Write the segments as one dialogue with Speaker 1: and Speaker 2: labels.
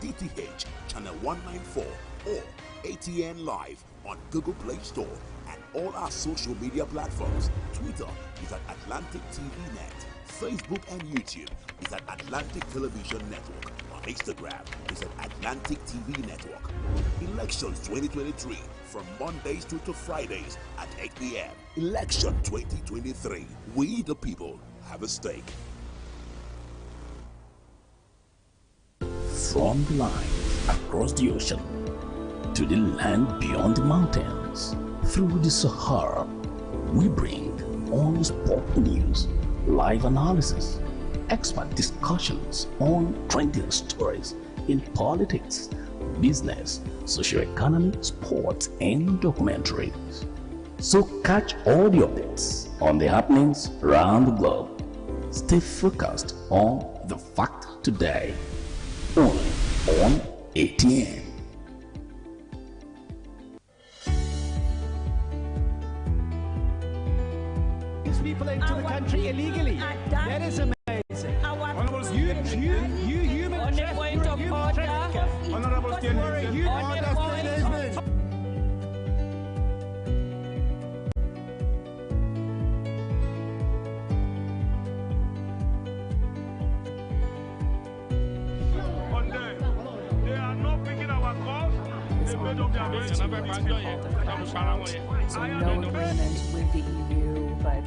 Speaker 1: DTH channel 194 or ATN Live on Google Play Store and all our social media platforms. Twitter is at Atlantic TV Net. Facebook and YouTube is at Atlantic Television Network. On Instagram is at Atlantic TV Network. Elections 2023 from Mondays to Fridays at 8 p.m. Election 2023. We the people have a stake.
Speaker 2: From the line across the ocean to the land beyond the mountains, through the Sahara, we bring honest pop news, live analysis, expert discussions on trending stories in politics, business, socio-economy, sports, and documentaries. So catch all the updates on the happenings around the globe. Stay focused on the fact today, only on ATN.
Speaker 3: People into the country illegally. That is amazing. You human trafficker. Honorable
Speaker 4: They are not picking our calls. They made up their minds.
Speaker 5: So no agreement with the EU, but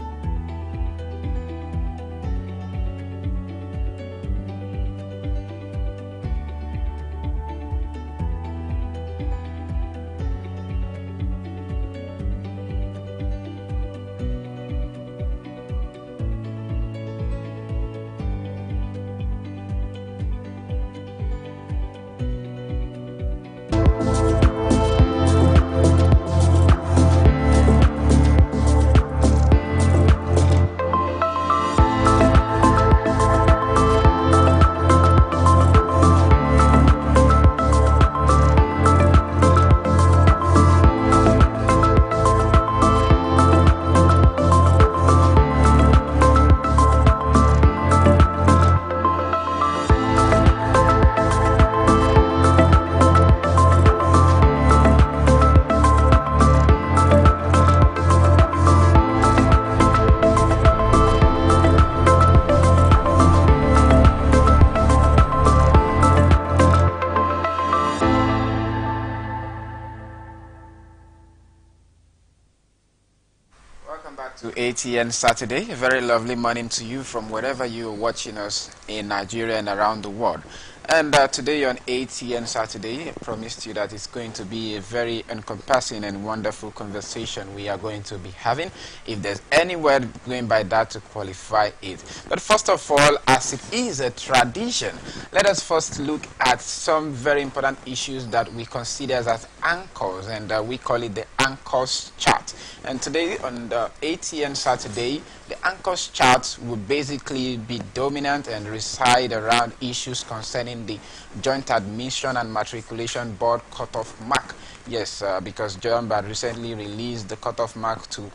Speaker 6: to ATN Saturday. A very lovely morning to you from wherever you're watching us in Nigeria and around the world. And today on ATN Saturday, I promised you that it's going to be a very encompassing and wonderful conversation we are going to be having, if there's any word going by that to qualify it. But first of all, as it is a tradition, let us first look at some very important issues that we consider as anchors, and we call it the anchors chart. And today on the ATN Saturday, the anchors chart will basically be dominant and reside around issues concerning the Joint Admission and Matriculation Board cutoff mark. Yes, because JAMB recently released the cutoff mark to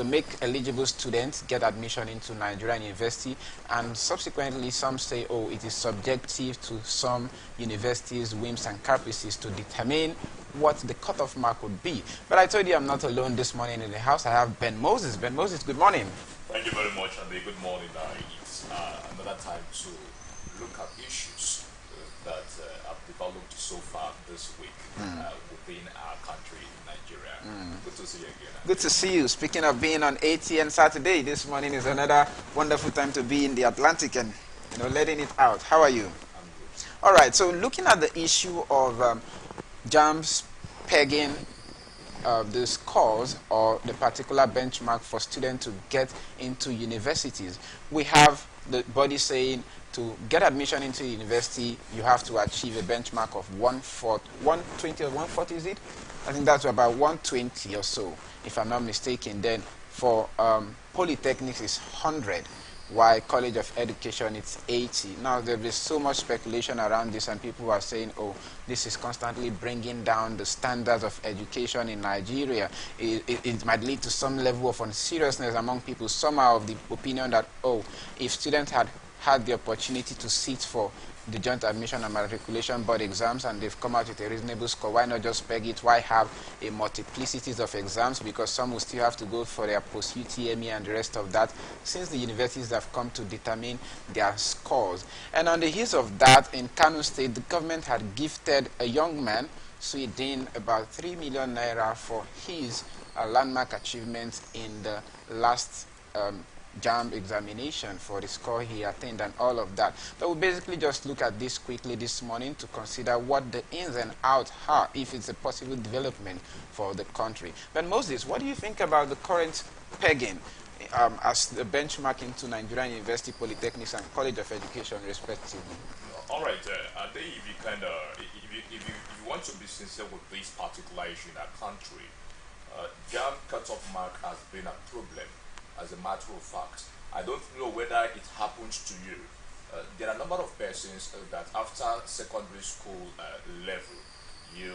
Speaker 6: make eligible students get admission into Nigerian university, and subsequently some say, oh, it is subjective to some universities' whims and caprices to determine what the cutoff mark would be. But I told you I'm not alone this morning in the house. I have Ben Moses. Ben Moses, good morning.
Speaker 7: Thank you very much, and good morning. It's another time to look at issues that have developed so far this week within our country, Nigeria. Good to see you again.
Speaker 6: Good to see you. Speaking of being on ATN Saturday, this morning is another wonderful time to be in the Atlantic and letting it out. How are you?
Speaker 7: I'm good.
Speaker 6: All right. So looking at the issue of JAMB's pegging the scores or the particular benchmark for students to get into universities, we have the body saying to get admission into university, you have to achieve a benchmark of 120 or 140, is it? I think that's about 120 or so, if I'm not mistaken. Then for polytechnics, it's 100. While College of Education, it's 80. Now, there is so much speculation around this, and people are saying, oh, this is constantly bringing down the standards of education in Nigeria. It might lead to some level of unseriousness among people. Some are of the opinion that, oh, if students had the opportunity to sit for the Joint Admission and Matriculation Board exams, and they've come out with a reasonable score. Why not just peg it? Why have a multiplicities of exams? Because some will still have to go for their post-UTME and the rest of that, since the universities have come to determine their scores. And on the heels of that, in Kano State, the government had gifted a young man, Sweden, about 3 million naira for his landmark achievements in the last JAMB examination for the score he attained and all of that. But we'll basically just look at this quickly this morning to consider what the ins and outs are, if it's a possible development for the country. But Moses, what do you think about the current pegging as the benchmark into Nigerian University, Polytechnics and College of Education respectively?
Speaker 7: All right, I think if you want to be sincere with this particular issue in our country, JAMB cutoff mark has been a problem. As a matter of fact, I don't know whether it happens to you. There are a number of persons that after secondary school level, you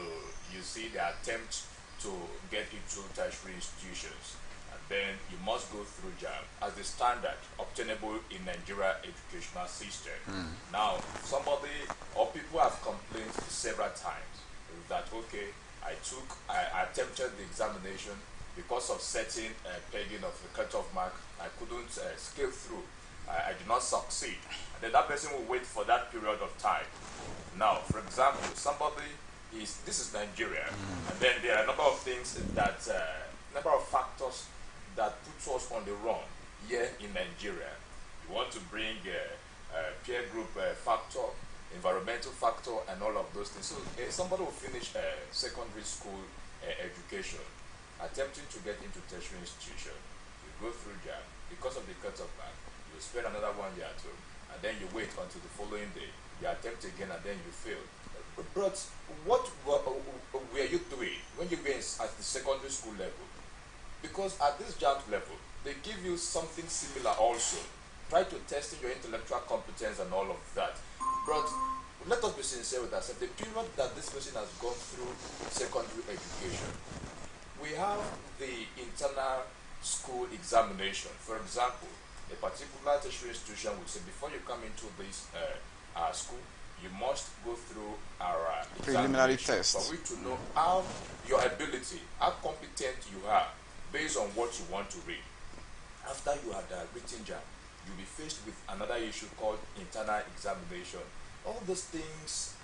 Speaker 7: see the attempt to get into tertiary institutions, and then you must go through JAMB as the standard obtainable in Nigeria educational system. Now, somebody or people have complained several times that, okay, I attempted the examination. Because of certain pegging of the cutoff mark, I couldn't scale through. I did not succeed. And then that person will wait for that period of time. Now, for example, this is Nigeria, and then there are a number of things that, number of factors that put us on the run here in Nigeria. You want to bring peer group factor, environmental factor, and all of those things. So somebody will finish secondary school education, attempting to get into tertiary institution, you go through JAMB, because of the cutoff mark, you spend another 1 year at home, and then you wait until the following day, you attempt again, and then you fail. But what were you doing when you were at the secondary school level? Because at this JAMB level, they give you something similar also. Try to test your intellectual competence and all of that. But let us be sincere with ourselves. The period that this person has gone through secondary education, we have the internal school examination. For example, a particular tertiary institution will say, before you come into this school, you must go through our
Speaker 6: preliminary test
Speaker 7: for we to know how your ability, how competent you are, based on what you want to read. After you had written JAMB, you'll be faced with another issue called internal examination. All those things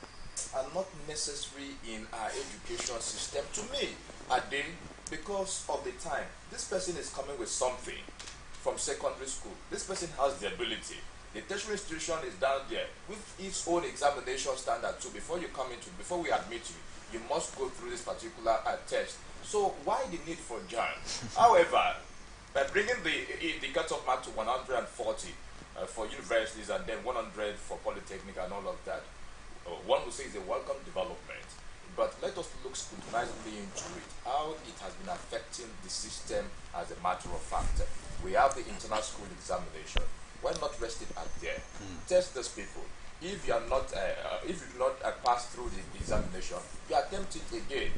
Speaker 7: are not necessary in our education system. To me, are they? Because of the time. This person is coming with something from secondary school. This person has the ability. The tertiary institution is down there with its own examination standard too. Before we admit you, you must go through this particular test. So why the need for JAMB? However, by bringing the cutoff mark to 140 for universities and then 100 for polytechnic and all of that, one would say is a welcome development. But let us look scrutinizingly into it, how it has been affecting the system as a matter of fact. We have the internal school examination. Why not rest it out there? Test those people. If you are not, if you do not pass through the examination, you attempt it again.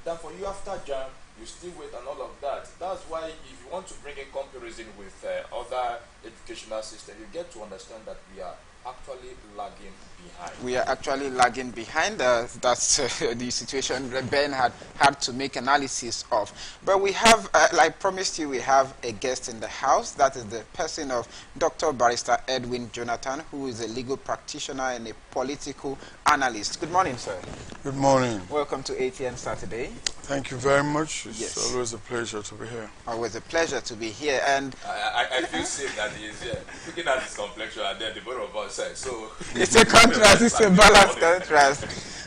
Speaker 7: Then for you after JAMB, you still wait and all of that. That's why if you want to bring in comparison with other educational systems, you get to understand that we are actually lagging behind.
Speaker 6: We are actually lagging behind. That's the situation Ben had to make analysis of. But we have, like promised you, we have a guest in the house. That is the person of Dr. Barrister Edwin Jonathan, who is a legal practitioner and a political analyst. Good morning, sir.
Speaker 8: Good morning.
Speaker 6: Welcome to ATN Saturday.
Speaker 8: Thank you very much. It's always a pleasure to be here.
Speaker 6: Always a pleasure to be here. And
Speaker 7: I feel safe that he is here. Looking at his complexion and then the both of us said, so...
Speaker 6: It's a contrast. It's a balanced contrast.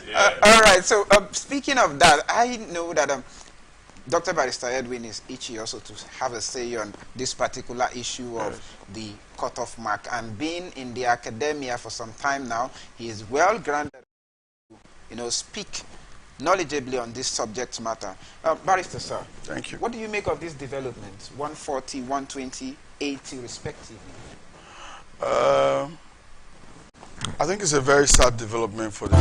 Speaker 7: Yeah.
Speaker 6: All right. So speaking of that, I know that Dr. Barrister Edwin is itchy also to have a say on this particular issue of the cutoff mark. And being in the academia for some time now, he is well grounded to, speak knowledgeably on this subject matter. Barrister, sir.
Speaker 8: Thank you.
Speaker 6: What do you make of these developments, 140, 120, 80 respectively?
Speaker 8: I think it's a very sad development for the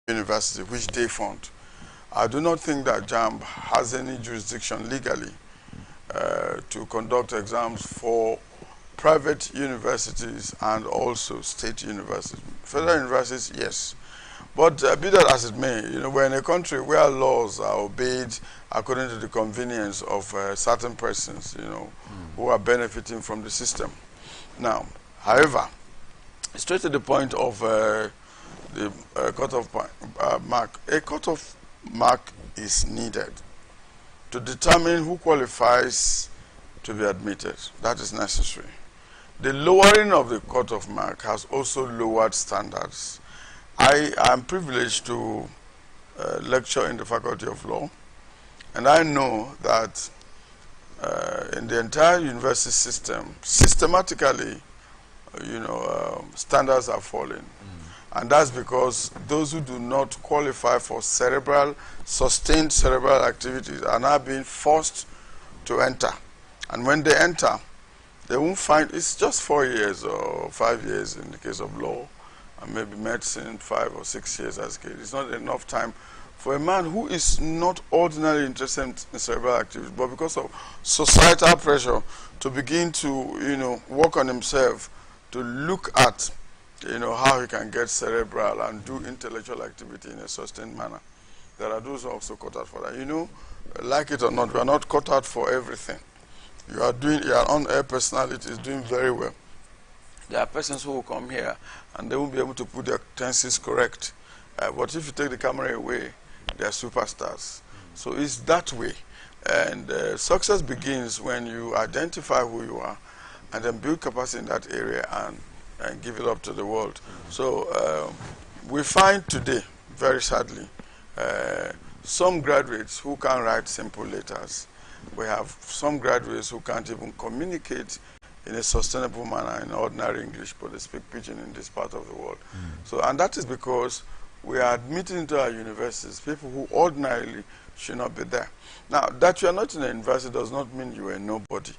Speaker 8: university, which they fund. I do not think that JAMB has any jurisdiction legally to conduct exams for private universities and also state universities. Federal universities, yes. But be that as it may, we're in a country where laws are obeyed according to the convenience of certain persons, who are benefiting from the system. Now, however, straight to the point of the cutoff mark, a cutoff mark is needed to determine who qualifies to be admitted. That is necessary. The lowering of the cutoff mark has also lowered standards. I am privileged to lecture in the Faculty of Law, and I know that in the entire university system, systematically, standards are falling. And that's because those who do not qualify for sustained cerebral activities are now being forced to enter. And when they enter, they won't find, it's just 4 years or 5 years in the case of law, and maybe medicine, 5 or 6 years as a kid. It's not enough time for a man who is not ordinarily interested in cerebral activities, but because of societal pressure to begin to, work on himself, to look at how he can get cerebral and do intellectual activity in a sustained manner. There are those who are also cut out for that. Like it or not, we are not cut out for everything. Your on-air personality is doing very well. There are persons who will come here and they won't be able to put their tenses correct. But if you take the camera away, they are superstars. So it's that way. And success begins when you identify who you are and then build capacity in that area and give it up to the world. So we find today, very sadly, some graduates who can't write simple letters. We have some graduates who can't even communicate in a sustainable manner in ordinary English, but they speak pidgin in this part of the world. So, and that is because we are admitting into our universities people who ordinarily should not be there. Now, that you are not in a university does not mean you are nobody.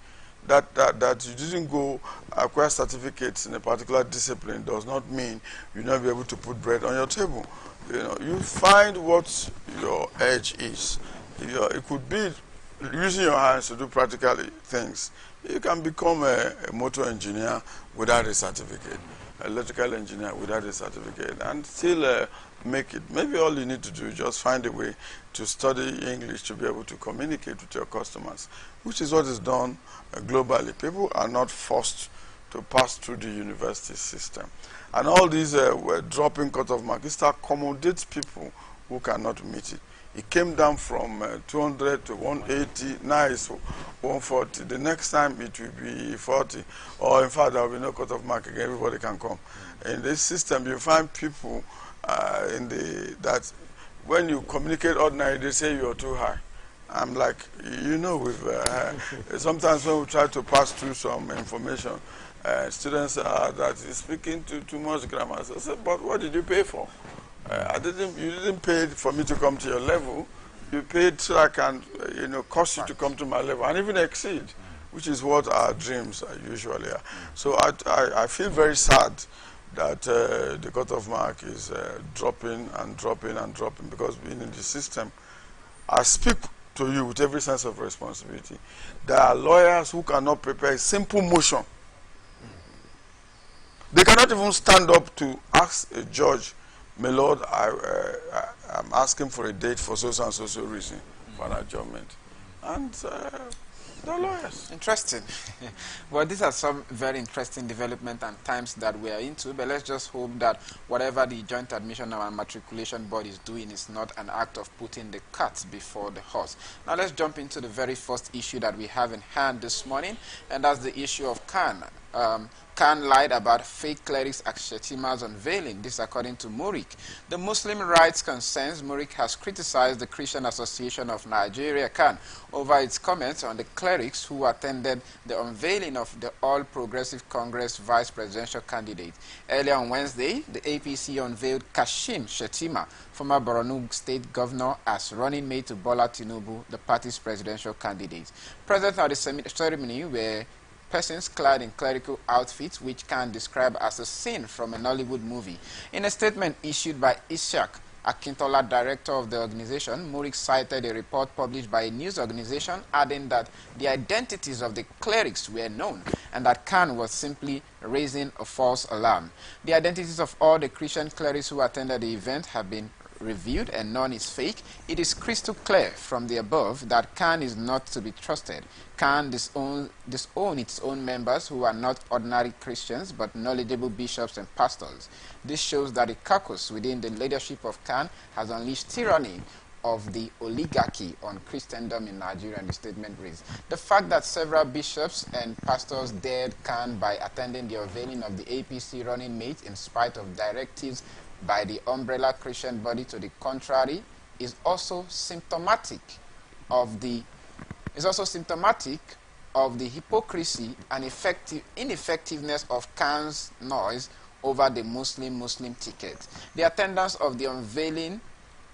Speaker 8: That you didn't go acquire certificates in a particular discipline does not mean you'll not be able to put bread on your table. You find what your edge is. It could be using your hands to do practical things. You can become a motor engineer without a certificate, electrical engineer without a certificate, and still make it. Maybe all you need to do is just find a way to study English to be able to communicate with your customers, which is what is done globally. People are not forced to pass through the university system. And all these dropping cutoff marks, it accommodates people who cannot meet it. It came down from 200 to 180, now it's 140. The next time it will be 40, or in fact there will be no cutoff mark again, everybody can come. In this system, you find people that when you communicate ordinarily, they say you're too high. I'm like, sometimes when we try to pass through some information, students are that is speaking too much grammar. So I said, but what did you pay for? You didn't pay for me to come to your level. You paid so I can, cost you to come to my level and even exceed, which is what our dreams usually are. So I feel very sad that the cutoff mark is dropping and dropping and dropping, because being in the system, I speak to you with every sense of responsibility. There are lawyers who cannot prepare a simple motion. They cannot even stand up to ask a judge, my Lord, I'm asking for a date for so and so reason for an adjournment. And the lawyers.
Speaker 6: Interesting. Well, these are some very interesting development and times that we are into, but let's just hope that whatever the Joint Admission and Matriculation Board is doing is not an act of putting the cart before the horse. Now let's jump into the very first issue that we have in hand this morning, and that's the issue of Khan. Khan lied about fake clerics at Shetima's unveiling. This according to Murik. The Muslim rights concerns Murik has criticized the Christian Association of Nigeria, Khan, over its comments on the clerics who attended the unveiling of the All Progressive Congress vice presidential candidate. Earlier on Wednesday, the APC unveiled Kashim Shetima, former Borno state governor, as running mate to Bola Tinubu, the party's presidential candidate. Present at the ceremony were persons clad in clerical outfits, which can describe as a scene from a Nollywood movie. In a statement issued by Ishaq, Akintola, director of the organization, Murik cited a report published by a news organization adding that the identities of the clerics were known and that Khan was simply raising a false alarm. The identities of all the Christian clerics who attended the event have been reviewed and none is fake. It is crystal clear from the above that Khan is not to be trusted. Khan disown its own members who are not ordinary Christians but knowledgeable bishops and pastors. This shows that the caucus within the leadership of Khan has unleashed tyranny of the oligarchy on Christendom in Nigeria, and the statement reads. The fact that several bishops and pastors dared Khan by attending the unveiling of the APC running mate in spite of directives by the umbrella Christian body to the contrary is also symptomatic of the hypocrisy and ineffectiveness of Khan's noise over the Muslim ticket. The attendance of the unveiling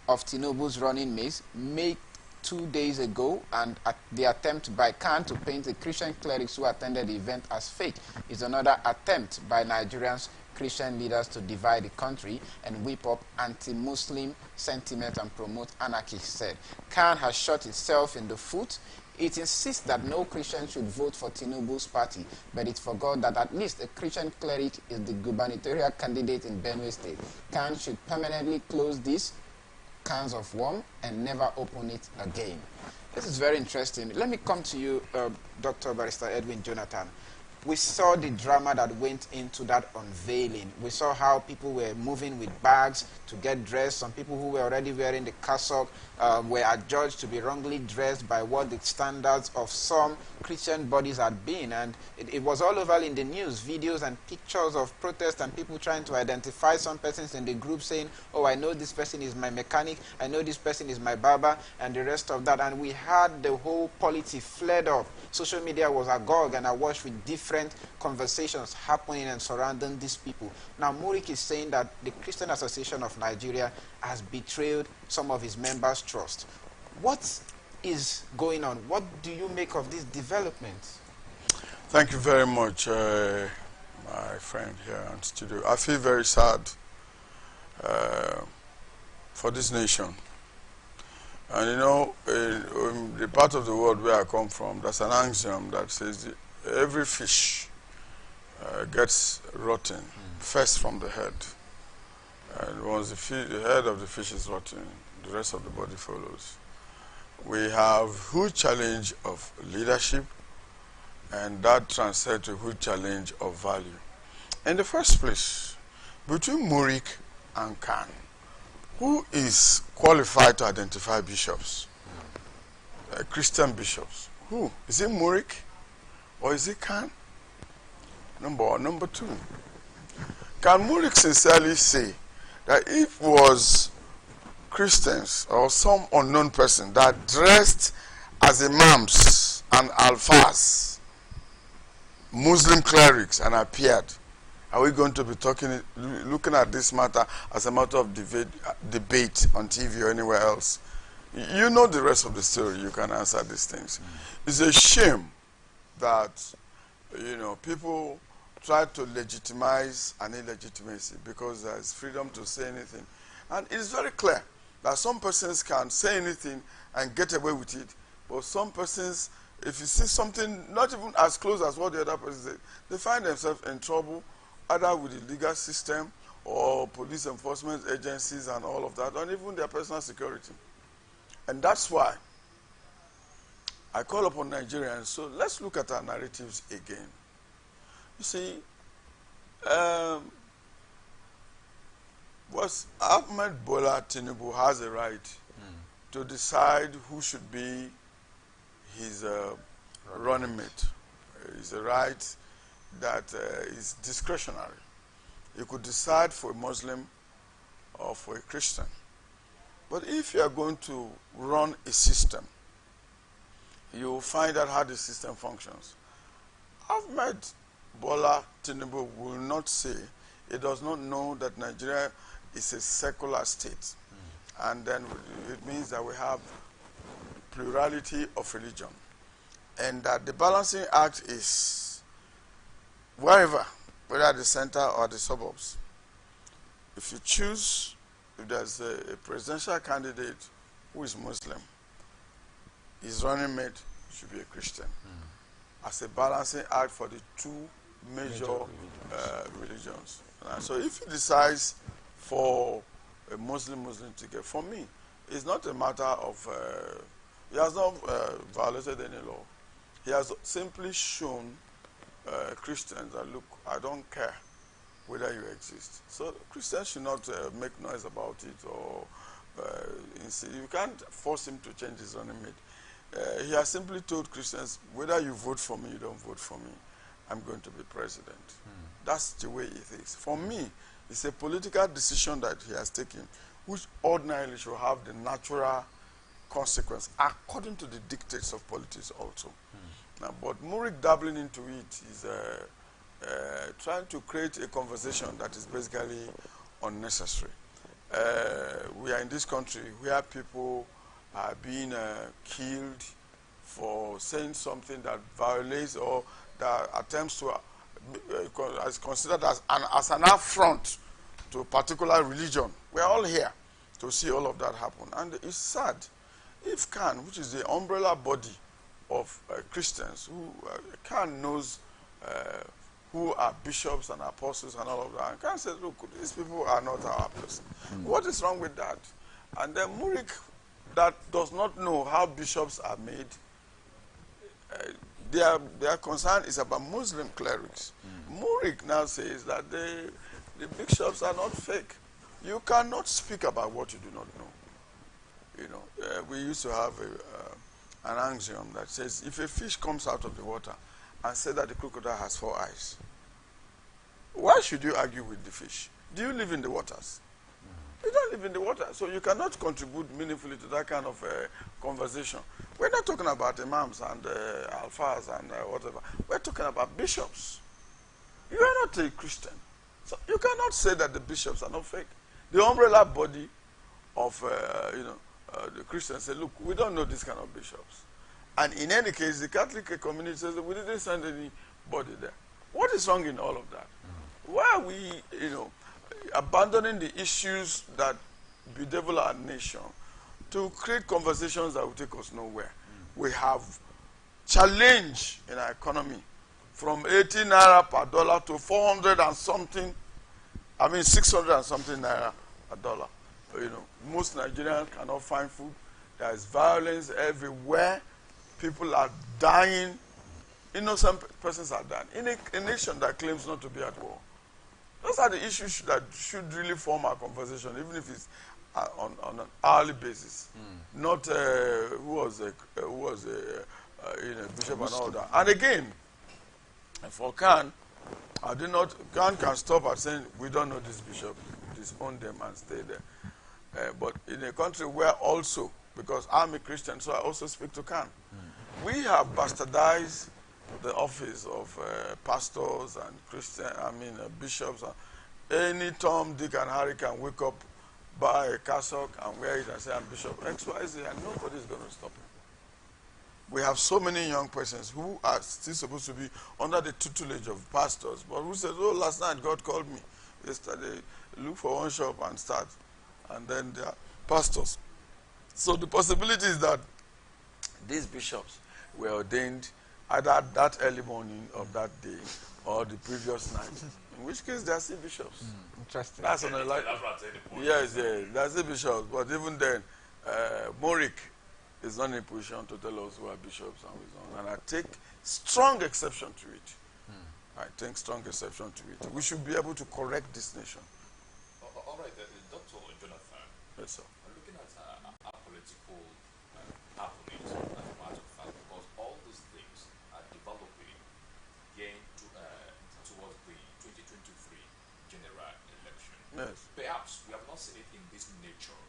Speaker 6: of Tinubu's running mate made 2 days ago and the attempt by Khan to paint the Christian clerics who attended the event as fake is another attempt by Nigerians Christian leaders to divide the country and whip up anti-Muslim sentiment and promote anarchy, he said. Khan has shot itself in the foot. It insists that no Christian should vote for Tinubu's party, but it forgot that at least a Christian cleric is the gubernatorial candidate in Benue State. Khan should permanently close these cans of worm and never open it again. This is very interesting. Let me come to you, Dr. Barrister Edwin Jonathan. We saw the drama that went into that unveiling. We saw how people were moving with bags to get dressed. Some people who were already wearing the cassock were adjudged to be wrongly dressed by what the standards of some Christian bodies had been. And it was all over in the news, videos and pictures of protests and people trying to identify some persons in the group saying, oh, I know this person is my mechanic, I know this person is my barber, and the rest of that. And we had the whole polity flared up. Social media was agog and awash with different conversations happening and surrounding these people. Now, Murik is saying that the Christian Association of Nigeria has betrayed some of his members' trust. What is going on? What do you make of these developments?
Speaker 8: Thank you very much, my friend here in studio. I feel very sad for this nation. And you know, in the part of the world where I come from, there's an axiom that says every fish gets rotten first from the head. And once the head of the fish is rotten, the rest of the body follows. We have a huge challenge of leadership, and that translates to a huge challenge of value. In the first place, between Murik and Khan, who is qualified to identify bishops? Christian bishops. Who? Is it Murik or is it Khan? Number one. Number two, can Murik sincerely say that if it was Christians or some unknown person that dressed as imams and alfas, Muslim clerics, and appeared, are we going to be looking at this matter as a matter of debate on TV or anywhere else? You know the rest of the story. You can answer these things. It's a shame that, you know, people try to legitimize an illegitimacy because there is freedom to say anything. And it is very clear that some persons can say anything and get away with it, but some persons, if you see something not even as close as what the other person said, they find themselves in trouble, either with the legal system or police enforcement agencies and all of that, and even their personal security. And that's why I call upon Nigerians, so let's look at our narratives again. You see, Ahmed Bola Tinubu has a right to decide who should be his running mate. It's a right that is discretionary. You could decide for a Muslim or for a Christian. But if you are going to run a system, you will find out how the system functions. Ahmed Bola Tinubu will not say he does not know that Nigeria is a secular state. And then it means that we have plurality of religion. And that the balancing act is wherever, whether at the center or the suburbs. If you choose if there's a presidential candidate who is Muslim, his running mate should be a Christian, as a balancing act for the two major religions. So if he decides for a Muslim ticket, for me, it's not a matter of, he has not violated any law. He has simply shown Christians that, look, I don't care whether you exist. So Christians should not make noise about it, or you can't force him to change his running mate. He has simply told Christians, whether you vote for me, you don't vote for me, I'm going to be president. That's the way it is. For me, it's a political decision that he has taken, which ordinarily should have the natural consequence, according to the dictates of politics also. Now, but Murik dabbling into it is trying to create a conversation that is basically unnecessary. We are in this country where people are being killed for saying something that violates or that attempts to is considered as an affront to a particular religion. We are all here to see all of that happen, and it's sad. If CAN, which is the umbrella body of Christians, who CAN knows who are bishops and apostles and all of that, and CAN says, look, these people are not our person. What is wrong with that? And then Murik, that does not know how bishops are made, their concern is about Muslim clerics. Murik now says that the bishops are not fake. You cannot speak about what you do not know. You know, we used to have an axiom that says, if a fish comes out of the water and says that the crocodile has 4 eyes, why should you argue with the fish? Do you live in the waters? You don't live in the water, so you cannot contribute meaningfully to that kind of conversation. We're not talking about imams and alfas and whatever. We're talking about bishops. You are not a Christian, so you cannot say that the bishops are not fake. The umbrella body of the Christians say, look, we don't know this kind of bishops. And in any case, the Catholic community says that we didn't send anybody there. What is wrong in all of that? Why are we, abandoning the issues that bedevil our nation to create conversations that will take us nowhere? We have challenge in our economy from 80 naira per dollar to 400 and something, 600 and something naira a dollar. Most Nigerians cannot find food. There is violence everywhere. People are dying. Innocent persons are dying. In a nation that claims not to be at war. Those are the issues that should really form our conversation, even if it's on an hourly basis. Not who was a bishop and all that. And again, for CAN, CAN can stop at saying, we don't know this bishop, disown them and stay there. But in a country where also, because I'm a Christian, so I also speak to CAN, we have bastardized the office of pastors and bishops. Any Tom, Dick, and Harry can wake up, buy a cassock, and wear it and say, I'm Bishop XYZ, and nobody's going to stop him. We have so many young persons who are still supposed to be under the tutelage of pastors, but who said, oh, last night God called me. Yesterday, look for one shop and start. And then they are pastors. So the possibility is that these bishops were ordained either that early morning of that day or the previous night. In which case, they are still bishops.
Speaker 6: Interesting.
Speaker 8: That's on a like. Yes, they are still bishops. But even then, Murik is not in a position to tell us who are bishops and who is not. And I take strong exception to it. I take strong exception to it. We should be able to correct this nation.
Speaker 7: All right, Dr. Jonathan.
Speaker 8: Yes, sir.
Speaker 7: Looking at our political happenings, as a matter of fact, because all these things are developing again towards the 2023 general election.
Speaker 8: Yes.
Speaker 7: Perhaps we have not seen it in this nature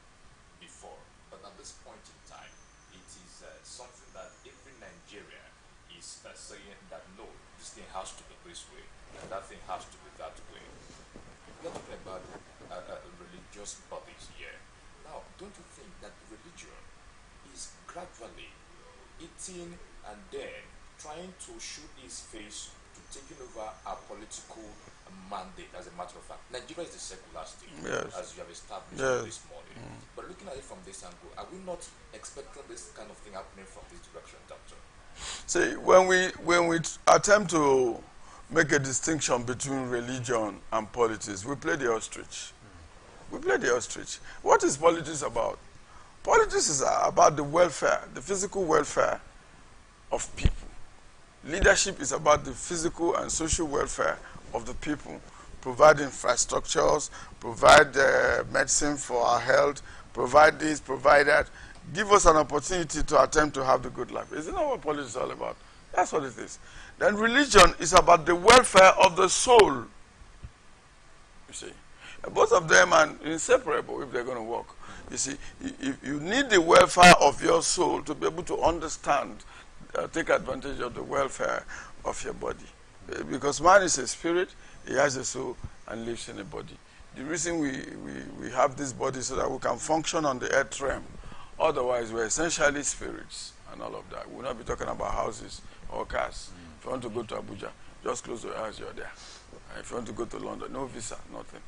Speaker 7: before, but at this point in time, it is something that every Nigerian is saying that no, this thing has to be this way, and that thing has to be that way. We're talking about religious bodies here. Now, don't you think that religion is gradually eating and then trying to shoot its face to taking over our political mandate, as a matter of fact. Nigeria is a secular state,
Speaker 8: Yes.
Speaker 7: as you have established
Speaker 8: Yes.
Speaker 7: this morning. But looking at it from this angle, are we not expecting this kind of thing happening from this direction, Doctor?
Speaker 8: See, when we attempt to make a distinction between religion and politics, we play the ostrich. We play the ostrich. What is politics about? Politics is about the welfare, the physical welfare of people. Leadership is about the physical and social welfare of the people. Provide infrastructures, provide medicine for our health, provide this, provide that. Give us an opportunity to attempt to have the good life. Isn't that what politics is all about? That's what it is. Then religion is about the welfare of the soul. You see, both of them are inseparable if they're going to work. You see, you need the welfare of your soul to be able to understand, take advantage of the welfare of your body. Because man is a spirit, he has a soul and lives in a body. The reason we have this body so that we can function on the earth realm. Otherwise, we're essentially spirits and all of that. We'll not be talking about houses or cars. If you want to go to Abuja, just close your eyes, you're there. And if you want to go to London, no visa, nothing.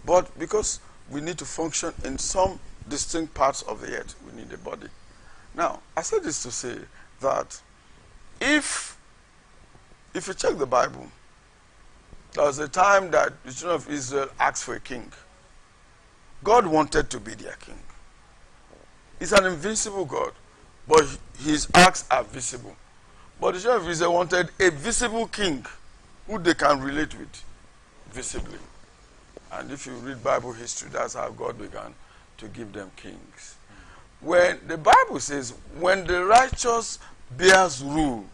Speaker 8: But because we need to function in some distinct parts of the earth, we need a body. Now, I said this to say that if you check the Bible, there was a time that the children of Israel asked for a king. God wanted to be their king. He's an invincible God, but his acts are visible. But the children of Israel wanted a visible king who they can relate with visibly. And if you read Bible history, that's how God began to give them kings. When the Bible says, when the righteous bears rule,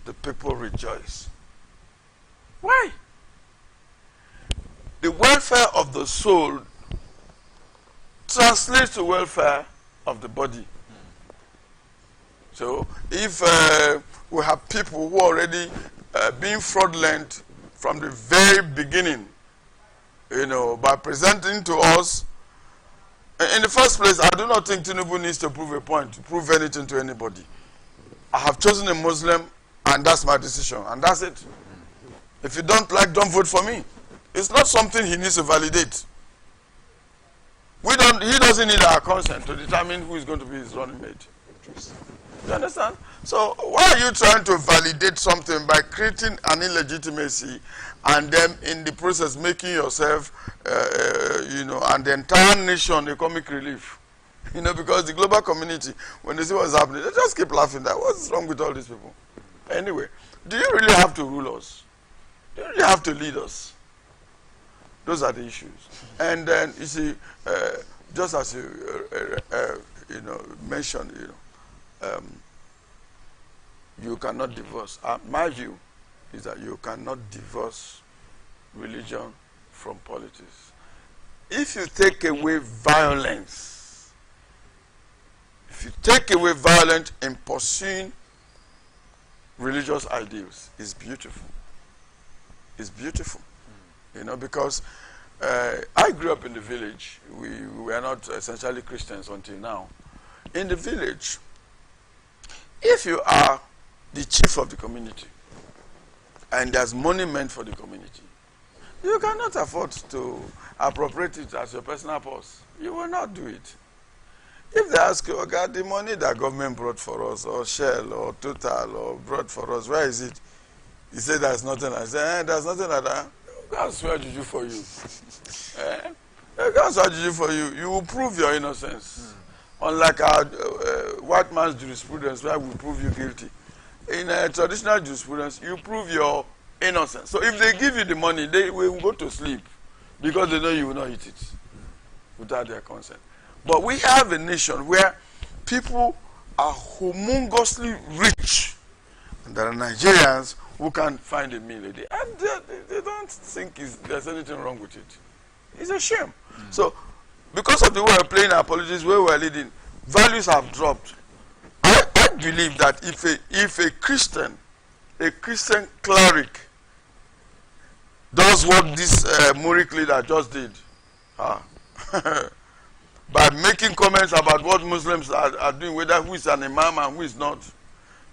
Speaker 8: the people rejoice. Why? The welfare of the soul translates to welfare of the body. So if we have people who are already being fraudulent from the very beginning, you know, by presenting to us, in the first place, I do not think Tinubu needs to prove a point, to prove anything to anybody. I have chosen a Muslim, and that's my decision, and that's it. If you don't like, don't vote for me. It's not something he needs to validate. He doesn't need our consent to determine who is going to be his running mate. You understand? So why are you trying to validate something by creating an illegitimacy and then in the process making yourself, you know, and the entire nation a comic relief? You know, because the global community, when they see what's happening, they just keep laughing. That what's wrong with all these people? Anyway, do you really have to rule us? Do you really have to lead us? Those are the issues. And then you see, just as you know, mentioned, you know, you cannot divorce. My view is that you cannot divorce religion from politics. If you take away violence, if you take away violence in pursuing religious ideals, it's beautiful. It's beautiful. You know, because I grew up in the village. We were not essentially Christians until now. In the village, if you are the chief of the community and there's money meant for the community, you cannot afford to appropriate it as your personal purse. You will not do it. If they ask you, okay, the money that government brought for us, or Shell, or Total, or brought for us, where is it? You say there's nothing. I say, there's nothing like that. God swear juju for you. God swear juju for you. You will prove your innocence. Unlike our white man's jurisprudence, where we prove you guilty. In traditional jurisprudence, you prove your innocence. So if they give you the money, they will go to sleep because they know you will not eat it without their consent. But we have a nation where people are humongously rich, and there are Nigerians who can't find a meal a day, and they don't think there's anything wrong with it. It's a shame. So, because of the way we're playing our politics, where we're leading, values have dropped. I believe that if a Christian cleric does what this Murik leader just did, by making comments about what Muslims are doing, whether who is an imam and who is not,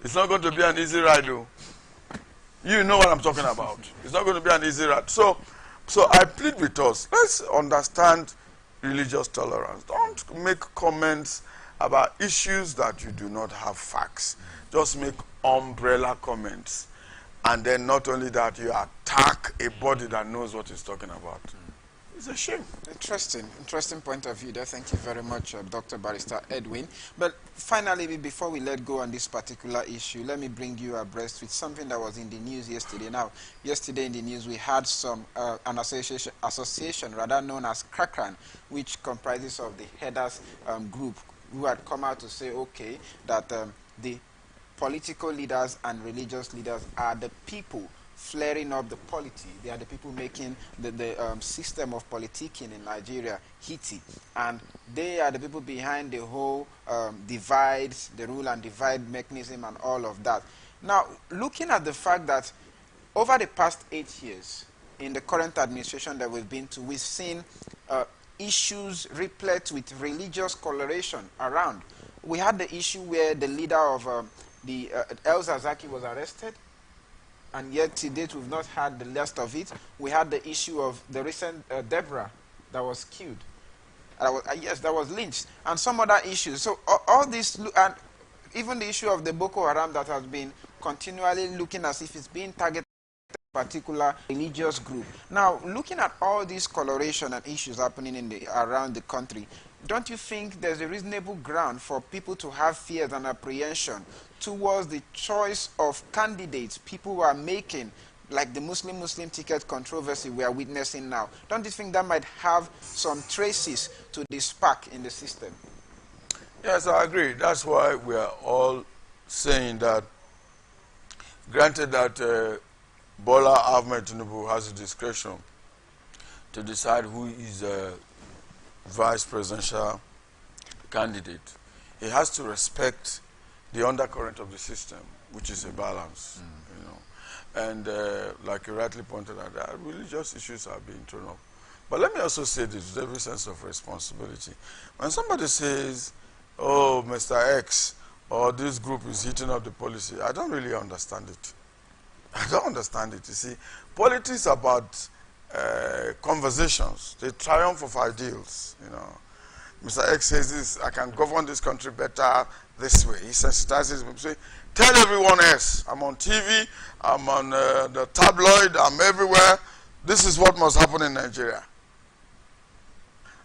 Speaker 8: it's not going to be an easy ride, though. You know what I'm talking about. It's not going to be an easy ride. So I plead with us. Let's understand religious tolerance. Don't make comments about issues that you do not have facts. Just make umbrella comments. And then not only that, you attack a body that knows what it's talking about. It's a shame.
Speaker 6: Interesting point of view there. Thank you very much, Dr. Barrister Edwin. But finally, before we let go on this particular issue, let me bring you abreast with something that was in the news yesterday. Now, yesterday in the news, we had an association rather known as Krakran, which comprises of the headers group, who had come out to say, okay, that the political leaders and religious leaders are the people flaring up the polity. They are the people making the system of politicking in Nigeria heaty. And they are the people behind the whole divides, the rule and divide mechanism and all of that. Now, looking at the fact that over the past 8 years, in the current administration that we've been to, we've seen issues replete with religious coloration around. We had the issue where the leader of El Zazaki was arrested, and yet to date we've not had the last of it. We had the issue of the recent Deborah that was killed. Yes, that was lynched, and some other issues. So all this, and even the issue of the Boko Haram that has been continually looking as if it's being targeted at a particular religious group. Now, looking at all these coloration and issues happening around the country, don't you think there's a reasonable ground for people to have fears and apprehension towards the choice of candidates people are making, like the Muslim ticket controversy we are witnessing now? Don't you think that might have some traces to the spark in the system?
Speaker 8: Yes, I agree. That's why we are all saying that, granted that Bola Ahmed Tinubu has a discretion to decide who is vice presidential candidate, he has to respect the undercurrent of the system, which is a balance, you know. And like you rightly pointed out, religious issues are being thrown up. But let me also say this with every sense of responsibility. When somebody says, oh, Mr. X, or this group is heating up the policy, I don't really understand it. I don't understand it. You see, politics is about conversations, the triumph of ideals, you know. Mr. X says this, I can govern this country better this way. He sensitizes me. Say, tell everyone else, I'm on TV, I'm on the tabloid, I'm everywhere. This is what must happen in Nigeria.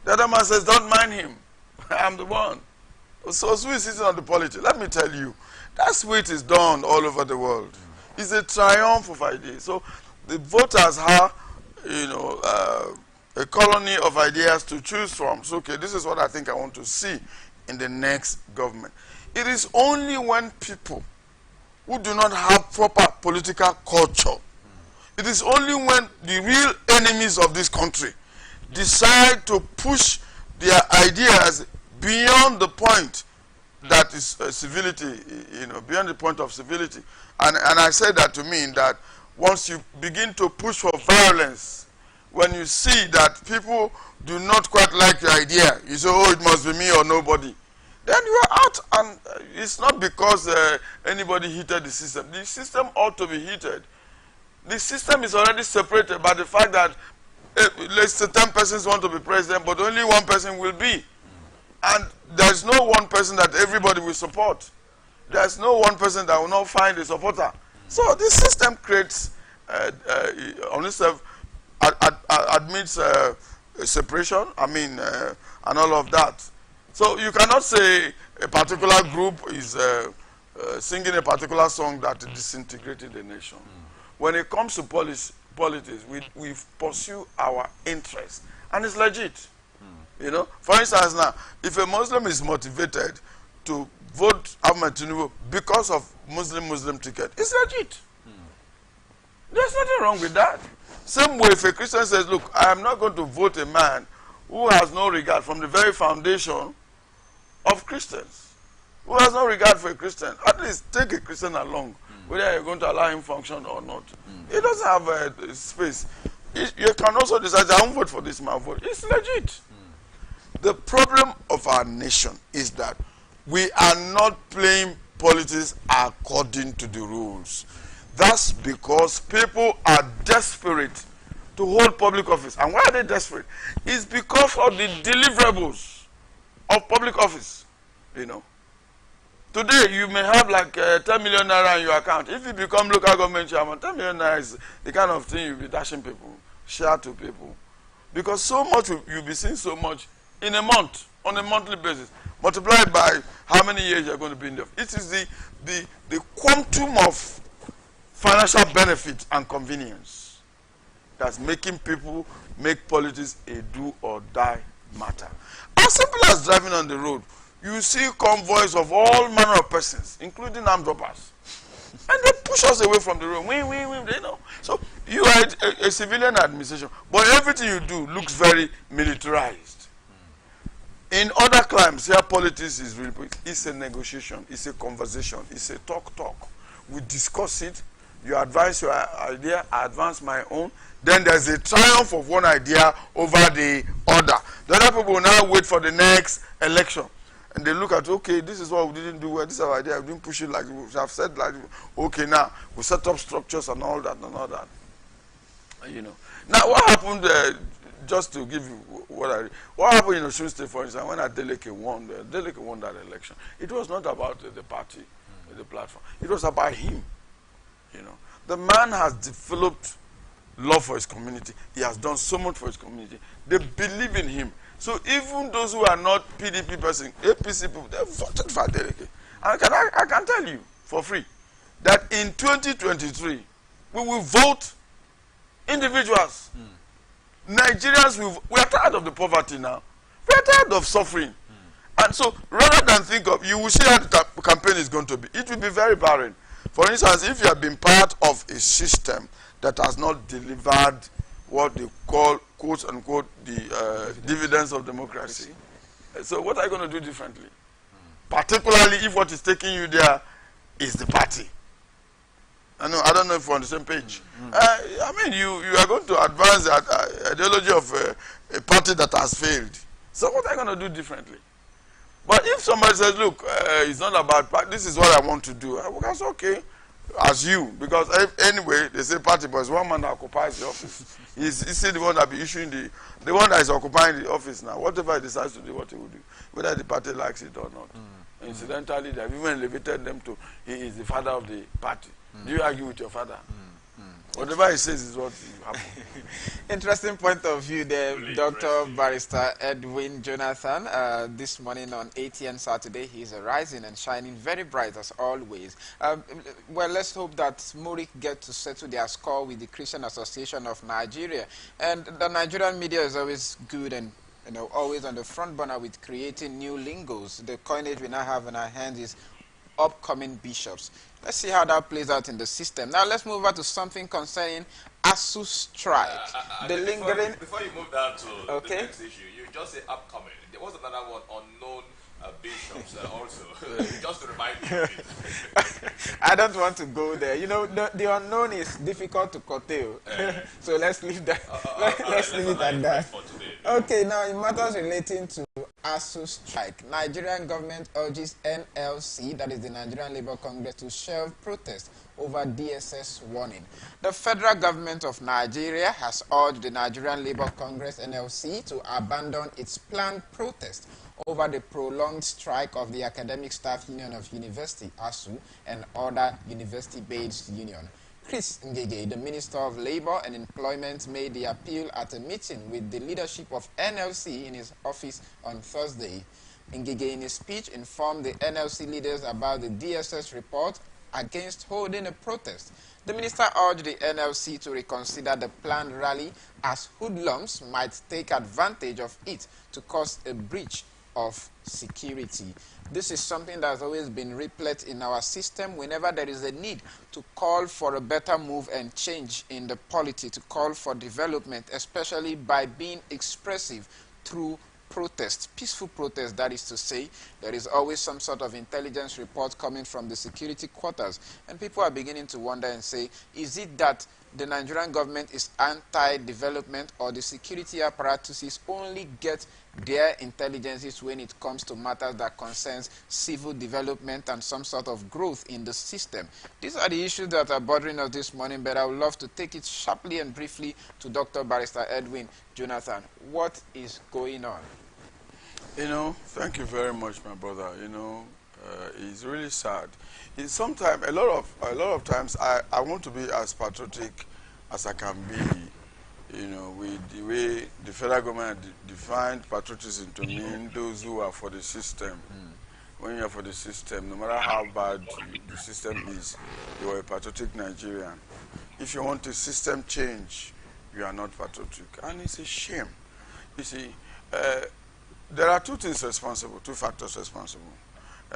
Speaker 8: The other man says, don't mind him. I'm the one. So who is sitting on the polity? Let me tell you, that's way it is done all over the world. It's a triumph of ideas. So the voters have, you know, a colony of ideas to choose from. So, okay, this is what I think I want to see in the next government. It is only when people who do not have proper political culture, it is only when the real enemies of this country decide to push their ideas beyond the point that is civility, you know, beyond the point of civility. And I say that to mean that once you begin to push for violence, when you see that people do not quite like your idea, you say, oh, it must be me or nobody. Then you are out, and it's not because anybody heated the system. The system ought to be heated. The system is already separated by the fact that, let's say 10 persons want to be president, but only one person will be. And there's no one person that everybody will support. There's no one person that will not find a supporter. So this system creates, on itself, admits separation, and all of that. So you cannot say a particular group is singing a particular song that disintegrated the nation. When it comes to politics, we pursue our interests, and it's legit. You know, for instance, now, if a Muslim is motivated to vote Ahmed Tinubu because of Muslim ticket, it's legit. There's nothing wrong with that. Same way, if a Christian says, look, I am not going to vote a man who has no regard from the very foundation of Christians, who has no regard for a Christian, at least take a Christian along, whether you're going to allow him function or not. He doesn't have a space. You can also decide, I won't vote for this man. It's legit. The problem of our nation is that we are not playing politics according to the rules. That's because people are desperate to hold public office. And why are they desperate? It's because of the deliverables of public office. You know, today you may have like 10 million naira in your account. If you become local government chairman, 10 million naira is the kind of thing you'll be dashing people, share to people. Because so much, you'll be seeing so much in a month, on a monthly basis. Multiplied by how many years you're going to be in there. It is the quantum of financial benefit and convenience that's making people make politics a do or die matter. As simple as driving on the road, you see convoys of all manner of persons, including armed robbers. And they push us away from the road. You know. So you are a civilian administration, but everything you do looks very militarized. In other climes, here politics is really, it's a negotiation, it's a conversation, it's a talk. We discuss it, you advise your idea, I advance my own, then there's a triumph of one idea over the other. The other people will now wait for the next election. And they look at, okay, this is what we didn't do well, this is our idea, we didn't push it like we have said, like, okay, now we set up structures and all that. You know. Now, what happened, just to give you what happened in Osun State, for instance, when Adeleke won that election, it was not about the party, the platform, it was about him. You know. The man has developed love for his community, he has done so much for his community, they believe in him. So even those who are not PDP person, APC people, they voted for Adeleke. And I can tell you for free that in 2023, we will vote individuals. Nigerians, we are tired of the poverty now. We are tired of suffering. And so rather than think of, you will see how the campaign is going to be. It will be very barren. For instance, if you have been part of a system that has not delivered what they call, quote unquote, the dividends of democracy. So what are you going to do differently? Particularly if what is taking you there is the party. I don't know if we're on the same page. I mean, you are going to advance the ideology of a party that has failed. So what are you going to do differently? But if somebody says, look, it's not about, this is what I want to do, that's okay. As you, because anyway, they say party, but it's one man that occupies the office. He's the one that be issuing the one that is occupying the office now. Whatever he decides to do, what he will do, whether the party likes it or not. Incidentally, they have even elevated them to, he is the father of the party. Do you argue with your father? Whatever he says is what will happen.
Speaker 6: Interesting point of view there, Dr. Barrister Edwin Jonathan. This morning on ATN Saturday, he is rising and shining very bright as always. Well, let's hope that Murik get to settle their score with the Christian Association of Nigeria. And the Nigerian media is always good and always on the front burner with creating new lingos. The coinage we now have in our hands is upcoming bishops. Let's see how that plays out in the system. Now let's move on to something concerning ASU strike. The lingering.
Speaker 7: Before you move down to the next issue, you just say upcoming. There was another one, unknown bishops also. Just to remind you of it.
Speaker 6: I don't want to go there. The unknown is difficult to curtail. So let's leave that. Let's leave it at that. Okay, now in matters relating to ASU strike, Nigerian government urges NLC, that is the Nigerian Labour Congress, to shelve protest over DSS warning. The federal government of Nigeria has urged the Nigerian Labour Congress, NLC, to abandon its planned protest over the prolonged strike of the Academic Staff Union of University, ASU, and other university-based union. Chris Ngege, the Minister of Labour and Employment, made the appeal at a meeting with the leadership of NLC in his office on Thursday. Ngege, in his speech, informed the NLC leaders about the DSS report against holding a protest. The minister urged the NLC to reconsider the planned rally as hoodlums might take advantage of it to cause a breach of security. This is something that has always been replete in our system whenever there is a need to call for a better move and change in the polity, to call for development, especially by being expressive through protest, peaceful protest, that is to say. There is always some sort of intelligence report coming from the security quarters, and people are beginning to wonder and say, is it that the Nigerian government is anti-development, or the security apparatuses only get their intelligences when it comes to matters that concerns civil development and some sort of growth in the system? These are the issues that are bothering us this morning, but I would love to take it sharply and briefly to Dr. Barrister Edwin Jonathan. What is going on?
Speaker 8: You know, thank you very much, my brother. You know, it's really sad. It's sometimes a lot of times I want to be as patriotic as I can be. You know, with the way the federal government defined patriotism to mean those who are for the system. When you are for the system, no matter how bad the system is, you are a patriotic Nigerian. If you want a system change, you are not patriotic, and it's a shame. You see. There are two things responsible, two factors responsible.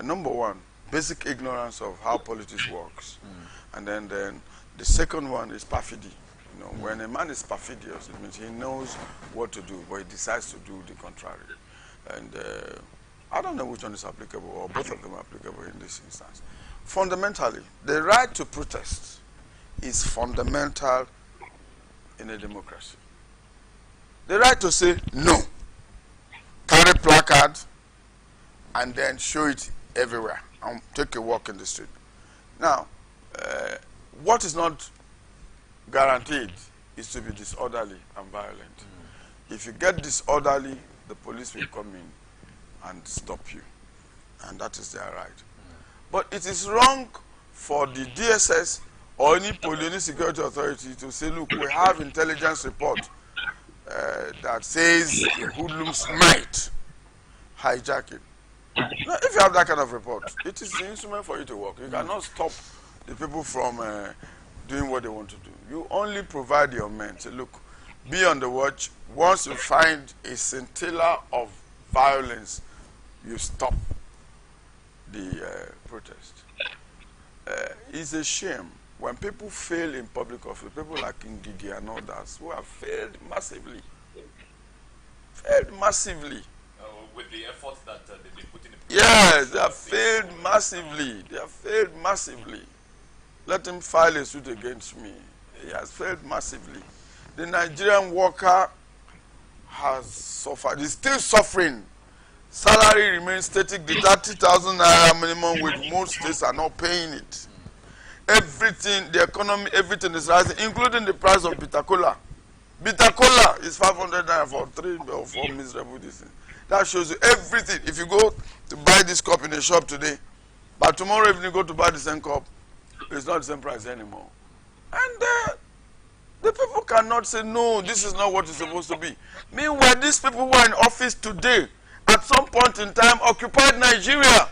Speaker 8: Number one, basic ignorance of how politics works. And then the second one is perfidy. You know, when a man is perfidious, it means he knows what to do, but he decides to do the contrary. And I don't know which one is applicable, or both of them are applicable in this instance. Fundamentally, the right to protest is fundamental in a democracy. The right to say no, carry placard, and then show it everywhere and take a walk in the street. Now, what is not guaranteed is to be disorderly and violent. If you get disorderly, the police will come in and stop you, and that is their right. But it is wrong for the DSS or any security authority to say, look, we have intelligence report that says hoodlums might hijack it. Now, if you have that kind of report, it is the instrument for you to work. You cannot stop the people from doing what they want to do. You only provide your men. Say, look, be on the watch. Once you find a scintilla of violence, you stop the protest. It's a shame when people fail in public office, people like Ngigi and others who have failed massively.
Speaker 7: With the effort that they've been putting in place.
Speaker 8: Yes, they have failed massively. They have failed massively. Let him file a suit against me. He has failed massively. The Nigerian worker has suffered. He's still suffering. Salary remains static. The 30,000 naira minimum wage, most states are not paying it. Everything, the economy, everything is rising, including the price of bitter cola. Bitter cola is 500 naira for 3 or 4 miserable things. That shows you everything. If you go to buy this cup in a shop today, but tomorrow if you go to buy the same cup, it's not the same price anymore. And the people cannot say, no, this is not what it's supposed to be. Meanwhile, these people who are in office today, at some point in time, occupied Nigeria.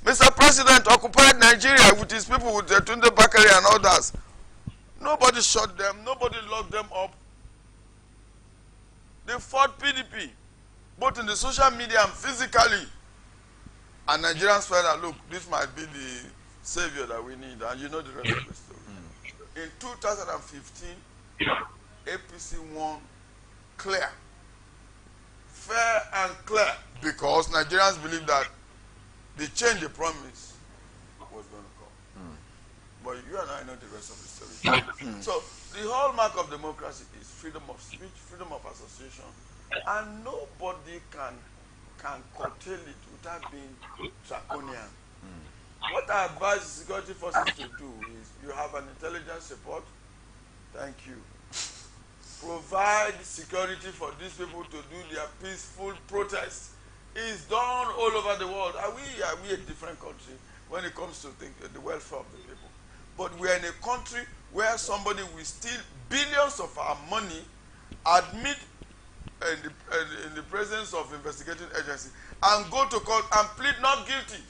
Speaker 8: Mr. President occupied Nigeria with his people, with Tunde Bakari and others. Nobody shot them. Nobody locked them up. They fought PDP, both in the social media and physically. And Nigerians felt that, look, this might be the savior that we need. And you know the rest of the story. In 2015, APC won clear. Fair and clear. Because Nigerians believe that the change they promised was going to come. But you and I know the rest of the story. So the hallmark of democracy is freedom of speech, freedom of association, and nobody can curtail it without being draconian. What I advise the security forces to do is, you have an intelligence report, thank you. Provide security for these people to do their peaceful protest. It's done all over the world. Are we a different country when it comes to the welfare of the people? But we are in a country where somebody will steal billions of our money, admit in the presence of investigating agency, and go to court and plead not guilty.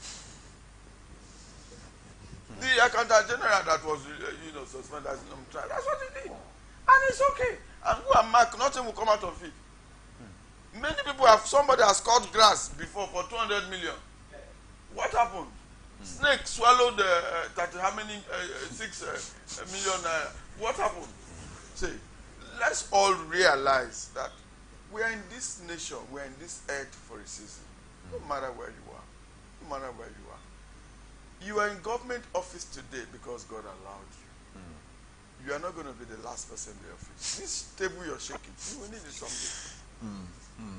Speaker 8: The accountant general that was suspended as trial, that's what he did. And it's okay. And who am I? Nothing will come out of it. Many people somebody has cut grass before for 200 million. What happened? Snake swallowed 6 million. What happened? See, let's all realize that we are in this nation, we are in this earth for a season. No matter where you are. No matter where you are. You are in government office today because God allowed you. you are not going to be the last person in the office. This table you're shaking, you will need something.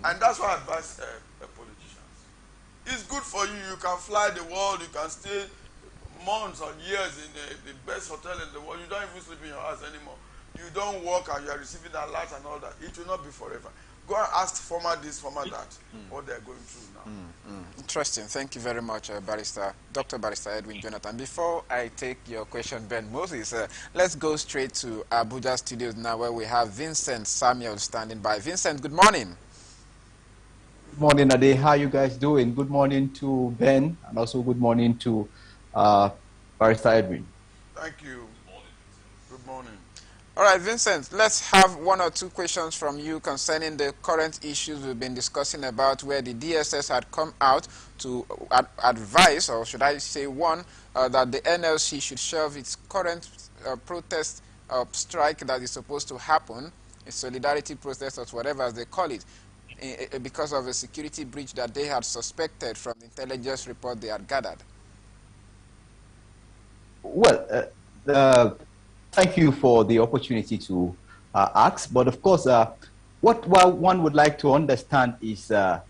Speaker 8: And that's why I advise politicians. It's good for you. You can fly the world. You can stay months or years in the best hotel in the world. You don't even sleep in your house anymore. You don't work and you are receiving alert and all that. It will not be forever. Go and ask former this, former that, what they're going through now.
Speaker 6: Interesting. Thank you very much, Dr. Barrister Edwin Jonathan. Before I take your question, Ben Moses, let's go straight to Abuja Studios now, where we have Vincent Samuel standing by. Vincent, good morning.
Speaker 9: Good morning, Ade. How you guys doing? Good morning to Ben, and also good morning to Barrister Edwin.
Speaker 8: Thank you. Good morning.
Speaker 6: All right, Vincent, let's have one or two questions from you concerning the current issues we've been discussing about, where the DSS had come out to advise, or should I say warn, that the NLC should shelve its current protest strike that is supposed to happen, a solidarity protest or whatever as they call it, because of a security breach that they had suspected from the intelligence report they had gathered.
Speaker 9: Well, thank you for the opportunity to ask. But of course, what one would like to understand is the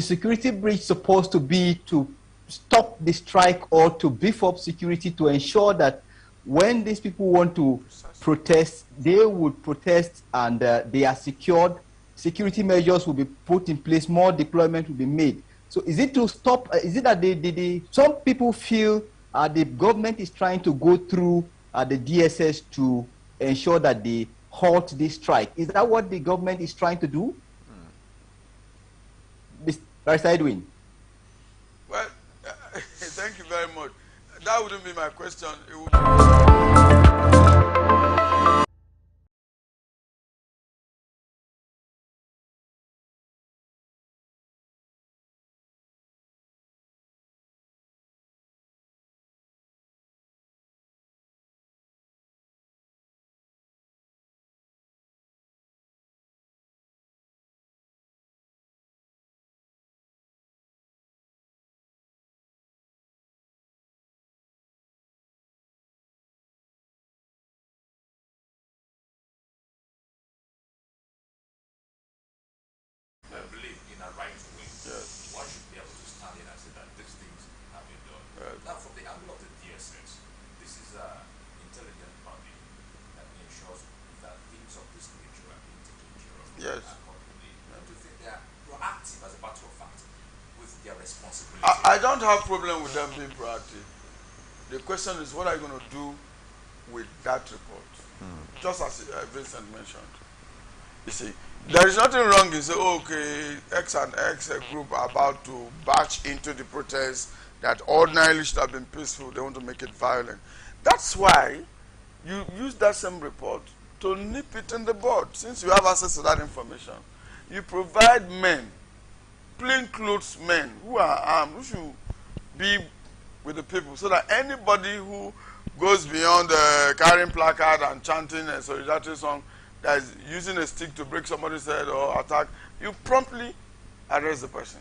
Speaker 9: security breach supposed to be to stop the strike or to beef up security to ensure that when these people want to protest, they would protest and they are secured. Security measures will be put in place, more deployment will be made. So is it to stop, is it that some people feel the government is trying to go through the DSS to ensure that they halt this strike? Is that what the government is trying to do? Barrister Edwin.
Speaker 8: Well, thank you very much. That wouldn't be my question. It would be
Speaker 7: believe in a right to win.
Speaker 8: Yes.
Speaker 7: One should be able to stand in and say that these things have been done.
Speaker 8: Yes.
Speaker 7: Now, from the angle of the DSS, this is an intelligent body that ensures that things of this nature are being taken care of.
Speaker 8: Yes.
Speaker 7: Accordingly. Don't you think they are proactive, as a matter of fact, with their responsibility?
Speaker 8: I don't have problem with them being proactive. The question is, what are you going to do with that report? Just as Vincent mentioned. You see, there is nothing wrong in saying, okay, X and X group are about to march into the protest that ordinarily should have been peaceful. They want to make it violent. That's why you use that same report to nip it in the bud. Since you have access to that information, you provide men, plainclothes men who are armed, who should be with the people, so that anybody who goes beyond carrying placard and chanting a solidarity song that is using a stick to break somebody's head or attack, you promptly arrest the person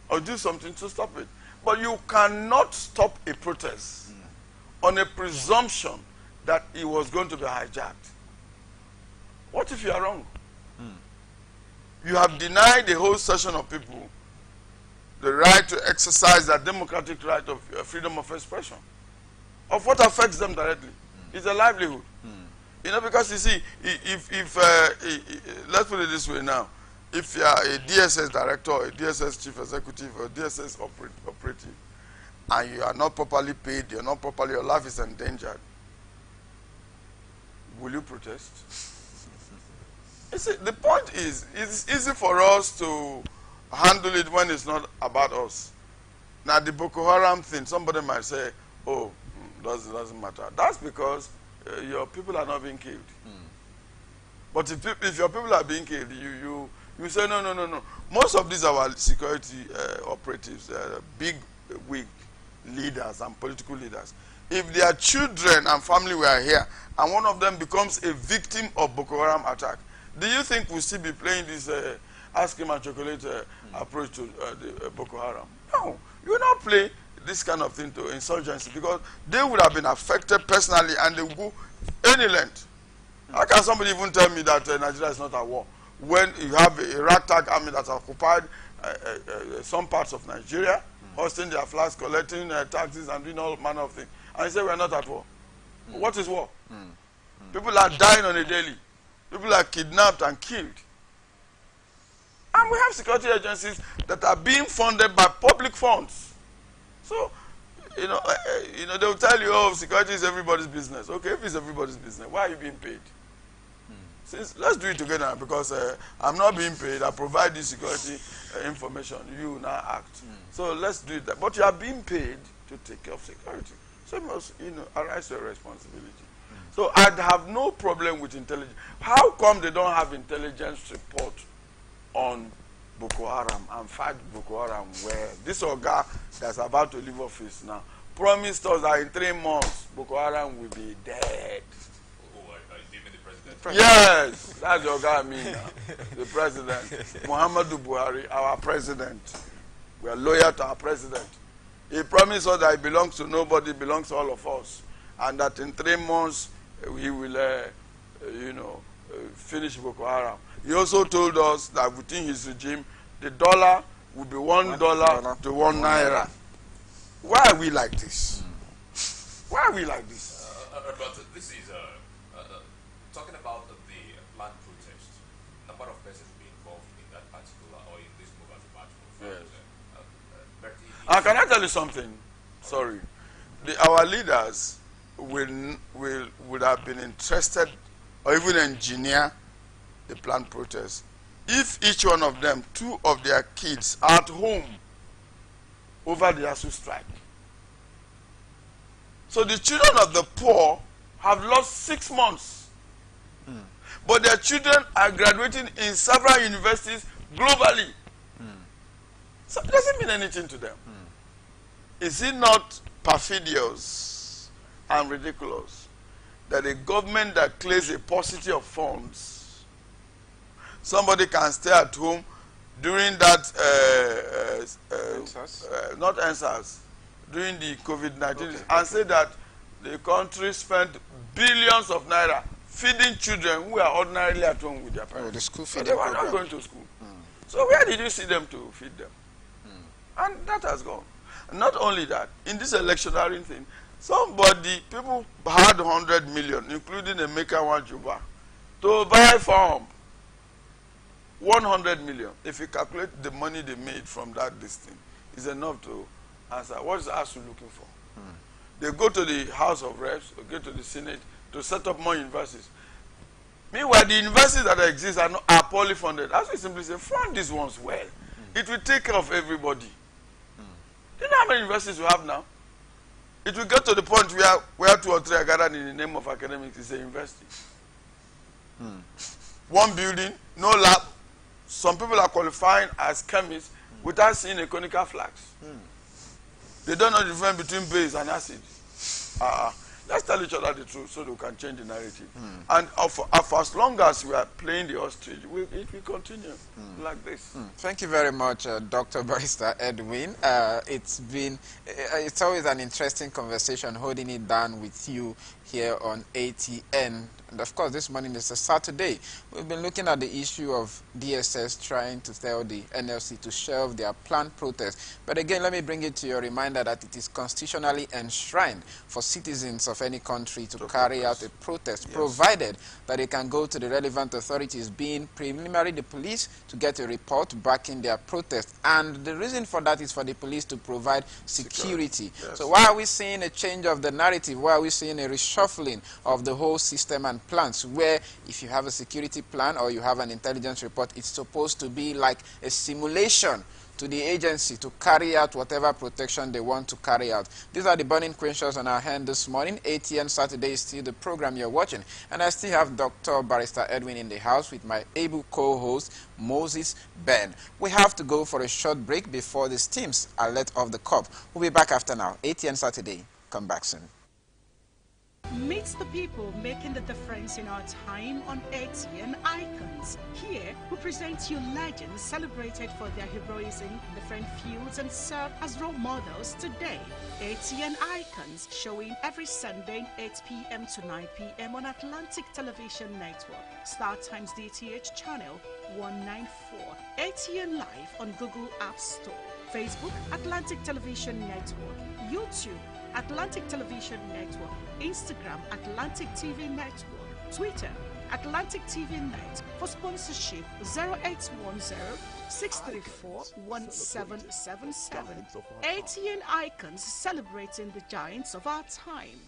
Speaker 8: or do something to stop it. But you cannot stop a protest on a presumption that it was going to be hijacked. What if you are wrong? You have denied a whole session of people the right to exercise their democratic right of freedom of expression, of what affects them directly. It's a livelihood. You know, because you see, if let's put it this way now, if you are a DSS director, a DSS chief executive, or DSS operative, and you are not properly paid, you're not properly, your life is endangered, will you protest? You see, the point is, it's easy for us to handle it when it's not about us. Now, the Boko Haram thing, somebody might say, oh, doesn't matter. That's because your people are not being killed. But if your people are being killed, you say, no. Most of these are our security operatives, big wig leaders and political leaders. If their children and family were here, and one of them becomes a victim of Boko Haram attack, do you think we'll still be playing this ask him and chocolate approach to the Boko Haram? No, you will not play this kind of thing to insurgency, because they would have been affected personally and they will go Any length. How can somebody even tell me that Nigeria is not at war when you have a ragtag army that occupied some parts of Nigeria, hosting their flags, collecting taxes, and doing all manner of things, and you say we are not at war? What is war? People are dying on a daily. People are kidnapped and killed. And we have security agencies that are being funded by public funds. So, they will tell you, oh, security is everybody's business. Okay, if it's everybody's business, why are you being paid? Let's do it together, because I'm not being paid. I provide this security information. You now act. So let's do that. But you are being paid to take care of security. So you must, arise your responsibility. So I'd have no problem with intelligence. How come they don't have intelligence report on Boko Haram and fight Boko Haram, where this Oga that's about to leave office now promised us that in 3 months Boko Haram will be dead? Yes, that's the Oga I mean now. The president, Muhammadu Buhari, our president. We are loyal to our president. He promised us that he belongs to nobody, belongs to all of us, and that in 3 months he will, finish Boko Haram. He also told us that within his regime, the dollar will be $1 to 1 naira. Why are we like this? Why are we like this?
Speaker 7: But this is talking about the planned protest. Number of persons be involved in that particular, or in this move as a battle.
Speaker 8: Yes. Can I tell you something? Sorry, our leaders would have been interested, or even engineer the planned protest, if each one of them, 2 of their kids are at home over the ASU strike. So the children of the poor have lost 6 months. But their children are graduating in several universities globally. So it doesn't mean anything to them. Is it not perfidious and ridiculous that a government that claims a paucity of funds, somebody can stay at home during that, not answers, during the COVID-19, and say that the country spent billions of naira feeding children who are ordinarily at home with their parents.
Speaker 6: The school
Speaker 8: So
Speaker 6: feeding
Speaker 8: they were
Speaker 6: program.
Speaker 8: not going to school. So where did you see them to feed them? And that has gone. Not only that, in this electionary thing, people had 100 million, including Emeka Wanjuba, to buy farm. 100 million. If you calculate the money they made from that thing, is enough to answer. What is ASU looking for? They go to the House of Reps, or go to the Senate to set up more universities. Meanwhile, the universities that exist are poorly funded. ASU simply say, fund these ones well. It will take care of everybody. Do you know how many universities we have now? It will get to the point where 2 or 3 are gathered in the name of academics. It's a university. 1 building, no lab. Some people are qualifying as chemists without seeing a conical flags. They don't know the difference between base and acid. Let's tell each other the truth so that we can change the narrative. And for as long as we are playing the ostrich, it will continue like this.
Speaker 6: Thank you very much, Dr. Barrister Edwin. It's always an interesting conversation, holding it down with you here on ATN. And of course, this morning is a Saturday. We've been looking at the issue of DSS trying to tell the NLC to shelve their planned protest. But again, let me bring it to your reminder that it is constitutionally enshrined for citizens of any country to carry out a protest, provided that they can go to the relevant authorities, being primarily the police, to get a report backing their protest. And the reason for that is for the police to provide security.
Speaker 8: Yes.
Speaker 6: So why are we seeing a change of the narrative? Why are we seeing a reshuffling of the whole system and plans, where if you have a security plan or you have an intelligence report, it's supposed to be like a simulation to the agency to carry out whatever protection they want to carry out? These are the burning questions on our hand this morning. ATN Saturday is still the program you're watching, and I still have Dr. Barrister Edwin in the house with my able co-host Moses Ben. We have to go for a short break before the steams are let off the cup. We'll be back after now. ATN Saturday. Come back soon.
Speaker 10: Meet the people making the difference in our time on ATN Icons. Here, we present you legends celebrated for their heroism in different fields and serve as role models today. ATN Icons, showing every Sunday 8 p.m. to 9 p.m. on Atlantic Television Network, StarTimes DTH channel 194, ATN Live on Google App Store, Facebook Atlantic Television Network, YouTube Atlantic Television Network, Instagram Atlantic TV Network, Twitter Atlantic TV Net. For sponsorship 0810-634-1777. ATN Icons, celebrating the giants of our time.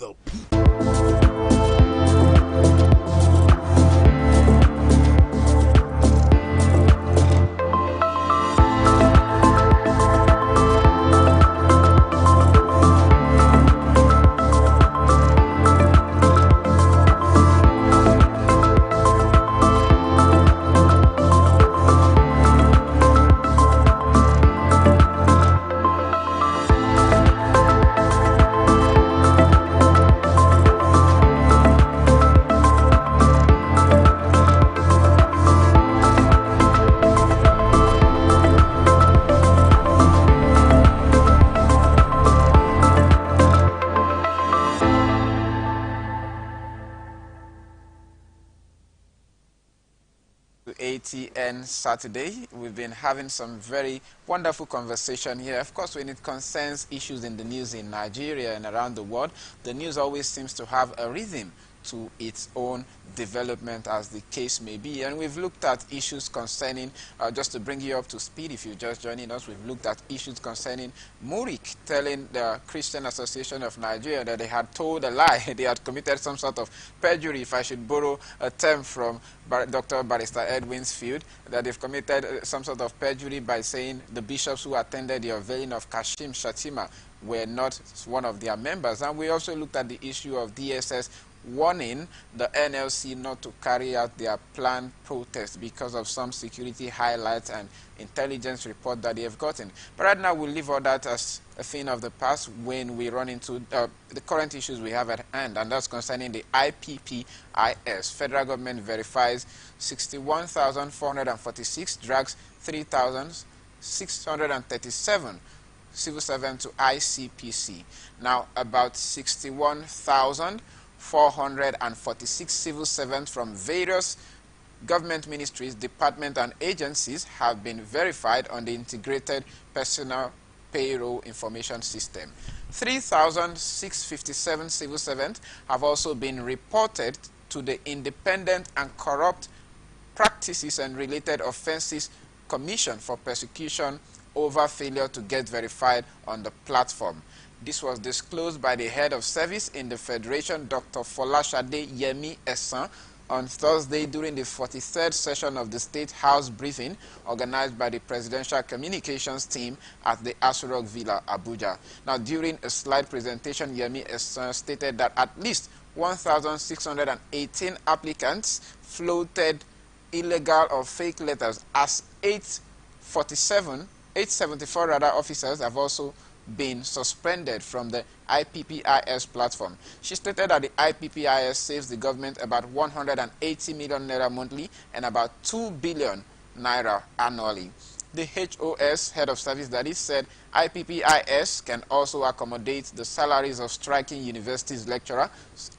Speaker 1: The people.
Speaker 6: ATN Saturday. We've been having some very wonderful conversation here. Of course, when it concerns issues in the news in Nigeria and around the world, the news always seems to have a rhythm to its own development, as the case may be. And we've looked at issues concerning, just to bring you up to speed if you're just joining us, we've looked at issues concerning Murik telling the Christian Association of Nigeria that they had told a lie. They had committed some sort of perjury, if I should borrow a term from Dr. Barrister Edwin's field, that they've committed some sort of perjury by saying the bishops who attended the unveiling of Kashim Shatima were not one of their members. And we also looked at the issue of DSS warning the NLC not to carry out their planned protest because of some security highlights and intelligence report that they have gotten. But right now we'll leave all that as a thing of the past when we run into the current issues we have at hand, and that's concerning the IPPIS. Federal government verifies 61,446, drags 3,637 civil servants to ICPC. Now, about 61,446 civil servants from various government ministries, departments, and agencies have been verified on the Integrated Personal Payroll Information System. 3,657 civil servants have also been reported to the Independent and Corrupt Practices and Related Offences Commission for Persecution over failure to get verified on the platform. This was disclosed by the head of service in the Federation, Dr. Folashade Yemi Essan, on Thursday during the 43rd session of the State House briefing organized by the Presidential Communications team at the Aso Rock Villa, Abuja. Now, during a slide presentation, Yemi Essan stated that at least 1,618 applicants floated illegal or fake letters, as 874 officers have also been suspended from the IPPIS platform. She stated that the IPPIS saves the government about 180 million naira monthly and about 2 billion naira annually. The HOS, Head of Service that is, said IPPIS can also accommodate the salaries of striking universities lecturers.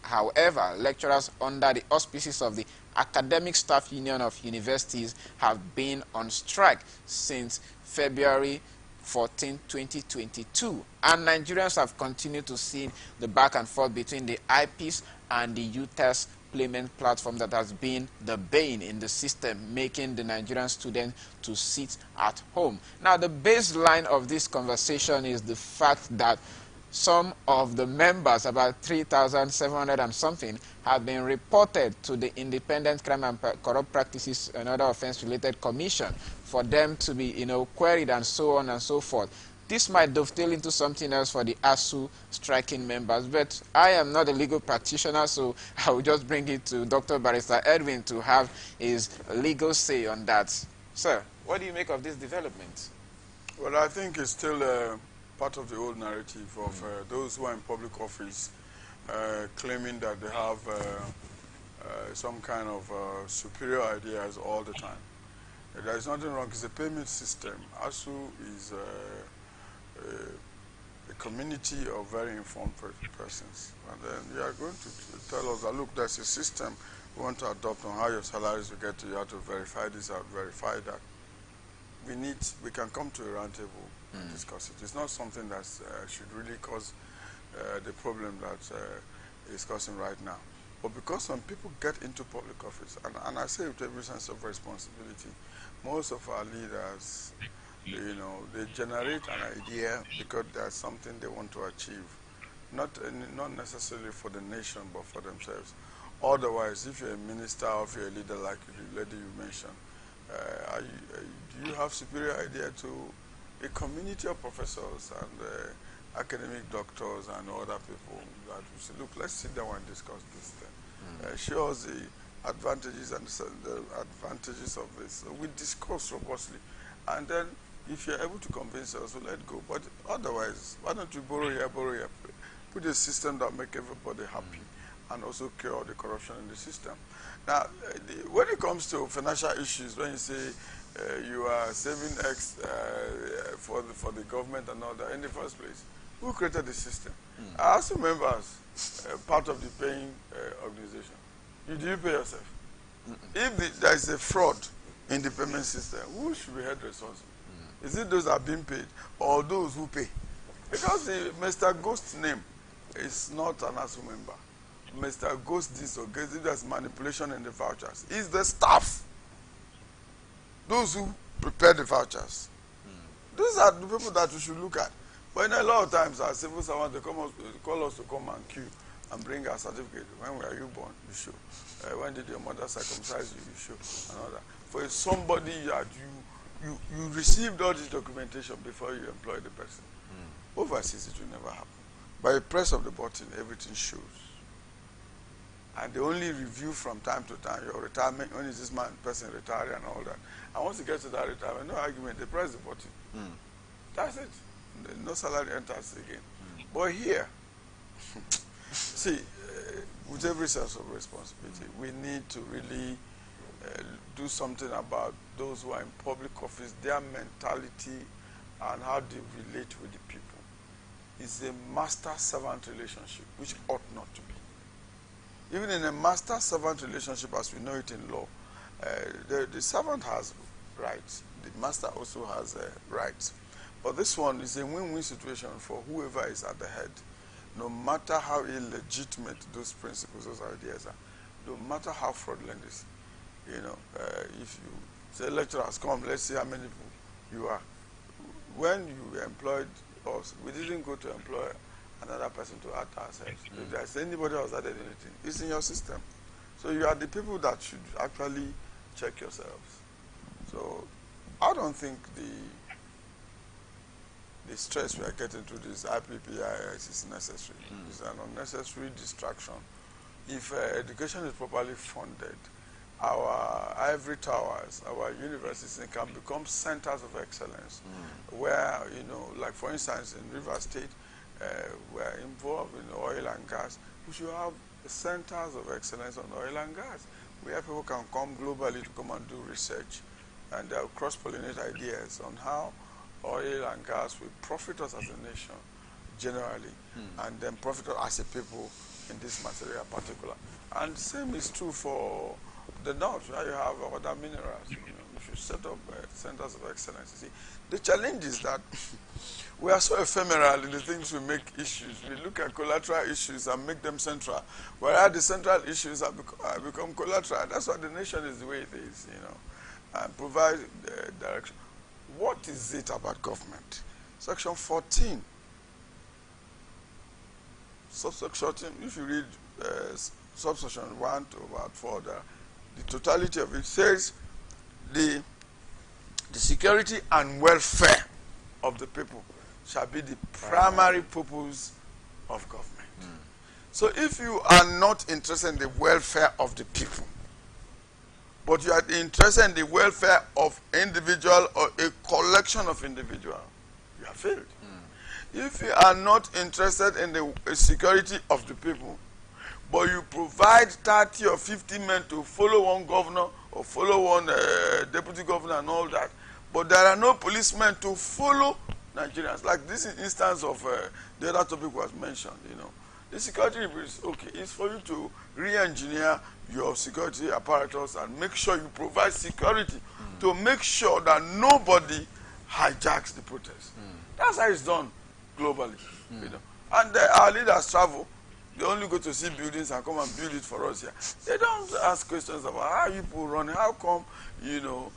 Speaker 6: However, lecturers under the auspices of the Academic Staff Union of Universities have been on strike since February 14, 2022, and Nigerians have continued to see the back and forth between the IPs and the UTES payment platform that has been the bane in the system, making the Nigerian student to sit at home. Now, the baseline of this conversation is the fact that some of the members, about 3,700 and something, have been reported to the Independent Crime and Corrupt Practices and Other Offense-Related Commission for them to be, queried and so on and so forth. This might dovetail into something else for the ASU striking members, but I am not a legal practitioner, so I will just bring it to Dr. Barrister Edwin to have his legal say on that. Sir, what do you make of this development?
Speaker 8: Well, I think it's still part of the old narrative of those who are in public office claiming that they have some kind of superior ideas all the time. There is nothing wrong. It's a payment system. ASU is a community of very informed persons. And then they are going to tell us that, look, there's a system we want to adopt on how your salaries will get to. You have to verify this, you have to verify that. We can come to a round table and discuss it. It's not something that should really cause the problem that is causing right now. But because some people get into public office, and I say with every sense of responsibility, most of our leaders, they generate an idea because there's something they want to achieve, not necessarily for the nation, but for themselves. Otherwise, if you're a minister or if you're a leader like the lady you mentioned, do you have superior idea to a community of professors and academic doctors and other people that will say, look, let's sit down and discuss this thing. Show us the advantages and the advantages of this. So we discuss robustly. And then if you're able to convince us, we'll let go. But otherwise, why don't you borrow here, put a system that make everybody happy and also cure the corruption in the system. Now, when it comes to financial issues, when you say you are saving X for the government and all that, in the first place, who created the system? I also members, part of the paying organization. Do you pay yourself? If there is a fraud in the payment system, who should be held responsible? Is it those that are being paid or those who pay? Because Mr. Ghost's name is not an ASU member. Mr. Ghost this or gets it, there's manipulation in the vouchers. It's the staff. Those who prepare the vouchers. These are the people that we should look at. But in a lot of times, our civil servants, they call us to come and queue and bring our certificate. When were you born? You show. When did your mother circumcise you? You show. And all that. For somebody that you received all this documentation before you employ the person. Overseas, it will never happen. By the press of the button, everything shows. And they only review from time to time your retirement, when is this person retiring and all that. And once you get to that retirement, no argument, they press the button. That's it. No salary enters again. But here, see, with every sense of responsibility, we need to really do something about those who are in public office, their mentality and how they relate with the people. It's a master-servant relationship, which ought not to be. Even in a master-servant relationship, as we know it in law, the servant has rights. The master also has rights. But this one is a win-win situation for whoever is at the head. No matter how illegitimate those principles, those ideas are, no matter how fraudulent it is, if you say lecturers come, let's see how many people you are. When you employed us, we didn't go to employ another person to add ourselves. If there's anybody else that did anything, it's in your system. So you are the people that should actually check yourselves. So I don't think the stress we are getting through this IPPIS is necessary. It's an unnecessary distraction. If education is properly funded, our ivory towers, our universities can become centers of excellence where, like for instance in River State, we're involved in oil and gas. We should have centers of excellence on oil and gas where people can come globally to come and do research and they'll cross-pollinate ideas on how oil and gas will profit us as a nation generally, and then profit us as a people in this material in particular. And same is true for the north, where you have other minerals. You know, if you set up centers of excellence, you see, the challenge is that we are so ephemeral in the things we make issues. We look at collateral issues and make them central, whereas the central issues have become collateral. That's why the nation is the way it is, you know, and provide direction. What is it about government? Section 14. Subsection 14, if you read subsection 1 to about 4, the totality of it says the security and welfare of the people shall be the primary purpose of government. So if you are not interested in the welfare of the people, but you are interested in the welfare of individual or a collection of individuals, you have failed. If you are not interested in the security of the people, but you provide 30 or 50 men to follow one governor or follow one deputy governor and all that, but there are no policemen to follow Nigerians. Like this instance of the other topic was mentioned, you know. The security is okay. It's for you to re-engineer your security apparatus and make sure you provide security to make sure that nobody hijacks the protest. That's how it's done globally, you know. And our leaders travel. They only go to see buildings and come and build it for us here. They don't ask questions about how people run, how come, you know,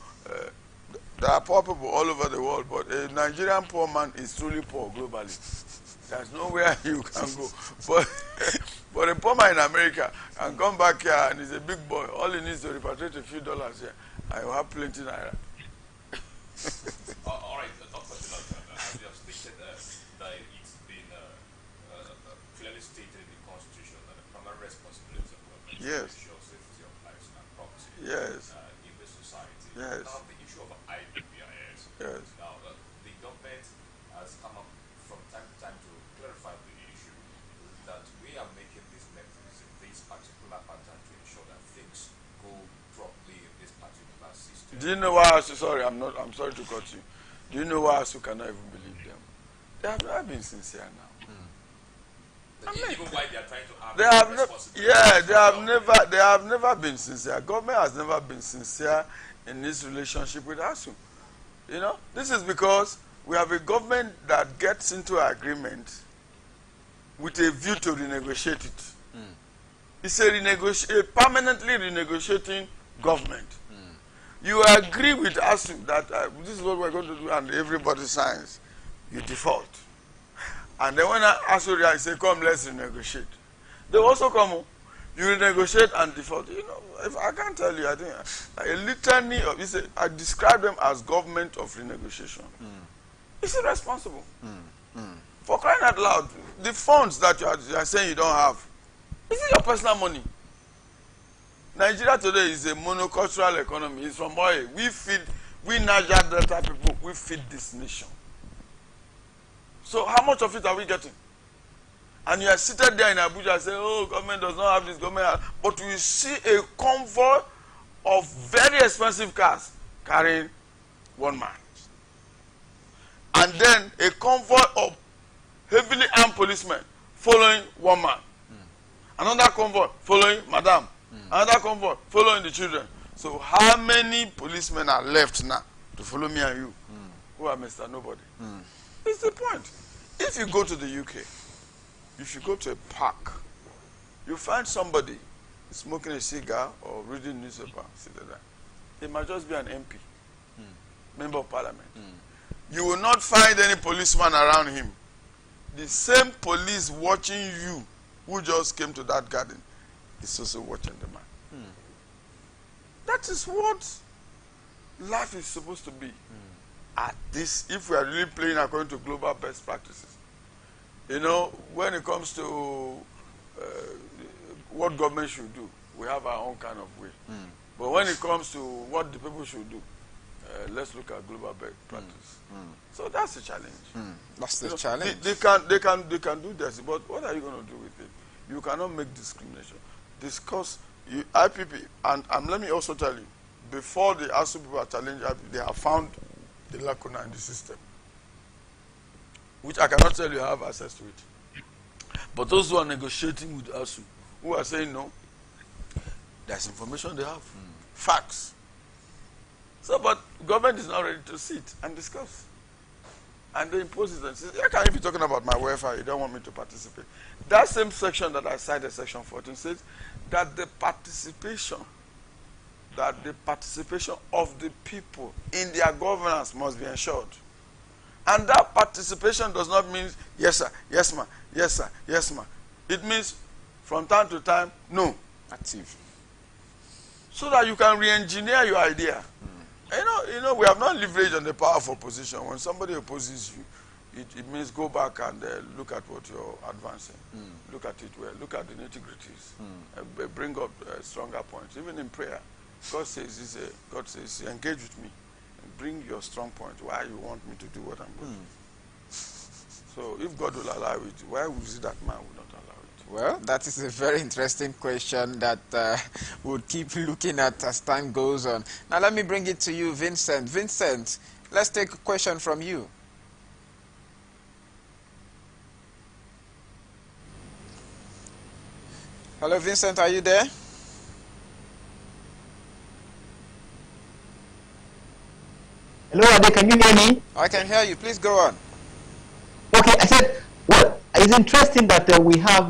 Speaker 8: there are poor people all over the world, but a Nigerian poor man is truly poor globally. There's nowhere you can go. But a poor man in America can come back here and he's a big boy. All he needs to repatriate a few dollars here, and he'll have plenty naira.
Speaker 7: All right, Dr. as you have stated, that it's been clearly stated in the Constitution that the primary responsibility of government is to ensure safety of lives and property in the society.
Speaker 8: Yes.
Speaker 7: Now, the issue of IPPIS.
Speaker 8: Yes.
Speaker 7: Now, the government has come up from time to time to clarify the issue that we are making this mechanism, this particular pattern, to ensure that things go properly in this particular system.
Speaker 8: Do you know why? I'm sorry to cut you. Do you know why ASU cannot even believe them? They have never been sincere now.
Speaker 7: I mean, even why they are trying to
Speaker 8: they have never been sincere. Government has never been sincere in its relationship with ASU. You know, this is because we have a government that gets into an agreement with a view to renegotiate it. It's a permanently renegotiating government. You agree with ASU that this is what we're going to do, and everybody signs. You default. And then when ASU reacts, say, come, let's renegotiate. They also come, you renegotiate and default. You know, if I can't tell you, I think a litany of, I describe them as government of renegotiation. It's irresponsible. For crying out loud, the funds that you are saying you don't have, is it your personal money? Nigeria today is a monocultural economy. It's from oil. We Niger Delta people, we feed this nation. So how much of it are we getting? And you are seated there in Abuja and say, oh, government does not have this, government has. But we see a convoy of very expensive cars carrying one man. And then a convoy of heavily armed policemen following one man. Another convoy following madam. Another convoy following the children. So how many policemen are left now to follow me and you? Who are Mr. Nobody? It's the point. If you go to the UK, if you go to a park, you find somebody smoking a cigar or reading newspaper, sitting there. It might just be an MP, member of parliament. You will not find any policeman around him. The same police watching you who just came to that garden is also watching the man. That is what life is supposed to be. At this, if we are really playing according to global best practices. You know, when it comes to what government should do, we have our own kind of way. But when it comes to what the people should do, let's look at global best practice. So that's the challenge.
Speaker 6: That's the challenge.
Speaker 8: They can do this, but what are you going to do with it? You cannot make discrimination. Discuss IPP, and let me also tell you, before the ASU people are challenged, they have found the lacuna in the system, which I cannot tell you I have access to it. But those who are negotiating with ASU, who are saying no, there's information they have, facts. So, but government is not ready to sit and discuss. And they impose it and say, how can you be talking about my welfare? You don't want me to participate. That same section that I cited, section 14, says that the participation of the people in their governance must be ensured. And that participation does not mean yes sir, yes ma, yes sir, yes ma. It means from time to time, no.
Speaker 6: Active.
Speaker 8: So that you can re-engineer your idea. You know, we have not leveraged on the power of opposition. When somebody opposes you, it means go back and look at what you're advancing. Look at it well. Look at the nitty-gritties. Bring up stronger points. Even in prayer, God says, engage with me. And bring your strong point, why you want me to do what I'm going to do. So if God will allow it, why would it that man will not allow it?
Speaker 6: Well, that is a very interesting question that we'll keep looking at as time goes on. Now, let me bring it to you, Vincent. Vincent, let's take a question from you. Hello, Vincent, are you there?
Speaker 9: Hello, Ade, can you hear me?
Speaker 6: I can hear you. Please go on.
Speaker 9: Okay, I said, well, it's interesting that we have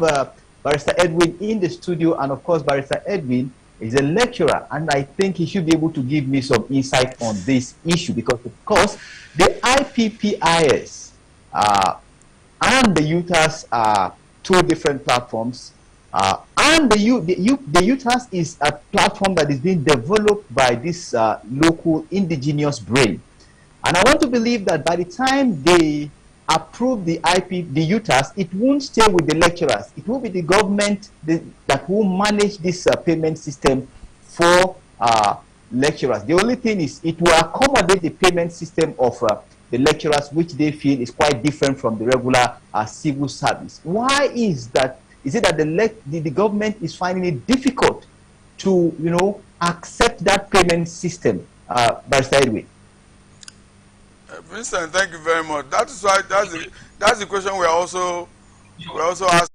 Speaker 9: Barrister Edwin in the studio, and of course, Barrister Edwin is a lecturer, and I think he should be able to give me some insight on this issue, because of course, the IPPIS and the UTAS are two different platforms, and the UTAS is a platform that is being developed by this local indigenous brain. And I want to believe that by the time they approve the UTAS, it won't stay with the lecturers. It will be the government that will manage this payment system for lecturers. The only thing is it will accommodate the payment system of the lecturers, which they feel is quite different from the regular civil service. Why is that? Is it that the government is finding it difficult to, accept that payment system, Barrister Edwin?
Speaker 8: Vincent, thank you very much. That is why that's the question we are also asking.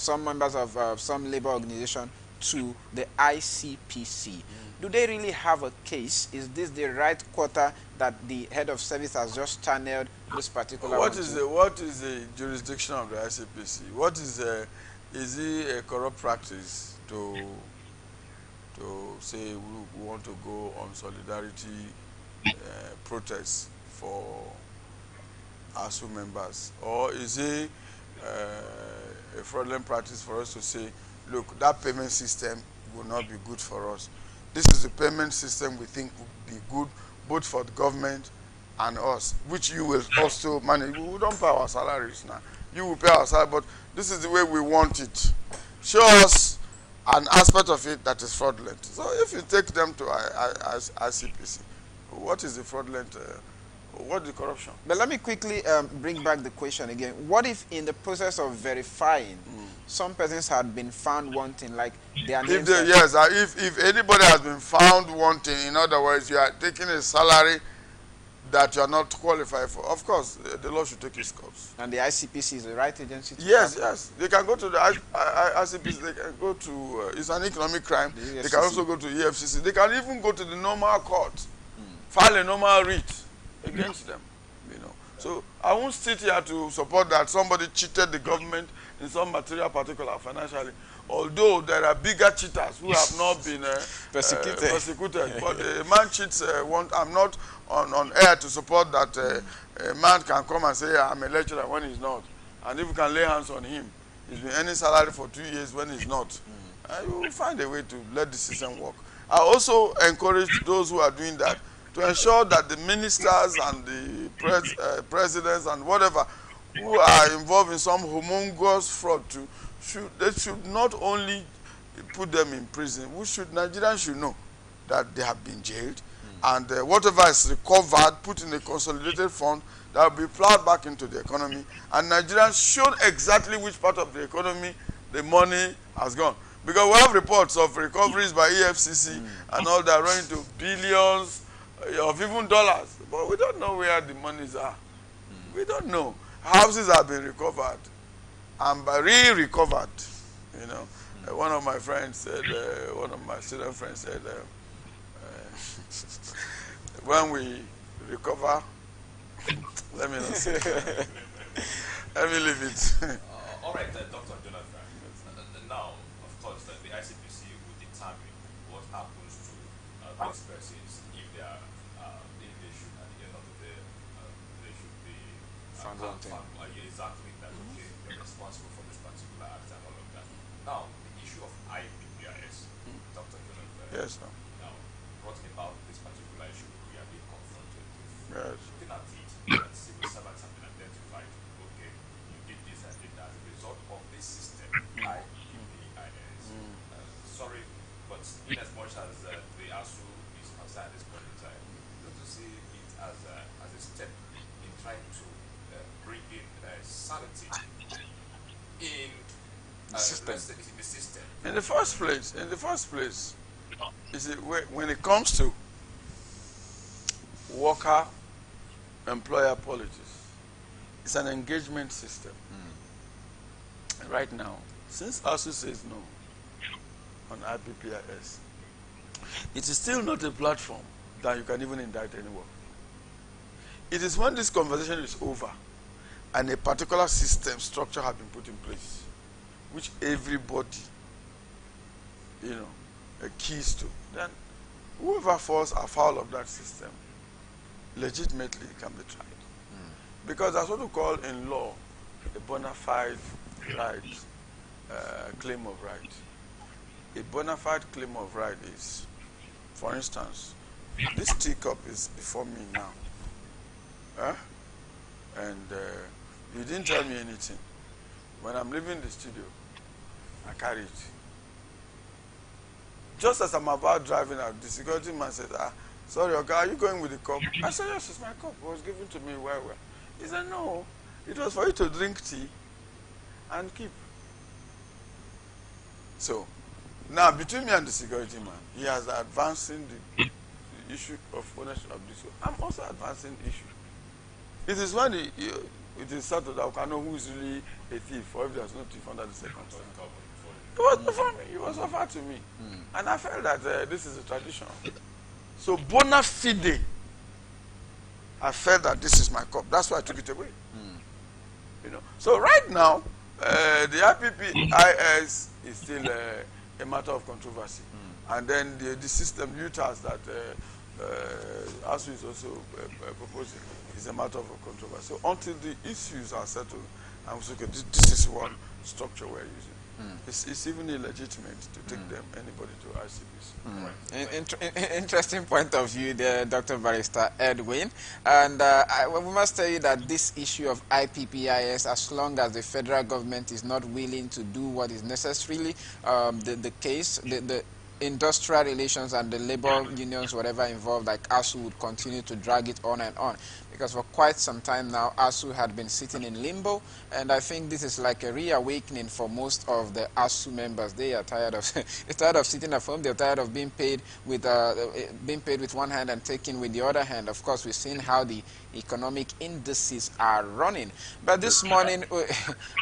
Speaker 6: some members of some labor organization to the ICPC. Do they really have a case? Is this the right quarter that the head of service has just channeled this particular
Speaker 8: What
Speaker 6: one
Speaker 8: is
Speaker 6: to?
Speaker 8: what is the jurisdiction of the ICPC? What is it a corrupt practice to say we want to go on solidarity protests for ASU members, or is it a fraudulent practice for us to say, look, that payment system will not be good for us? This is the payment system we think would be good both for the government and us, which you will also manage. We don't pay our salaries now. You will pay our salary, but this is the way we want it. Show us an aspect of it that is fraudulent. So if you take them to ICPC, what is the fraudulent, what is the corruption?
Speaker 6: But let me quickly bring back the question again. What if in the process of verifying, some persons had been found wanting, like their names?
Speaker 8: If anybody has been found wanting, in other words, you are taking a salary that you are not qualified for, of course, the law should take its course.
Speaker 6: And the ICPC is the right agency to
Speaker 8: Yes. They can go to the ICPC, they can go to, it's an economic crime, they can also go to EFCC, they can even go to the normal court, file a normal writ against them, you know. So I won't sit here to support that somebody cheated the government in some material particular financially, although there are bigger cheaters who have not been persecuted. But a man cheats, I'm not on air to support that a man can come and say, I'm a lecturer when he's not. And if you can lay hands on him, he's been earning salary for 2 years when he's not. You will find a way to let the system work. I also encourage those who are doing that to ensure that the ministers and the presidents and whatever who are involved in some humongous fraud they should not only put them in prison. Nigerians should know that they have been jailed, and whatever is recovered, put in a consolidated fund that will be plowed back into the economy, and Nigerians show exactly which part of the economy the money has gone. Because we have reports of recoveries by EFCC and all that running to billions of even dollars, but we don't know where the monies are. We don't know. Houses have been recovered and re-recovered. You know, one of my friends said, one of my student friends said, when we recover, let me not say, let me leave it.
Speaker 7: All right, Dr. Jonathan. Now, of course, the ICPC will determine what happens to these persons if they are, if they should, at the end of the day, they should be found exactly that. Okay, they're responsible for this particular act and all of that. Now, the issue of IPPIS, Dr. Jonathan.
Speaker 8: Yes, sir.
Speaker 7: Now, brought about this particular issue we are being confronted with.
Speaker 8: Yes.
Speaker 7: Looking at it, that civil servants have been identified. Okay, you did this and did that. As a result of this system, IPPIS. Sorry, but in as much as the ASU is concerned at this point in time, don't you see it as a step in trying to bring in sanity in the system?
Speaker 8: In the first place, you see, when it comes to worker-employer politics, it's an engagement system. Right now, since ASU says no on IPPIS, it is still not a platform that you can even indict anyone. It is when this conversation is over and a particular system structure has been put in place, which everybody, keys to, then whoever falls afoul of that system legitimately can be tried. Because that's what we call in law a bona fide right, claim of right. A bona fide claim of right is, for instance, this teacup is before me now. And you didn't tell me anything. When I'm leaving the studio, I carry it. Just as I'm about driving out, the security man said, sorry, okay, are you going with the cup? I said, yes, it's my cup. It was given to me well. He said, no, it was for you to drink tea and keep. So, now between me and the security man, he has advancing the issue of ownership of this. I'm also advancing the issue. It is when it is settled that we can know who is really a thief, or if there's no thief under the circumstance. It was not for me. It was offered to me. And I felt that this is a tradition. So bona fide, I felt that this is my cup. That's why I took it away. You know. So right now, the IPPIS is still a matter of controversy. And then the system UTAS that ASU is also proposing is a matter of controversy. So until the issues are settled, and we say, okay, this is one structure we're using. It's even illegitimate to take them anybody to ICBC.
Speaker 6: Interesting point of view there, Dr. Barrister Edwin. And we must tell you that this issue of IPPIS, as long as the federal government is not willing to do what is necessarily the case, the industrial relations and the labor unions, whatever involved, like ASU, would continue to drag it on and on. Because for quite some time now, ASU had been sitting in limbo, and I think this is like a reawakening for most of the ASU members. They are tired of sitting at home. They're tired of being paid with one hand and taking with the other hand. Of course, we've seen how the economic indices are running. But this morning,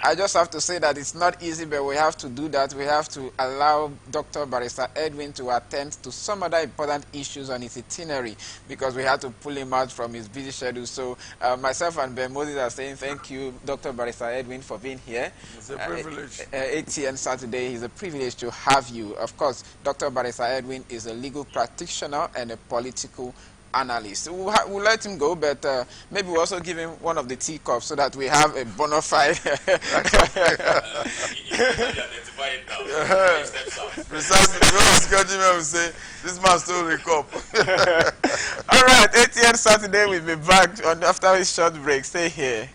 Speaker 6: I just have to say that it's not easy, but we have to do that. We have to allow Dr. Barrister Edwin to attend to some other important issues on his itinerary, because we had to pull him out from his busy schedule. So myself and Ben Moses are saying thank you, Dr. Barrister Edwin, for being here.
Speaker 8: It's a privilege.
Speaker 6: ATN Saturday is a privilege to have you. Of course, Dr. Barrister Edwin is a legal practitioner and a political analyst. We'll let him go, but maybe we'll also give him one of the teacups so that we have a bona fide.
Speaker 8: Precisely, the will say, this man stole the cup.
Speaker 6: All right, ATN Saturday will be back after a short break. Stay here.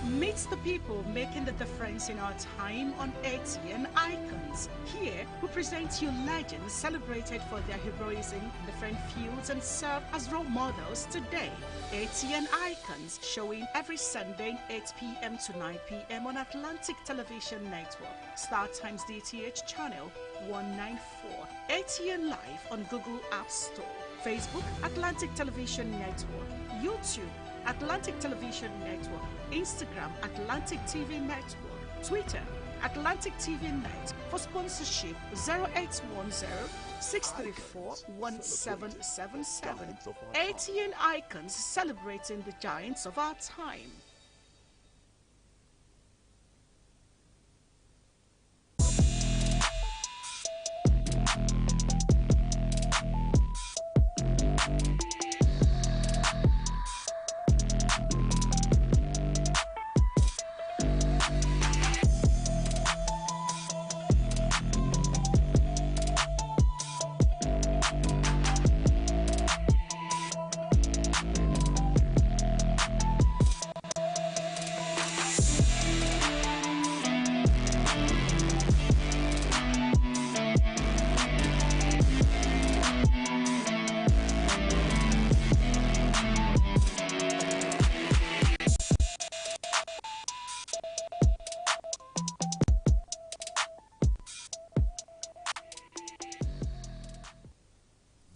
Speaker 10: Meet the people making the difference in our time on ATN Icons. Here, we present you legends celebrated for their heroism in different fields and serve as role models today. ATN Icons, showing every Sunday 8 p.m. to 9 p.m. on Atlantic Television Network, StarTimes DTH channel 194, ATN Live on Google App Store, Facebook Atlantic Television Network, YouTube Atlantic Television Network, Instagram Atlantic TV Network, Twitter Atlantic TV Net. For sponsorship 0810-634-1777. ATN Icons, celebrating the giants of our time.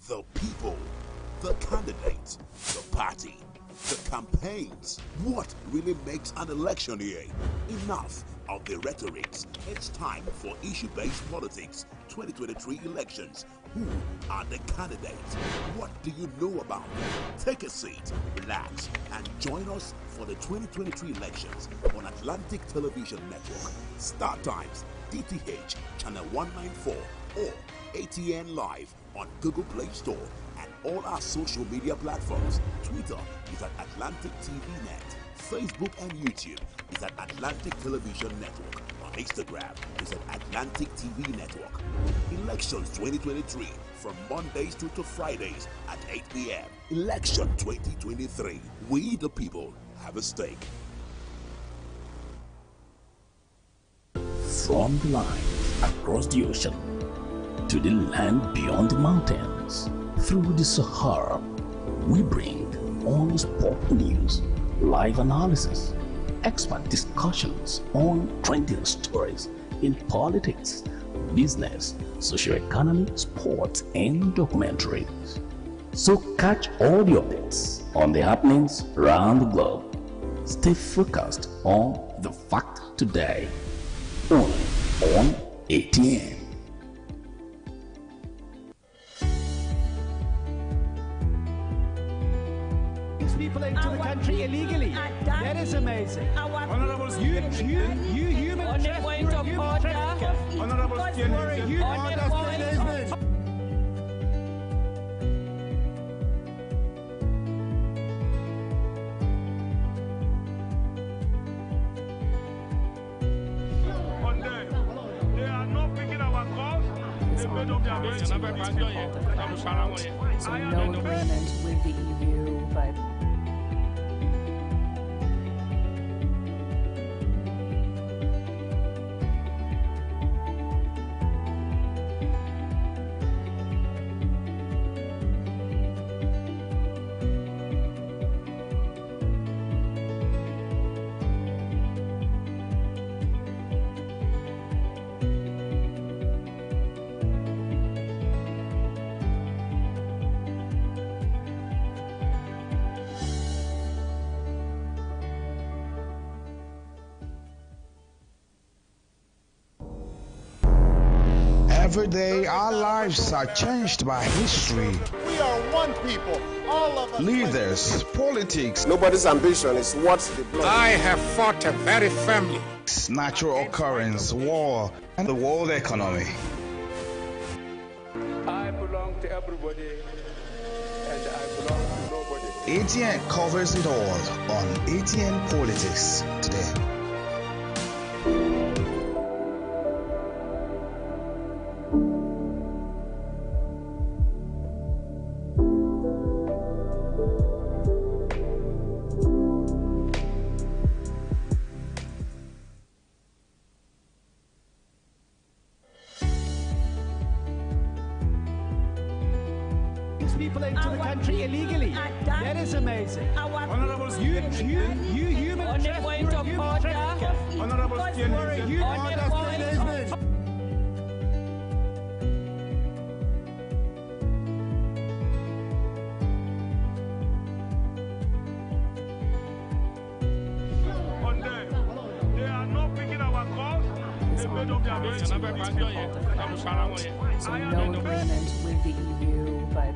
Speaker 1: The people, the candidates, the party, the campaigns. What really makes an election year? Enough of the rhetorics. It's time for issue-based politics. 2023 elections. Who are the candidates? What do you know about them? Take a seat, relax, and join us for the 2023 elections on Atlantic Television Network, StarTimes, DTH, channel 194, or ATN Live on Google Play Store and all our social media platforms. Twitter is at Atlantic TV Net. Facebook and YouTube is at Atlantic Television Network. On Instagram is at Atlantic TV Network. Elections 2023 from Mondays to Fridays at 8 p.m. Election 2023. We the people have a stake.
Speaker 2: From the line across the ocean to the land beyond the mountains, through the Sahara, we bring on-spot news, live analysis, expert discussions on trending stories in politics, business, socio-economy, sports, and documentaries. So catch all the updates on the happenings around the globe. Stay focused on the fact today. Only on ATN.
Speaker 3: People into the country illegally. That is amazing. Honorables, you human trafficker. Honorables, you are a human.
Speaker 4: They are not picking our calls. They made up their minds.
Speaker 5: So no agreement with the EU, but
Speaker 11: Every day, our lives are changed by history.
Speaker 12: We are one people, all of us.
Speaker 11: Leaders, politics.
Speaker 12: Nobody's ambition is what they blood.
Speaker 11: I have fought a very family. Natural occurrence, war, and the world economy.
Speaker 13: I belong to everybody, and I belong to nobody.
Speaker 11: ATN covers it all on ATN Politics today.
Speaker 3: People into the country illegally. That is amazing. Honorables, you human trafficker. Honorables, you are a human.
Speaker 4: They are not picking our calls. They made up their minds.
Speaker 5: so no agreement with the EU, but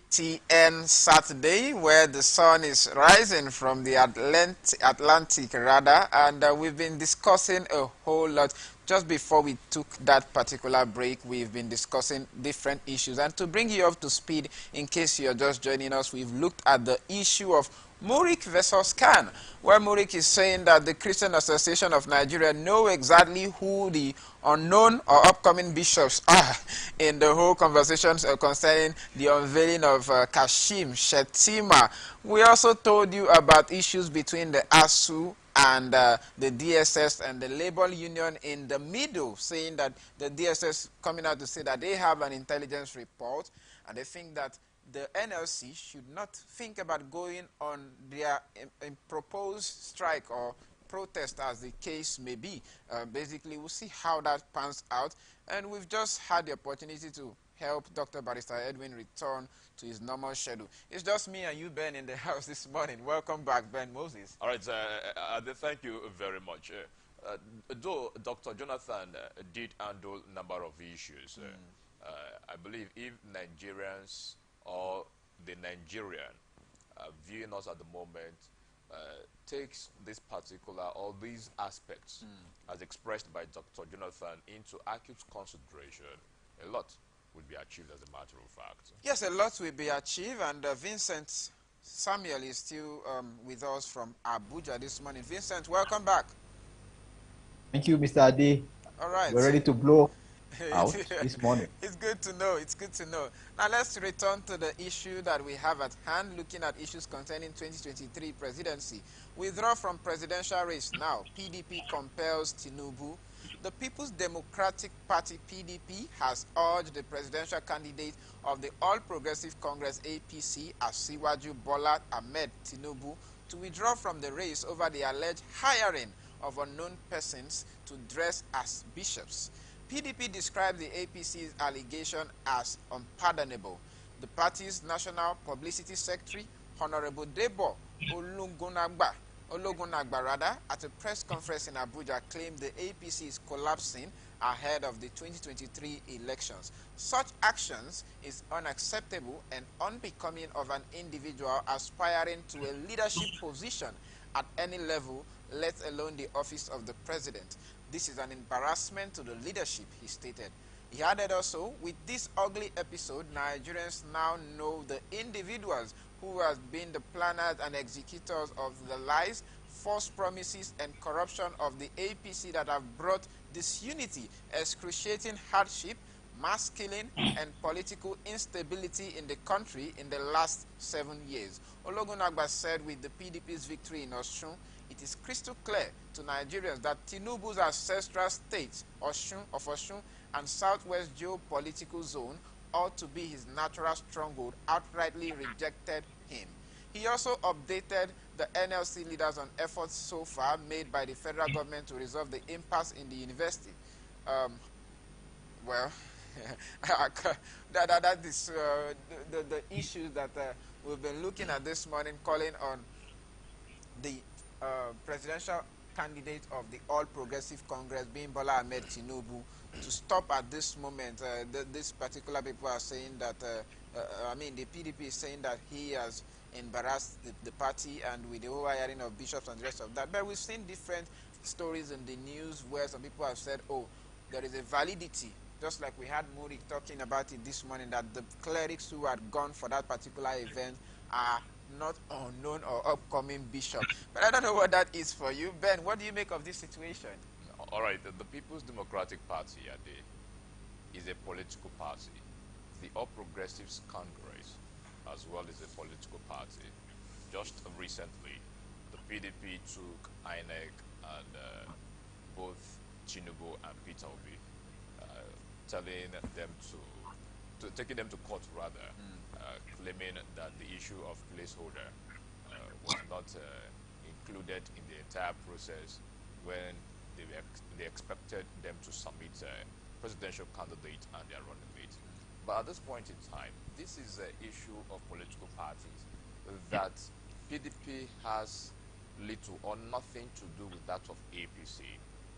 Speaker 6: ATN Saturday, where the sun is rising from the Atlantic rather, and we've been discussing a whole lot. Just before we took that particular break, we've been discussing different issues. And to bring you up to speed, in case you're just joining us, we've looked at the issue of Murik versus Khan, where Murik is saying that the Christian Association of Nigeria know exactly who the unknown or upcoming bishops are in the whole conversations concerning the unveiling of Kashim Shettima. We also told you about issues between the ASU and the DSS and the labor union in the middle, saying that the DSS coming out to say that they have an intelligence report and they think that the NLC should not think about going on their proposed strike or protest, as the case may be. Basically, we'll see how that pans out. And we've just had the opportunity to help Dr. Barrister Edwin return to his normal schedule. It's just me and you, Ben, in the house this morning. Welcome back, Ben Moses.
Speaker 7: All right, thank you very much. Though Dr. Jonathan did handle a number of issues, I believe if Nigerians or the Nigerian viewing us at the moment takes this particular or these aspects as expressed by Dr. Jonathan into acute consideration, a lot would be achieved as a matter of fact.
Speaker 6: Yes, a lot will be achieved, and Vincent Samuel is still with us from Abuja this morning. Vincent, welcome back.
Speaker 9: Thank you, Mr. Ade.
Speaker 6: All right.
Speaker 9: We're ready to blow out this morning.
Speaker 6: It's good to know. It's good to know. Now let's return to the issue that we have at hand, looking at issues concerning 2023 presidency. Withdraw from presidential race now. PDP compels Tinubu. The People's Democratic Party, PDP, has urged the presidential candidate of the All Progressive Congress, APC, Asiwaju Bola Ahmed Tinubu, to withdraw from the race over the alleged hiring of unknown persons to dress as bishops. PDP described the APC's allegation as unpardonable. The party's National Publicity Secretary, Honorable Debo Ologunagba, at a press conference in Abuja, claimed the APC is collapsing ahead of the 2023 elections. Such actions is unacceptable and unbecoming of an individual aspiring to a leadership position at any level, let alone the office of the president. This is an embarrassment to the leadership, he stated. He added also, with this ugly episode, Nigerians now know the individuals who have been the planners and executors of the lies, false promises, and corruption of the APC that have brought disunity, excruciating hardship, mass killing, and political instability in the country in the last 7 years. Ologunagba said with the PDP's victory in Osun, it is crystal clear to Nigerians that Tinubu's ancestral state, Osun, and southwest geopolitical zone ought to be his natural stronghold, outrightly rejected him. He also updated the NLC leaders on efforts so far made by the federal government to resolve the impasse in the university. Well, that is the issues that we've been looking at this morning, calling on the presidential candidate of the All Progressive Congress, being Bola Ahmed Tinubu, to stop at this moment. This particular people are saying that, the PDP is saying that he has embarrassed the party, and with the whole hiring of bishops and the rest of that. But we've seen different stories in the news where some people have said, oh, there is a validity, just like we had Muri talking about it this morning, that the clerics who had gone for that particular event are not unknown or upcoming bishop. But I don't know what that is for you. Ben, what do you make of this situation?
Speaker 7: All right, the People's Democratic Party is a political party. The All Progressives Congress as well is a political party. Just recently, the PDP took INEC and both Tinubu and Peter Obi, taking them to court rather, claiming that the issue of placeholder was not included in the entire process when they expected them to submit a presidential candidate and their running mate. But at this point in time, this is an issue of political parties that PDP has little or nothing to do with that of APC.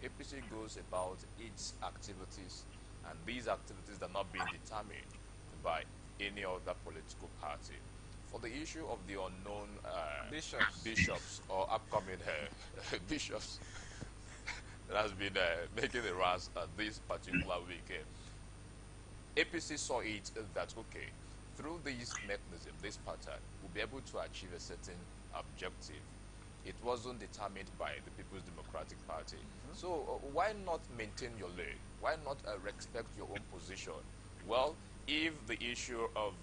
Speaker 7: APC goes about its activities, and these activities are not being determined by any other political party. For the issue of the unknown bishops or upcoming bishops that has been making the rounds this particular weekend, APC saw it that, okay, through this mechanism, this pattern, we'll be able to achieve a certain objective. It wasn't determined by the People's Democratic Party. So why not maintain your lane? Why not respect your own position? Well, if the issue of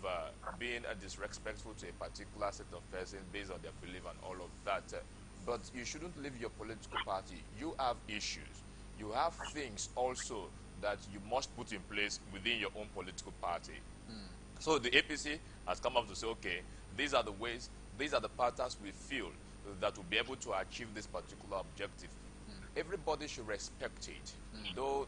Speaker 7: being disrespectful to a particular set of persons based on their belief and all of that, but you shouldn't leave your political party. You have issues. You have things also that you must put in place within your own political party. So the APC has come up to say, okay, these are the ways, these are the patterns we feel that will be able to achieve this particular objective. Everybody should respect it, though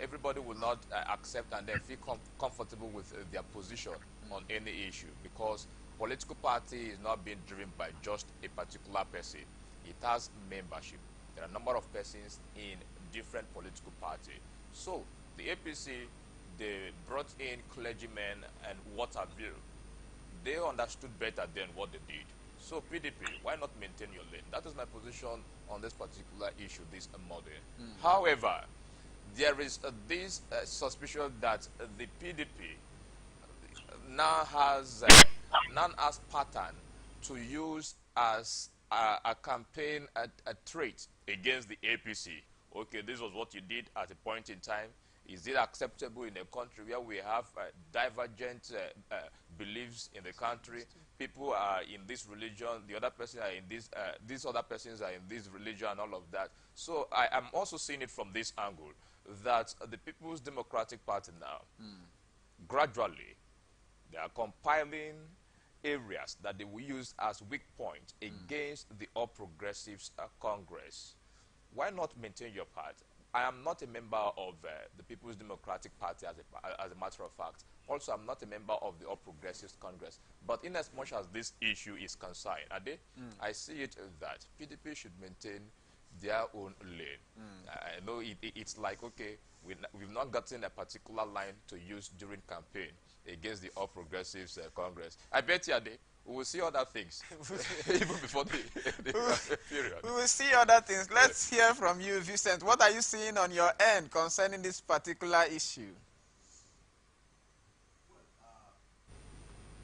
Speaker 7: everybody will not accept and then feel comfortable with their position on any issue, because political party is not being driven by just a particular person. It has membership. There are a number of persons in different political parties. So the APC, they brought in clergymen and what have you. They understood better than what they did. So PDP, why not maintain your lane? That is my position on this particular issue this morning. However, there is this suspicion that the PDP now has pattern to use as a campaign, a trait against the APC. Okay, this was what you did at a point in time. Is it acceptable in a country where we have divergent beliefs in the country? People are in this religion, the other person are in this, these other persons are in this religion and all of that. So I am also seeing it from this angle, that the People's Democratic Party now, gradually, they are compiling areas that they will use as weak point against the All Progressives Congress. Why not maintain your part? I am not a member of the People's Democratic Party as a matter of fact. Also, I'm not a member of the All Progressives Congress. But in as much as this issue is concerned, I see it that PDP should maintain their own lane. I know it's like, okay, we've not gotten a particular line to use during campaign against the All Progressives Congress. I bet you, Ade, we will see other things even before the period.
Speaker 6: We will see other things. Let's hear from you, Vincent. What are you seeing on your end concerning this particular issue?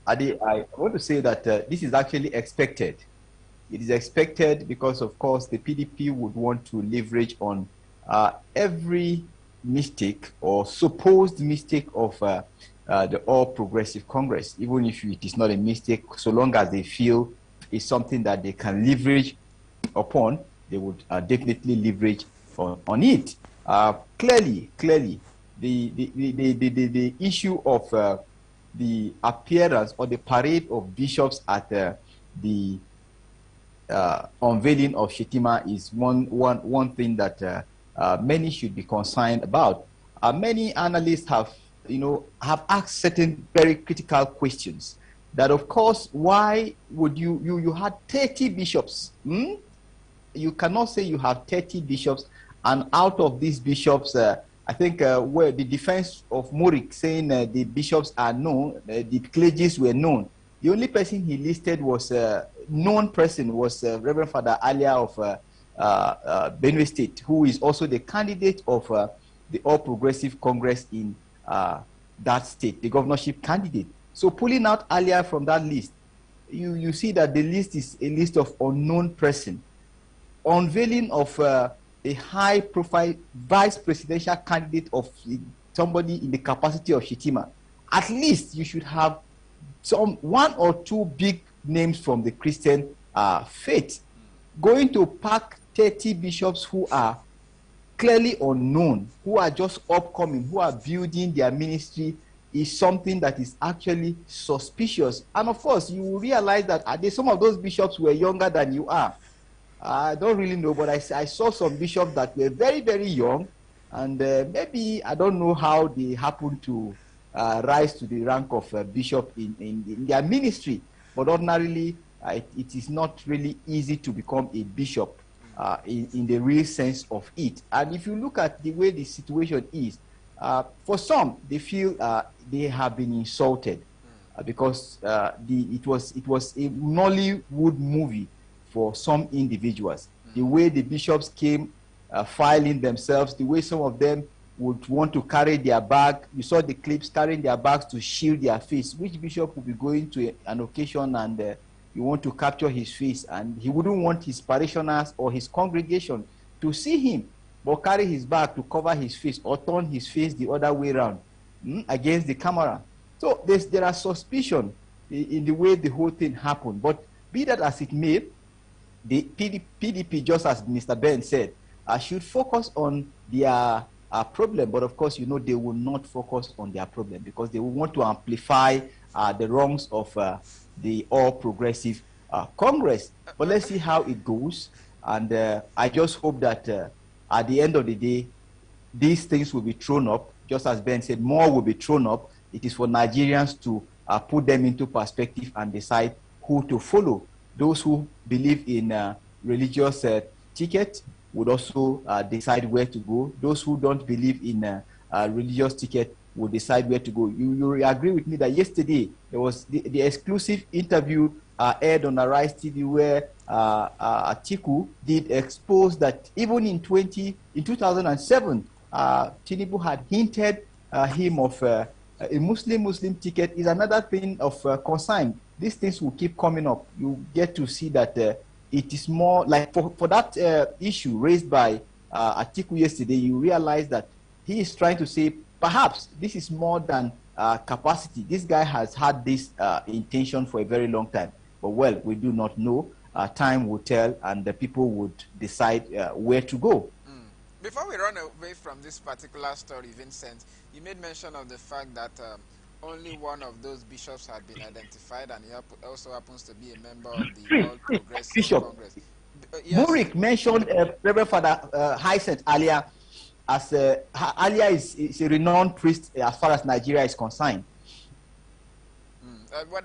Speaker 9: Adi, I want to say that this is actually expected. It is expected because, of course, the PDP would want to leverage on every mistake or supposed mistake of the All Progressive Congress, even if it is not a mistake, so long as they feel it's something that they can leverage upon, they would definitely leverage on it. Clearly, the issue of the appearance or the parade of bishops at the unveiling of Shetima is one thing that many should be concerned about. Many analysts have asked certain very critical questions. That, of course, why would you had 30 bishops? You cannot say you have 30 bishops, and out of these bishops, I think where the defense of Murik saying the bishops are known, the clergies were known. The only person he listed was known person was Reverend Father Alia of Benue State, who is also the candidate of the All Progressive Congress in that state, the governorship candidate. So pulling out Alia from that list, you see that the list is a list of unknown person. Unveiling of a high-profile vice presidential candidate of somebody in the capacity of Shetima, at least you should have one or two big names from the Christian faith. Going to pack 30 bishops who are clearly unknown, who are just upcoming, who are building their ministry, is something that is actually suspicious. And of course, you will realize that some of those bishops were younger than you are. I don't really know, but I saw some bishops that were very, very young, and maybe I don't know how they happened to rise to the rank of bishop in their ministry. But ordinarily, it is not really easy to become a bishop in the real sense of it. And if you look at the way the situation is, For some, they feel they have been insulted because it was a Nollywood movie for some individuals. The way the bishops came filing themselves, the way some of them would want to carry their bag. You saw the clips carrying their bags to shield their face. Which bishop would be going to an occasion and you want to capture his face, and he wouldn't want his parishioners or his congregation to see him, but carry his bag to cover his face or turn his face the other way around against the camera. So there are suspicion in the way the whole thing happened. But be that as it may, the PDP, just as Mr. Ben said, should focus on their problem. But of course, you know, they will not focus on their problem because they will want to amplify the wrongs of the All Progressive Congress. But let's see how it goes. And I just hope that at the end of the day, these things will be thrown up. Just as Ben said, more will be thrown up. It is for Nigerians to put them into perspective and decide who to follow. Those who believe in religious ticket would also decide where to go. Those who don't believe in religious ticket will decide where to go. You agree with me that yesterday there was the exclusive interview aired on Arise TV where Atiku did expose that even in 2007, Tinubu had hinted him of a Muslim ticket is another thing of concern. These things will keep coming up. You get to see that it is more like for that issue raised by Atiku yesterday, you realize that he is trying to say perhaps this is more than capacity. This guy has had this intention for a very long time. But well, we do not know. Time will tell, and the people would decide where to go.
Speaker 6: Before we run away from this particular story, Vincent, you made mention of the fact that only one of those bishops had been identified, and he also happens to be a member of the All Progressive
Speaker 9: Bishop.
Speaker 6: Congress.
Speaker 9: Yes. Burik mentioned Reverend Father Hyacinth earlier, as earlier is a renowned priest as far as Nigeria is concerned.
Speaker 6: Well,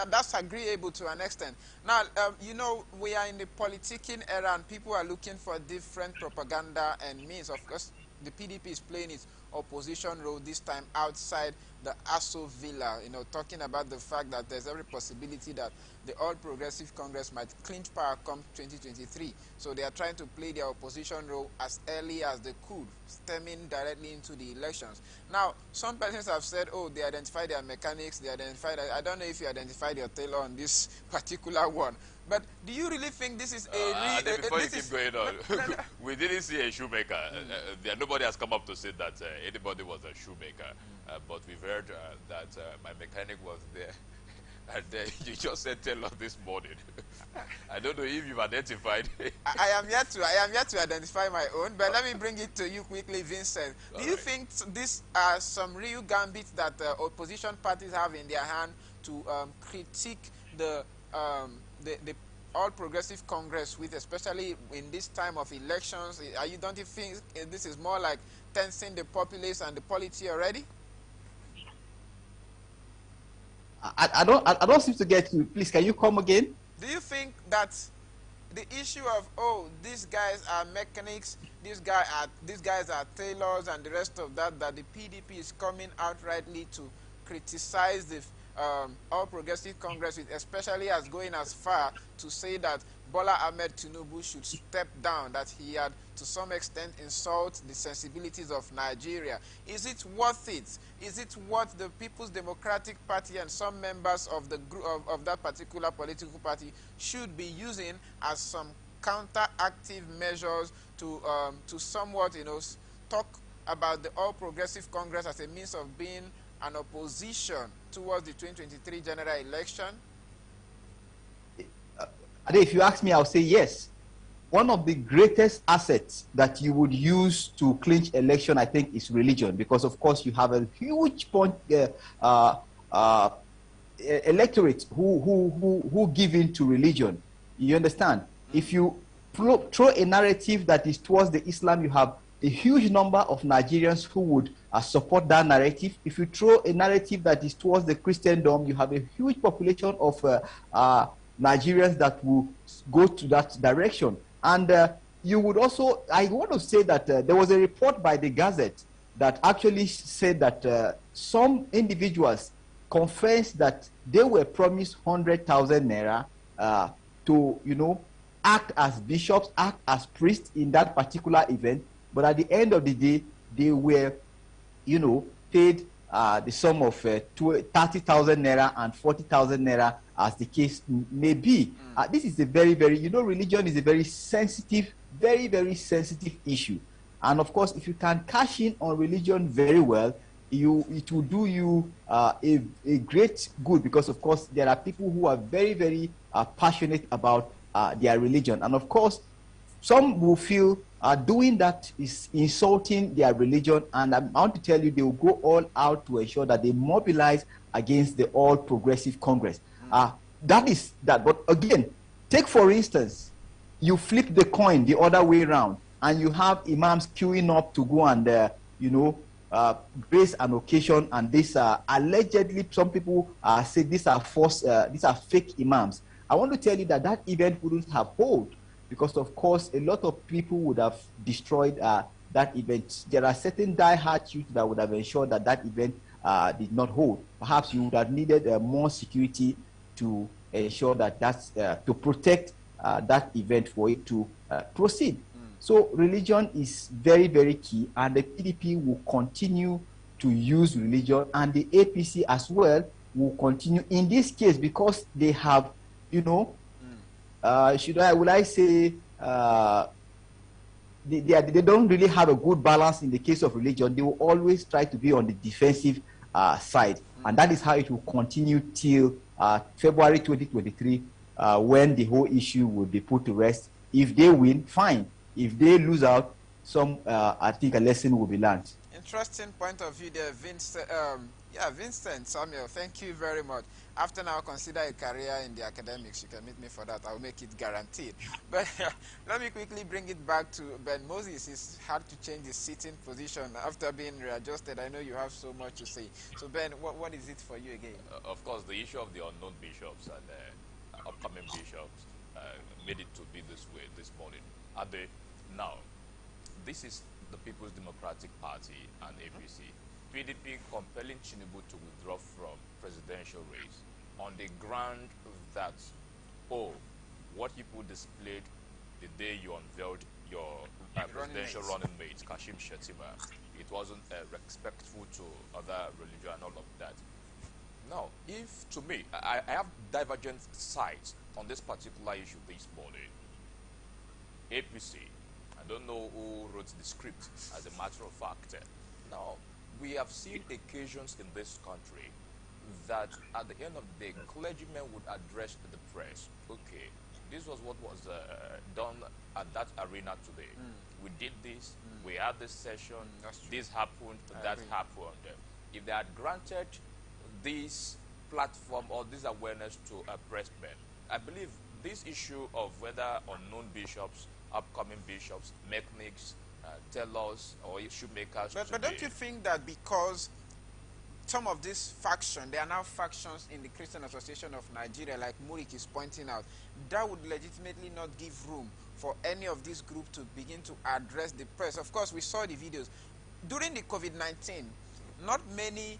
Speaker 6: that's agreeable to an extent. Now, you know, we are in the politicking era and people are looking for different propaganda and means. Of course, the PDP is playing its opposition role this time outside the Aso Villa, you know, talking about the fact that there's every possibility that the All Progressive Congress might clinch power come 2023. So they are trying to play their opposition role as early as they could, stemming directly into the elections. Now, some persons have said, oh, they identified their mechanics, they identified, I don't know if you identified your tailor on this particular one, but do you really think this is a...
Speaker 14: before you keep going on, we didn't see a shoemaker. Nobody has come up to say that anybody was a shoemaker, but we've heard that my mechanic was there. And you just said tailor this morning. I don't know if you've identified.
Speaker 6: I am yet to identify my own, but let me bring it to you quickly, Vincent. Do you think these are some real gambits that opposition parties have in their hand to critique the All Progressive Congress with, especially in this time of elections? Don't you think this is more like tensing the populace and the polity already?
Speaker 9: I don't seem to get you. Please, can you come again?
Speaker 6: Do you think that the issue of, oh, these guys are mechanics, these guys are tailors, and the rest of that, that the PDP is coming outrightly to criticize the All Progressive Congress, with, especially as going as far to say that Bola Ahmed Tinubu should step down, that he had to some extent insult the sensibilities of Nigeria? Is it worth it? Is it what the People's Democratic Party and some members of the group of that particular political party should be using as some counteractive measures to somewhat, you know, talk about the All Progressive Congress as a means of being an opposition towards the 2023 general election?
Speaker 9: If you ask me, I'll say yes. One of the greatest assets that you would use to clinch election, I think, is religion, because of course you have a huge electorate who give in to religion. You understand? If you throw a narrative that is towards the Islam, you have a huge number of Nigerians who would support that narrative. If you throw a narrative that is towards the Christendom, you have a huge population of Nigerians that will go to that direction. And you would also, I want to say that there was a report by the Gazette that actually said that some individuals confessed that they were promised 100,000 naira to, act as bishops, act as priests in that particular event. But at the end of the day, they were, paid the sum of 30,000 naira and 40,000 naira, as the case may be. This is a very, very, religion is a very sensitive, very, very sensitive issue. And of course, if you can cash in on religion very well, it will do you a great good, because of course there are people who are very, very passionate about their religion. And of course, some will feel doing that is insulting their religion, and I want to tell you, they will go all out to ensure that they mobilize against the All Progressive Congress. That is that. But again, take for instance, you flip the coin the other way around, and you have imams queuing up to go and grace an occasion, and these are allegedly, some people say these are false, these are fake imams. I want to tell you that that event wouldn't have hold, because of course a lot of people would have destroyed that event. There are certain die-hard youth that would have ensured that that event did not hold. Perhaps you would have needed more security to ensure that that's to protect that event for it to proceed. So religion is very, very key, and the PDP will continue to use religion, and the APC as well will continue in this case, because they have, would I say, they don't really have a good balance in the case of religion. They will always try to be on the defensive side, and that is how it will continue till February 2023, when the whole issue will be put to rest. If they win, fine. If they lose out, I think a lesson will be learned.
Speaker 6: Interesting point of view there, Vincent. Vincent Samuel, thank you very much. After now, consider a career in the academics. You can meet me for that. I'll make it guaranteed. But let me quickly bring it back to Ben Moses. It's hard to change his sitting position after being readjusted. I know you have so much to say. So Ben, what is it for you again?
Speaker 14: Of course, the issue of the unknown bishops and upcoming bishops made it to be this way this morning. Now, this is the People's Democratic Party and APC. PDP compelling Tinubu to withdraw from presidential race on the ground that, what people displayed the day you unveiled your presidential running mate, Kashim Shettima, it wasn't respectful to other religion and all of that. Now, if to me, I have divergent sides on this particular issue this morning. APC, I don't know who wrote the script, as a matter of fact. Now, we have seen occasions in this country that at the end of the day, clergymen would address the press. Okay, this was what was done at that arena today. We did this, we had this session, this happened, that happened. If they had granted this platform or this awareness to pressmen, I believe this issue of whether unknown bishops, upcoming bishops, mechanics, tellers or shoemakers.
Speaker 6: But don't you think that because some of these factions, there are now factions in the Christian Association of Nigeria, like Murik is pointing out, that would legitimately not give room for any of these groups to begin to address the press? Of course, we saw the videos. During the COVID-19, not many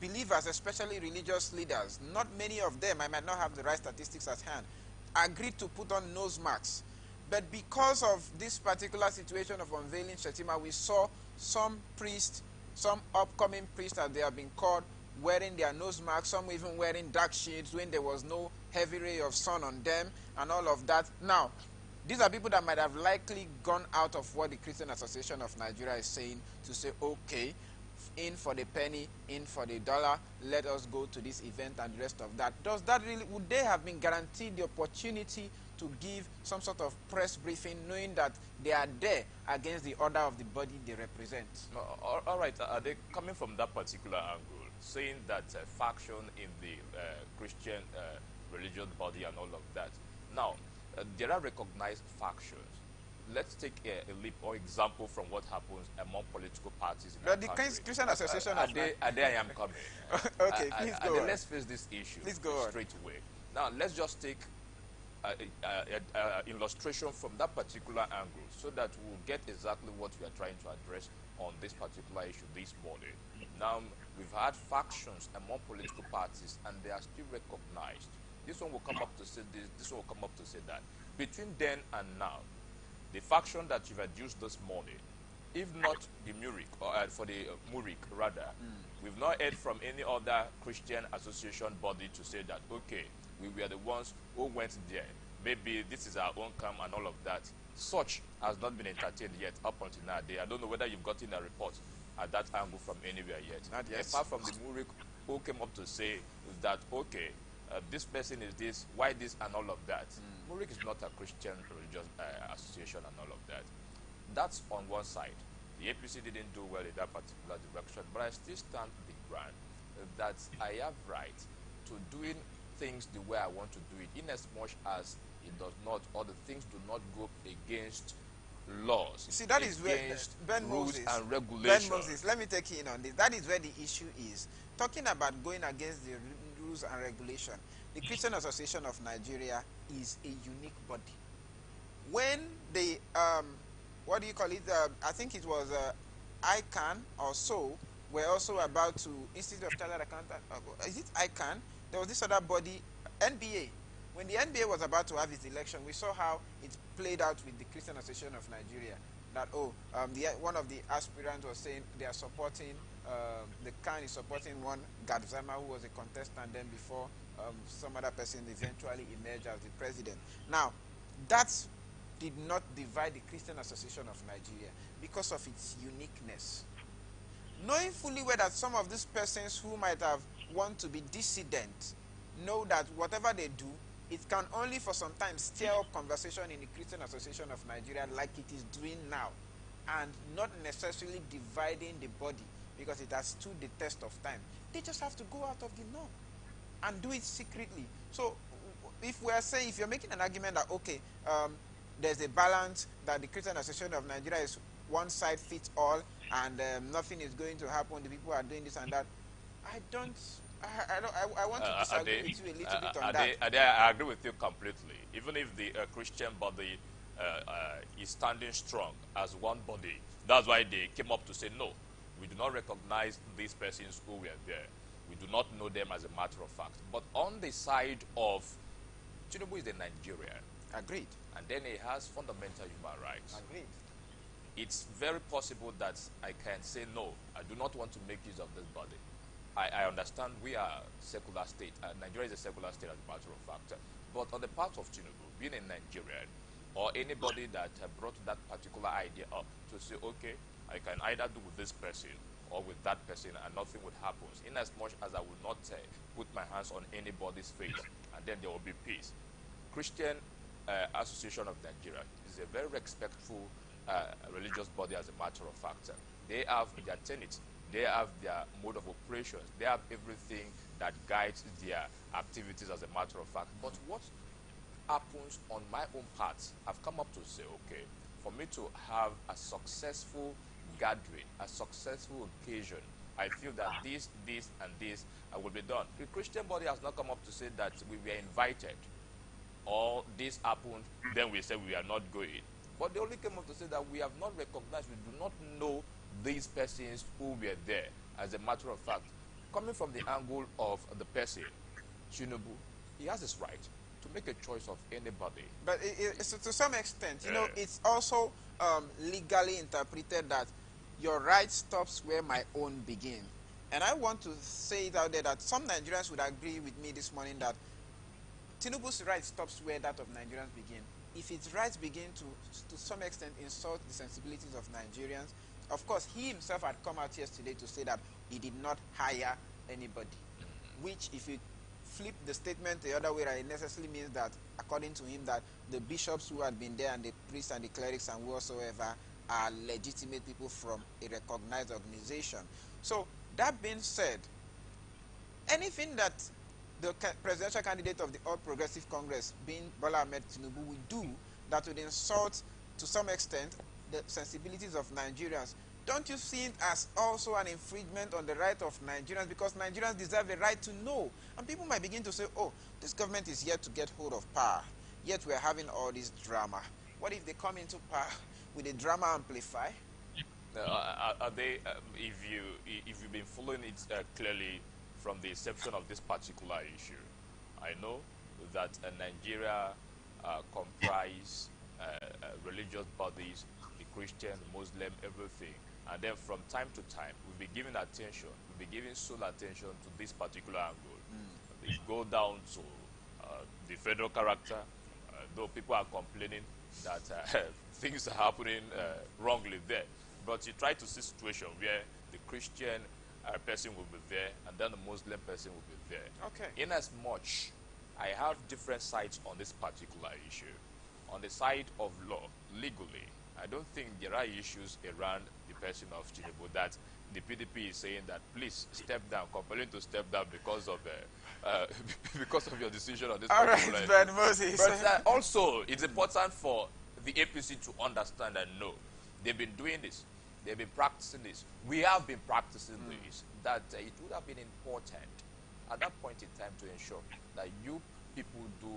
Speaker 6: believers, especially religious leaders, not many of them, I might not have the right statistics at hand, agreed to put on nose masks. But because of this particular situation of unveiling Shettima, we saw some priests, some upcoming priests, as they have been called, wearing their nose masks, some even wearing dark shades when there was no heavy ray of sun on them and all of that. Now, these are people that might have likely gone out of what the Christian Association of Nigeria is saying to say, okay, in for the penny, in for the dollar, let us go to this event and the rest of that. Does that really, would they have been guaranteed the opportunity to give some sort of press briefing, knowing that they are there against the order of the body they represent?
Speaker 14: All right, are they coming from that particular angle, saying that faction in the Christian religious body and all of that? Now, there are recognized factions. Let's take a leap or example from what happens among political parties in
Speaker 6: the Christian Association of
Speaker 14: there I am coming.
Speaker 6: Okay, please go on.
Speaker 14: Let's face this issue
Speaker 6: please go
Speaker 14: straight away. Now, let's just take illustration from that particular angle so that we'll get exactly what we are trying to address on this particular issue this morning. Now, we've had factions among political parties and they are still recognized. This one will come up to say this one will come up to say that. Between then and now, the faction that you've adduced this morning, if not the Murik, or for the Murik rather, we've not heard from any other Christian association body to say that, okay, we were the ones who went there. Maybe this is our own camp and all of that. Such has not been entertained yet up until now. I don't know whether you've gotten a report at that angle from anywhere yet.
Speaker 6: Not yet.
Speaker 14: Apart from the Murik who came up to say that, okay, this person is this, why this and all of that. Murik is not a Christian religious association and all of that. That's on one side. The APC didn't do well in that particular direction, but I still stand the ground that I have right to doing things the way I want to do it, in as much as it does not, or the things do not go against laws.
Speaker 15: You see, that is where Ben
Speaker 14: rules
Speaker 15: Moses
Speaker 14: and regulations.
Speaker 15: Ben Moses, let me take you in on this. That is where the issue is. Talking about going against the rules and regulation, the Christian Association of Nigeria is a unique body. When the what do you call it? I think it was ICANN or so were also about to Institute of Chartered Accountant. Is it ICANN? There was this other body, NBA. When the NBA was about to have its election, we saw how it played out with the Christian Association of Nigeria. That one of the aspirants was saying they are supporting the CAN is supporting one Gadzama who was a contestant then before some other person eventually emerged as the president. Now, that did not divide the Christian Association of Nigeria because of its uniqueness. Knowing fully well that some of these persons who might have want to be dissident know that whatever they do, it can only for some time stir up conversation in the Christian Association of Nigeria like it is doing now, and not necessarily dividing the body because it has stood the test of time. They just have to go out of the norm and do it secretly. So if we are saying, if you're making an argument that, okay, there's a balance, that the Christian Association of Nigeria is one side fits all, and nothing is going to happen, the people are doing this and that, I want to disagree with you a little bit on that.
Speaker 14: I agree with you completely. Even if the Christian body is standing strong as one body, that's why they came up to say, no, we do not recognize these persons who were there. We do not know them as a matter of fact. But on the side of Tinubu is a Nigerian.
Speaker 15: Agreed.
Speaker 14: And then he has fundamental human rights.
Speaker 15: Agreed.
Speaker 14: It's very possible that I can say, no, I do not want to make use of this body. I understand we are a secular state. Nigeria is a secular state as a matter of fact. But on the part of Tinubu, being a Nigerian, or anybody that brought that particular idea up to say, okay, I can either do with this person or with that person and nothing would happen, in as much as I will not put my hands on anybody's face and then there will be peace. Christian Association of Nigeria is a very respectful religious body as a matter of fact. They have their tenets. They have their mode of operations. They have everything that guides their activities as a matter of fact. But what happens on my own part, I've come up to say, okay, for me to have a successful gathering, a successful occasion, I feel that this, and this will be done. The Christian body has not come up to say that we were invited, or this happened, then we said we are not going. But they only came up to say that we have not recognized, we do not know these persons who were there. As a matter of fact, coming from the angle of the person, Tinubu, he has his right to make a choice of anybody.
Speaker 15: But to some extent, you know, it's also legally interpreted that your right stops where my own begin. And I want to say it out there that some Nigerians would agree with me this morning that Tinubu's right stops where that of Nigerians begin. If its rights begin to some extent insult the sensibilities of Nigerians, of course, he himself had come out yesterday to say that he did not hire anybody, which if you flip the statement the other way, it necessarily means that, according to him, that the bishops who had been there and the priests and the clerics and whatsoever are legitimate people from a recognized organization. So, that being said, anything that the presidential candidate of the All Progressive Congress, being Bola Ahmed Tinubu, will do that would insult, to some extent, the sensibilities of Nigerians, don't you see it as also an infringement on the right of Nigerians? Because Nigerians deserve a right to know. And people might begin to say, oh, this government is here to get hold of power. yet we're having all this drama. What if they come into power with a drama amplify?
Speaker 14: Are they, if you've been following it clearly from the inception of this particular issue, I know that Nigeria comprise religious bodies, the Christian, Muslim, everything. And then from time to time, we'll be giving attention, we'll be giving sole attention to this particular angle. They go down to the federal character, though people are complaining that things are happening wrongly there. But you try to see a situation where the Christian person will be there and then the Muslim person will be there.
Speaker 15: Okay.
Speaker 14: In as much, I have different sides on this particular issue. On the side of law, legally, I don't think there are issues around the person of Tinubu that the PDP is saying that please step down, compelling to step down because of because of your decision on this particular issue.
Speaker 15: Ben Moses.
Speaker 14: But also, it's important for the APC to understand and know they've been doing this. They've been practicing this. We have been practicing this. That it would have been important at that point in time to ensure that you people do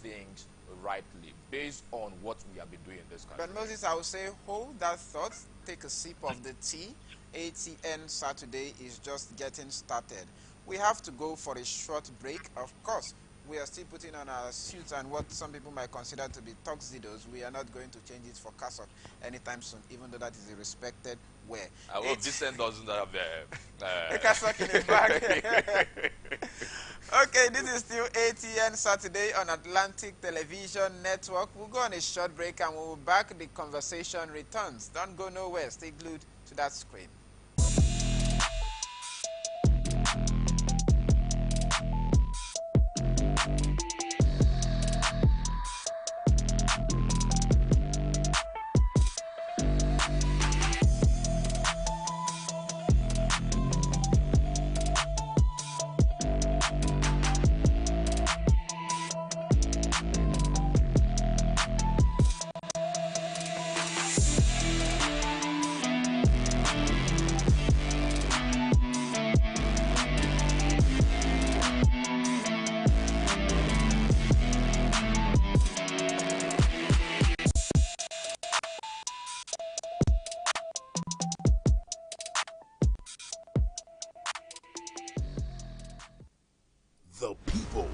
Speaker 14: things rightly based on what we have been doing in this country.
Speaker 15: But Moses, I would say hold that thought, take a sip of the tea. ATN Saturday is just getting started. We have to go for a short break. Of course, we are still putting on our suits and what some people might consider to be tuxedos. We are not going to change it for cassock anytime soon, even though that is a respected wear.
Speaker 14: Well, Vincent doesn't have
Speaker 15: a cassock in his bag. Okay, this is still ATN Saturday on Atlantic Television Network. We'll go on a short break and we'll be back. The conversation returns. Don't go nowhere. Stay glued to that screen.
Speaker 1: The people,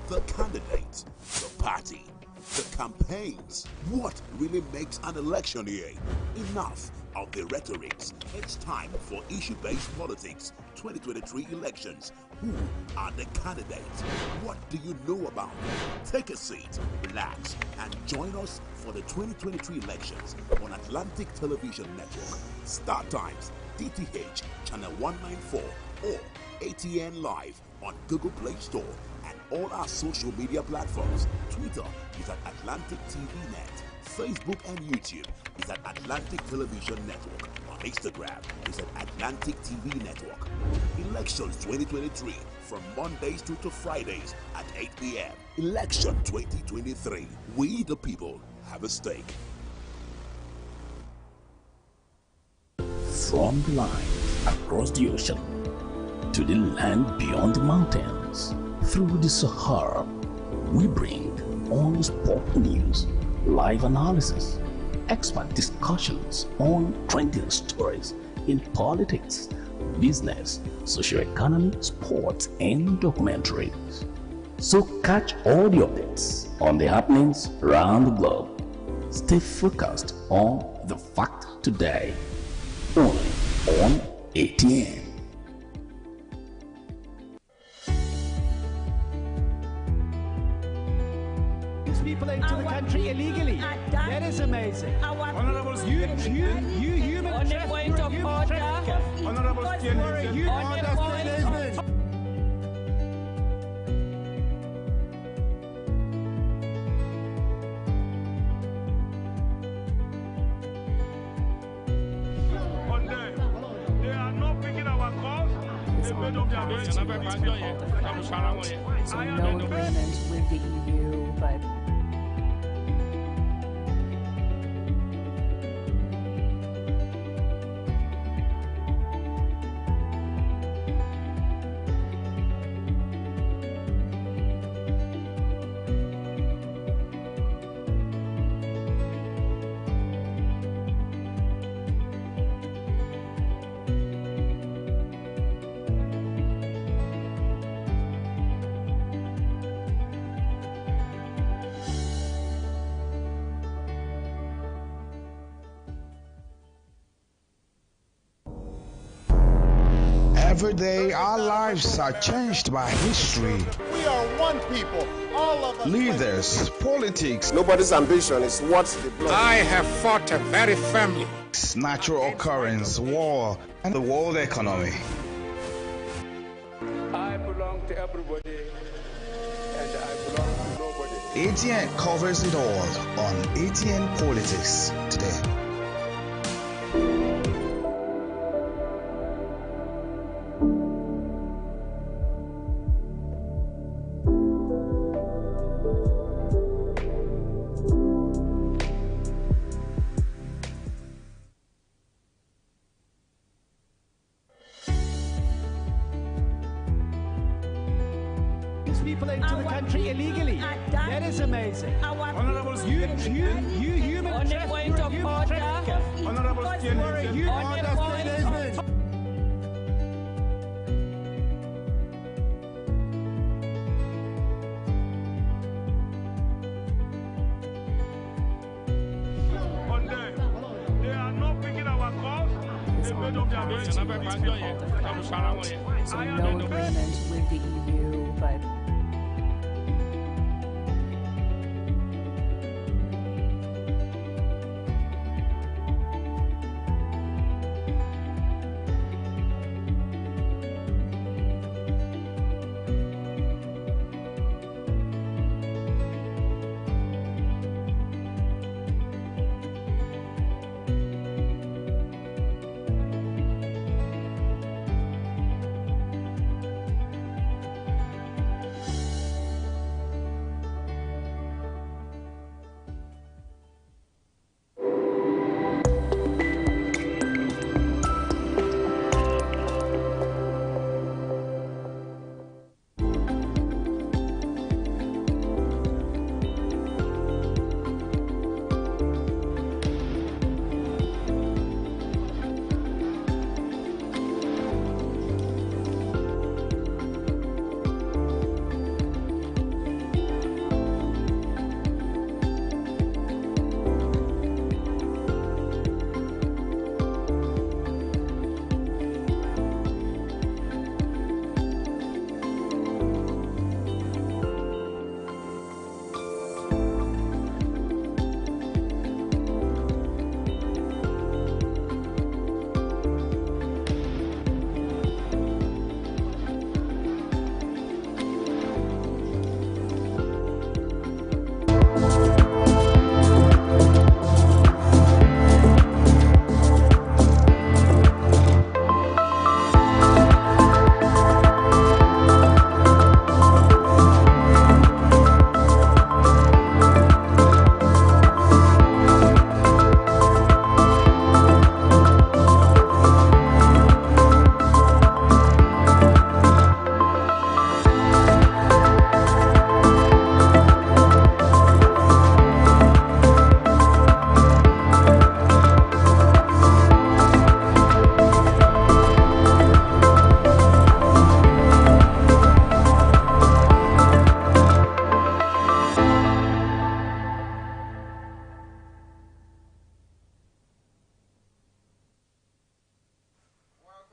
Speaker 1: the candidates, the party, the campaigns. What really makes an election year? Enough of the rhetorics. It's time for issue-based politics. 2023 elections. Who are the candidates? What do you know about them? Take a seat, relax, and join us for the 2023 elections on Atlantic Television Network, StarTimes, DTH, Channel 194, or ATN Live on Google Play Store and all our social media platforms. Twitter is at Atlantic TV Net. Facebook and YouTube is at Atlantic Television Network. On Instagram is at Atlantic TV Network. Elections 2023 from Mondays to Fridays at 8 p.m. Election 2023. We the people have a stake.
Speaker 2: From the line across the ocean to the land beyond the mountains, through the Sahara, we bring on sport news, live analysis, expert discussions on trending stories in politics, business, social economy, sports, and documentaries. So catch all the updates on the happenings around the globe. Stay focused on the fact today, only on ATN.
Speaker 3: People into the country illegally. That is amazing. Honorables, you human trafficker. Honorables, you order.
Speaker 4: They are not picking our calls. They made up their minds.
Speaker 5: So no agreement with the EU, but
Speaker 11: Every day, our lives are changed by history.
Speaker 12: We are one people, all of us.
Speaker 11: Leaders, politics.
Speaker 12: Nobody's ambition is what the blood.
Speaker 3: I have fought very firmly.
Speaker 11: Natural occurrence, war, and the world economy.
Speaker 13: I belong to everybody, and I belong to nobody.
Speaker 11: ATN covers it all on ATN Politics today.
Speaker 3: People into the country illegally. That is amazing. Honorables, you human trafficker. Honorables, you are a human.
Speaker 4: They are not picking our calls. They made up their minds.
Speaker 5: So no agreement with the EU, but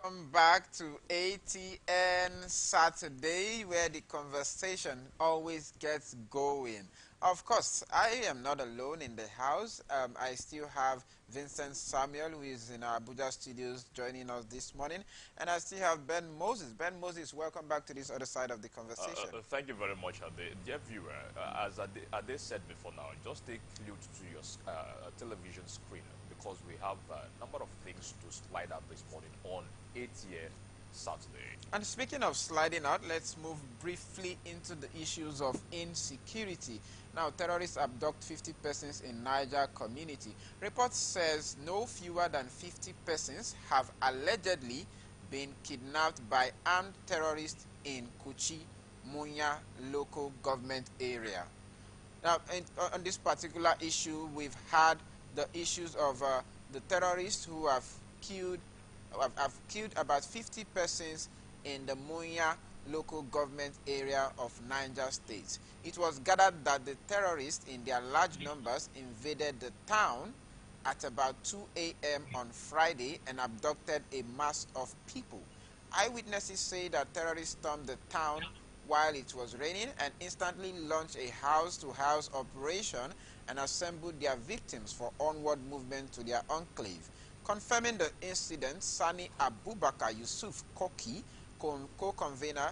Speaker 15: Welcome back to ATN Saturday, where the conversation always gets going. Of course, I am not alone in the house. I still have Vincent Samuel, who is in our Abuja studios, joining us this morning. And I still have Ben Moses. Ben Moses, welcome back to this other side of the conversation.
Speaker 7: Thank you very much, Ade. Dear viewer, as Ade said before now, just take glued to your television screen, because we have a number of things to slide out this morning on ATN Saturday.
Speaker 15: And speaking of sliding out, let's move briefly into the issues of insecurity. Now, terrorists abduct 50 persons in Niger community. Report says no fewer than 50 persons have allegedly been kidnapped by armed terrorists in Kuchi, Munya local government area. Now, on this particular issue, we've had the issues of the terrorists who have killed about 50 persons in the Munya local government area of Niger State. It was gathered that the terrorists in their large numbers invaded the town at about 2 a.m. on Friday and abducted a mass of people. Eyewitnesses say that terrorists stormed the town while it was raining and instantly launched a house-to-house operation and assembled their victims for onward movement to their enclave. Confirming the incident, Sani Abubakar Yusuf Koki, co-convener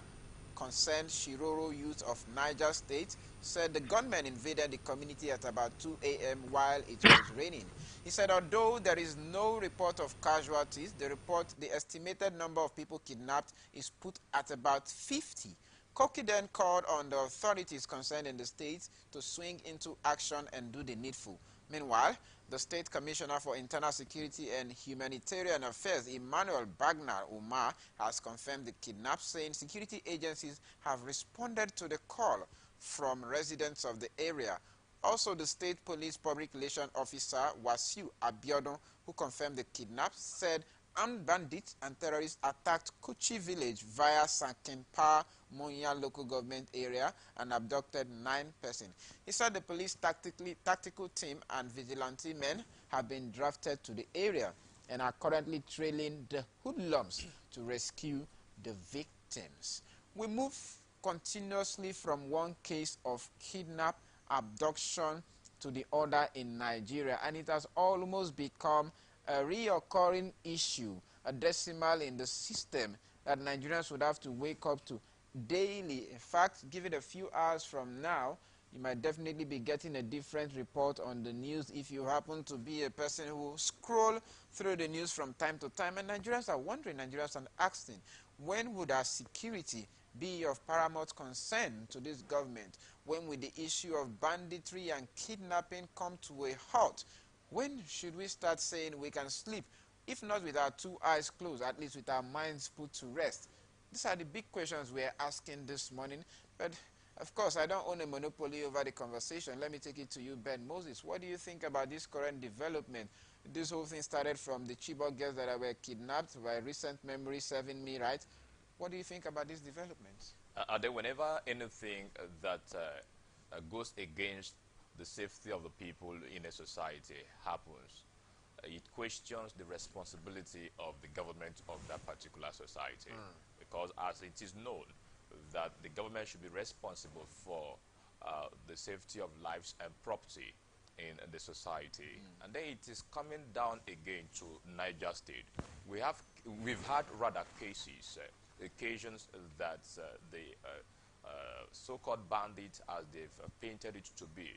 Speaker 15: concerned Shiroro Youth of Niger State, said the gunmen invaded the community at about 2 a.m. while it was raining. He said although there is no report of casualties, the estimated number of people kidnapped is put at about 50. Koki then called on the authorities concerned in the state to swing into action and do the needful. Meanwhile, the State Commissioner for Internal Security and Humanitarian Affairs, Emmanuel Bagnar Umar, has confirmed the kidnap, saying security agencies have responded to the call from residents of the area. Also, the State Police Public Relations Officer, Wasiu Abiodun, who confirmed the kidnap, said armed bandits and terrorists attacked Kuchi village via Sankenpa Monya local government area and abducted 9 persons. He said the police tactical team and vigilante men have been drafted to the area and are currently trailing the hoodlums to rescue the victims. We move continuously from one case of kidnap, abduction to the other in Nigeria, and it has almost become a reoccurring issue, a decimal in the system that Nigerians would have to wake up to daily. In fact, give it a few hours from now, you might definitely be getting a different report on the news if you happen to be a person who scroll through the news from time to time. And Nigerians are wondering, Nigerians are asking, when would our security be of paramount concern to this government? When will the issue of banditry and kidnapping come to a halt? When should we start saying we can sleep, if not with our 2 eyes closed, at least with our minds put to rest? These are the big questions we're asking this morning. But, of course, I don't own a monopoly over the conversation. Let me take it to you, Ben Moses. What do you think about this current development? This whole thing started from the Chibok girls that were kidnapped, by recent memory serving me right. What do you think about these developments?
Speaker 14: Whenever anything that goes against the safety of the people in a society happens, it questions the responsibility of the government of that particular society. Because as it is known that the government should be responsible for the safety of lives and property in the society. And then it is coming down again to Niger State. We've had rather cases, occasions that the so-called bandits, as they've painted it to be,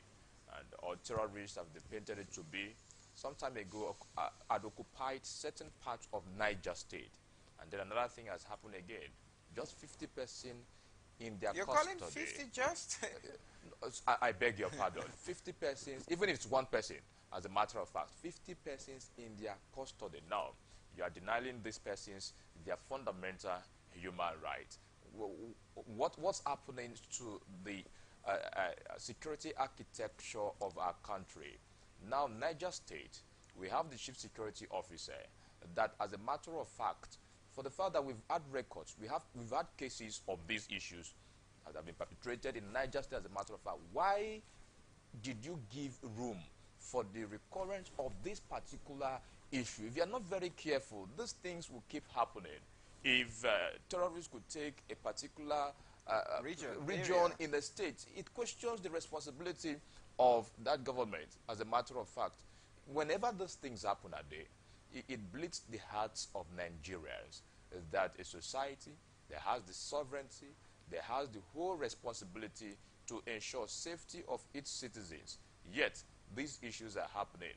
Speaker 14: or terrorists, as they painted it to be, some time ago had occupied certain parts of Niger State. And then another thing has happened again. Just 50% in their
Speaker 15: You're
Speaker 14: custody.
Speaker 15: calling 50 just?
Speaker 14: I beg your pardon. 50 persons, even if it's one person, as a matter of fact, 50 persons in their custody. Now, you are denying these persons their fundamental human rights. What's happening to the security architecture of our country? Now, Niger State, we have the chief security officer that, as a matter of fact, for the fact that we've had records, we've had cases of these issues that have been perpetrated in Niger State, as a matter of fact. Why did you give room for the recurrence of this particular issue? If you're not very careful, these things will keep happening. If terrorists could take a particular region in the state, it questions the responsibility of that government. As a matter of fact, whenever those things happen a day, it bleeds the hearts of Nigerians that a society that has the sovereignty, that has the whole responsibility to ensure safety of its citizens. Yet, these issues are happening.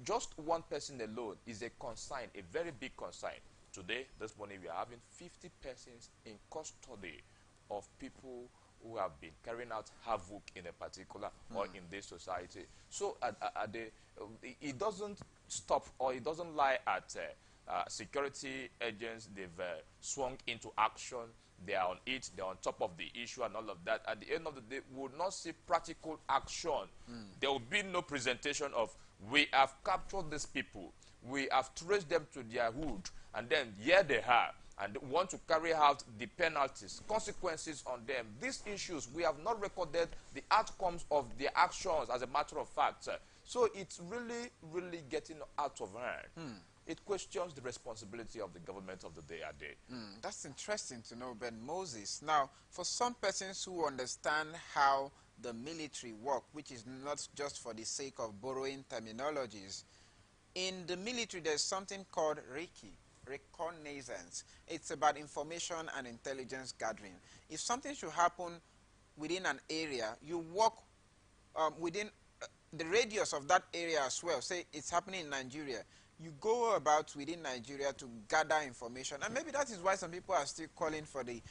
Speaker 14: Just one person alone is a concern, a very big concern. Today, this morning, we are having 50 persons in custody of people who have been carrying out havoc in a particular or in this society. So it doesn't stop, or it doesn't lie at security agents. They've swung into action. They are on it. They're on top of the issue and all of that. At the end of the day, we will not see practical action. There will be no presentation of, we have captured these people. We have traced them to their hood. And then here they are. And want to carry out the penalties, consequences on them. These issues, we have not recorded the outcomes of their actions, as a matter of fact. So it's really, really getting out of hand. it questions the responsibility of the government of the day a day.
Speaker 6: That's interesting to know, Ben Moses. Now, for some persons who understand how the military work, which is not just for the sake of borrowing terminologies, in the military there's something called reconnaissance. It's about information and intelligence gathering. If something should happen within an area, you work within the radius of that area as well. Say it's happening in Nigeria, you go about within Nigeria to gather information, and maybe that is why some people are still calling for the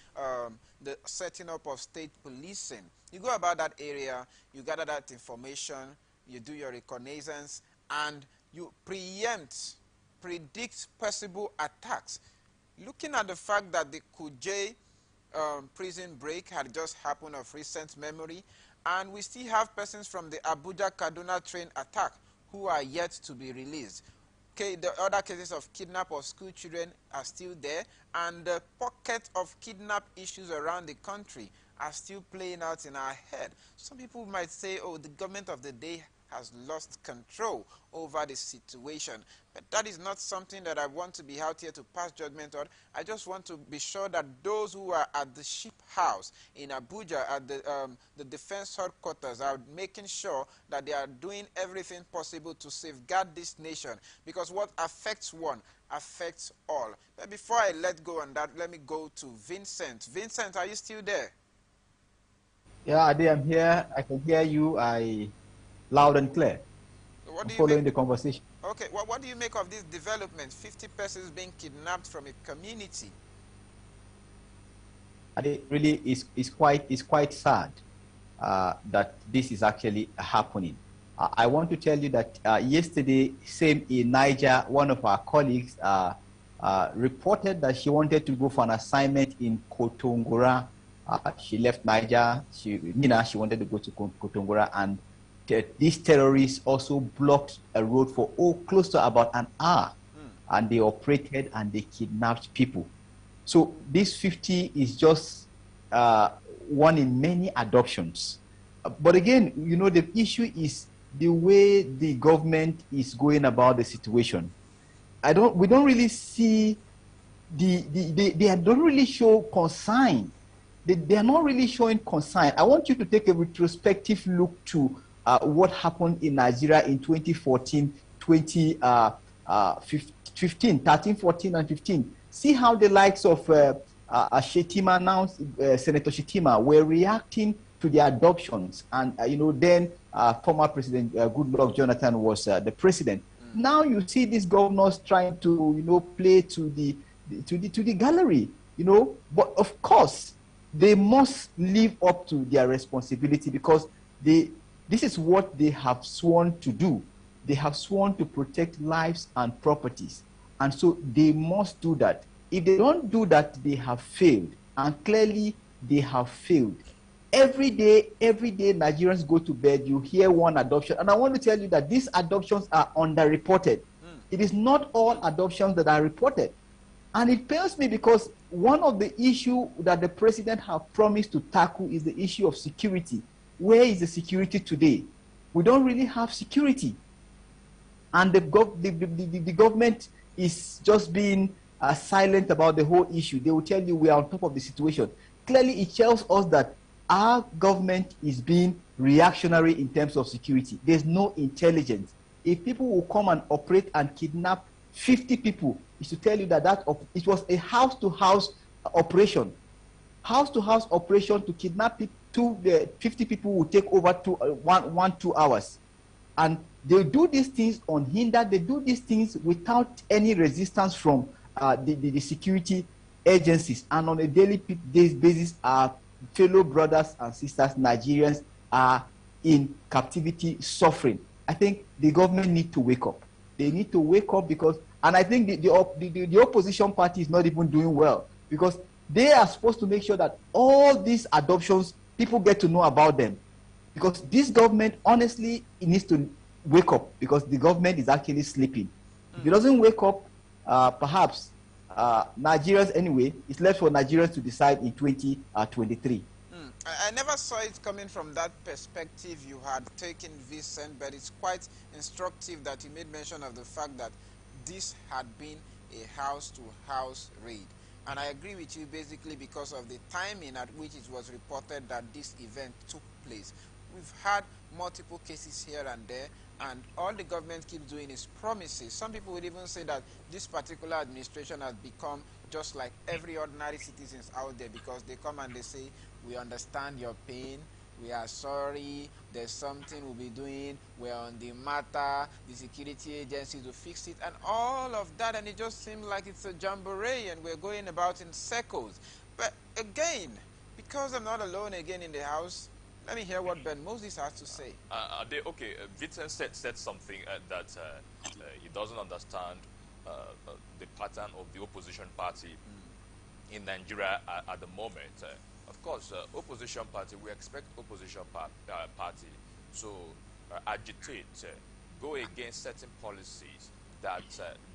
Speaker 6: setting up of state policing. You go about that area, you gather that information, you do your reconnaissance, and you predict possible attacks. Looking at the fact that the Kuje prison break had just happened of recent memory, and we still have persons from the Abuja-Kaduna train attack who are yet to be released. Okay, the other cases of kidnap of school children are still there, and the pocket of kidnap issues around the country are still playing out in our head. Some people might say, oh, the government of the day has lost control over the situation. But that is not something that I want to be out here to pass judgment on. I just want to be sure that those who are at the ship house in Abuja, at the defense headquarters, are making sure that they are doing everything possible to safeguard this nation. Because what affects one affects all. But before I let go on that, let me go to Vincent. Vincent, are you still there?
Speaker 9: Yeah, Ade, I'm here. I can hear you. Loud and clear.
Speaker 6: What do you
Speaker 9: following
Speaker 6: make?
Speaker 9: the conversation.
Speaker 6: Okay, what do you make of this development? 50 persons being kidnapped from a community.
Speaker 9: It really is quite sad that this is actually happening. I want to tell you that yesterday, same in Niger, one of our colleagues reported that she wanted to go for an assignment in Kotongora. She left Niger. She wanted to go to Kotongora, and these terrorists also blocked a road for close to about an hour, and they operated and they kidnapped people. So this 50 is just one in many adoptions. But again, the issue is the way the government is going about the situation. We don't really see they don't really show concern. They are not really showing concern. I want you to take a retrospective look to what happened in Nigeria in 2014, 2015, 13, 14, and 15. See how the likes of Shetima now, Senator Shetima, were reacting to the adoptions. And, then former President Goodluck Jonathan was the president. Now you see these governors trying to, play to the gallery, But of course, they must live up to their responsibility, because this is what they have sworn to do. They have sworn to protect lives and properties. And so they must do that. If they don't do that, they have failed. And clearly, they have failed. Every day, Nigerians go to bed, you hear one adoption. And I want to tell you that these adoptions are underreported. It is not all adoptions that are reported. And it pains me, because one of the issues that the president has promised to tackle is the issue of security. Where is the security today? We don't really have security. And the government is just being silent about the whole issue. They will tell you we are on top of the situation. Clearly, it tells us that our government is being reactionary in terms of security. There's no intelligence. If people will come and operate and kidnap 50 people, it's to tell you that it was a house-to-house operation. House-to-house operation to kidnap 50 people will take over 2 hours. And they do these things unhindered. They do these things without any resistance from the security agencies. And on a daily basis, our fellow brothers and sisters, Nigerians, are in captivity, suffering. I think the government need to wake up. They need to wake up, and I think the opposition party is not even doing well, because they are supposed to make sure that all these adoptions, people get to know about them. Because this government, honestly, it needs to wake up, because the government is actually sleeping. If it doesn't wake up, perhaps Nigerians, anyway, it's left for Nigerians to decide in 2023.
Speaker 6: I never saw it coming from that perspective you had taken, Vincent, but it's quite instructive that you made mention of the fact that
Speaker 15: this had been a house-to-house raid. And I agree with you basically because of the timing at which it was reported that this event took place. We've had multiple cases here and there, and all the government keeps doing is promises. Some people would even say that this particular administration has become just like every ordinary citizens out there, because they come and they say, we understand your pain, we are sorry, there's something we'll be doing, we're on the matter, the security agencies will fix it, and all of that, and it just seems like it's a jamboree and we're going about in circles. But again, because I'm not alone again in the house, let me hear what Ben Moses has to say.
Speaker 7: Vincent said something that he doesn't understand the pattern of the opposition party in Nigeria at the moment. Of course, opposition party, we expect opposition party to agitate, go against certain policies that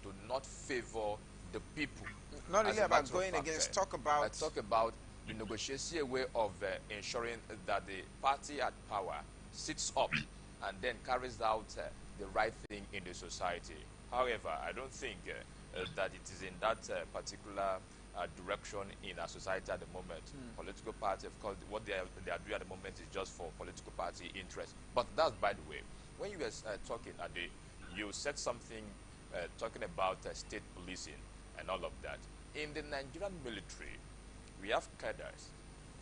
Speaker 7: do not favor the people.
Speaker 15: Not really about going against, talk about
Speaker 7: the negotiation way of ensuring that the party at power sits up and then carries out the right thing in the society. However, I don't think that it is in that particular direction in our society at the moment. Political party, of course, what they are doing at the moment is just for political party interest. But that's by the way. When you were talking, Ade, you said something talking about state policing and all of that. In the Nigerian military, we have cadres.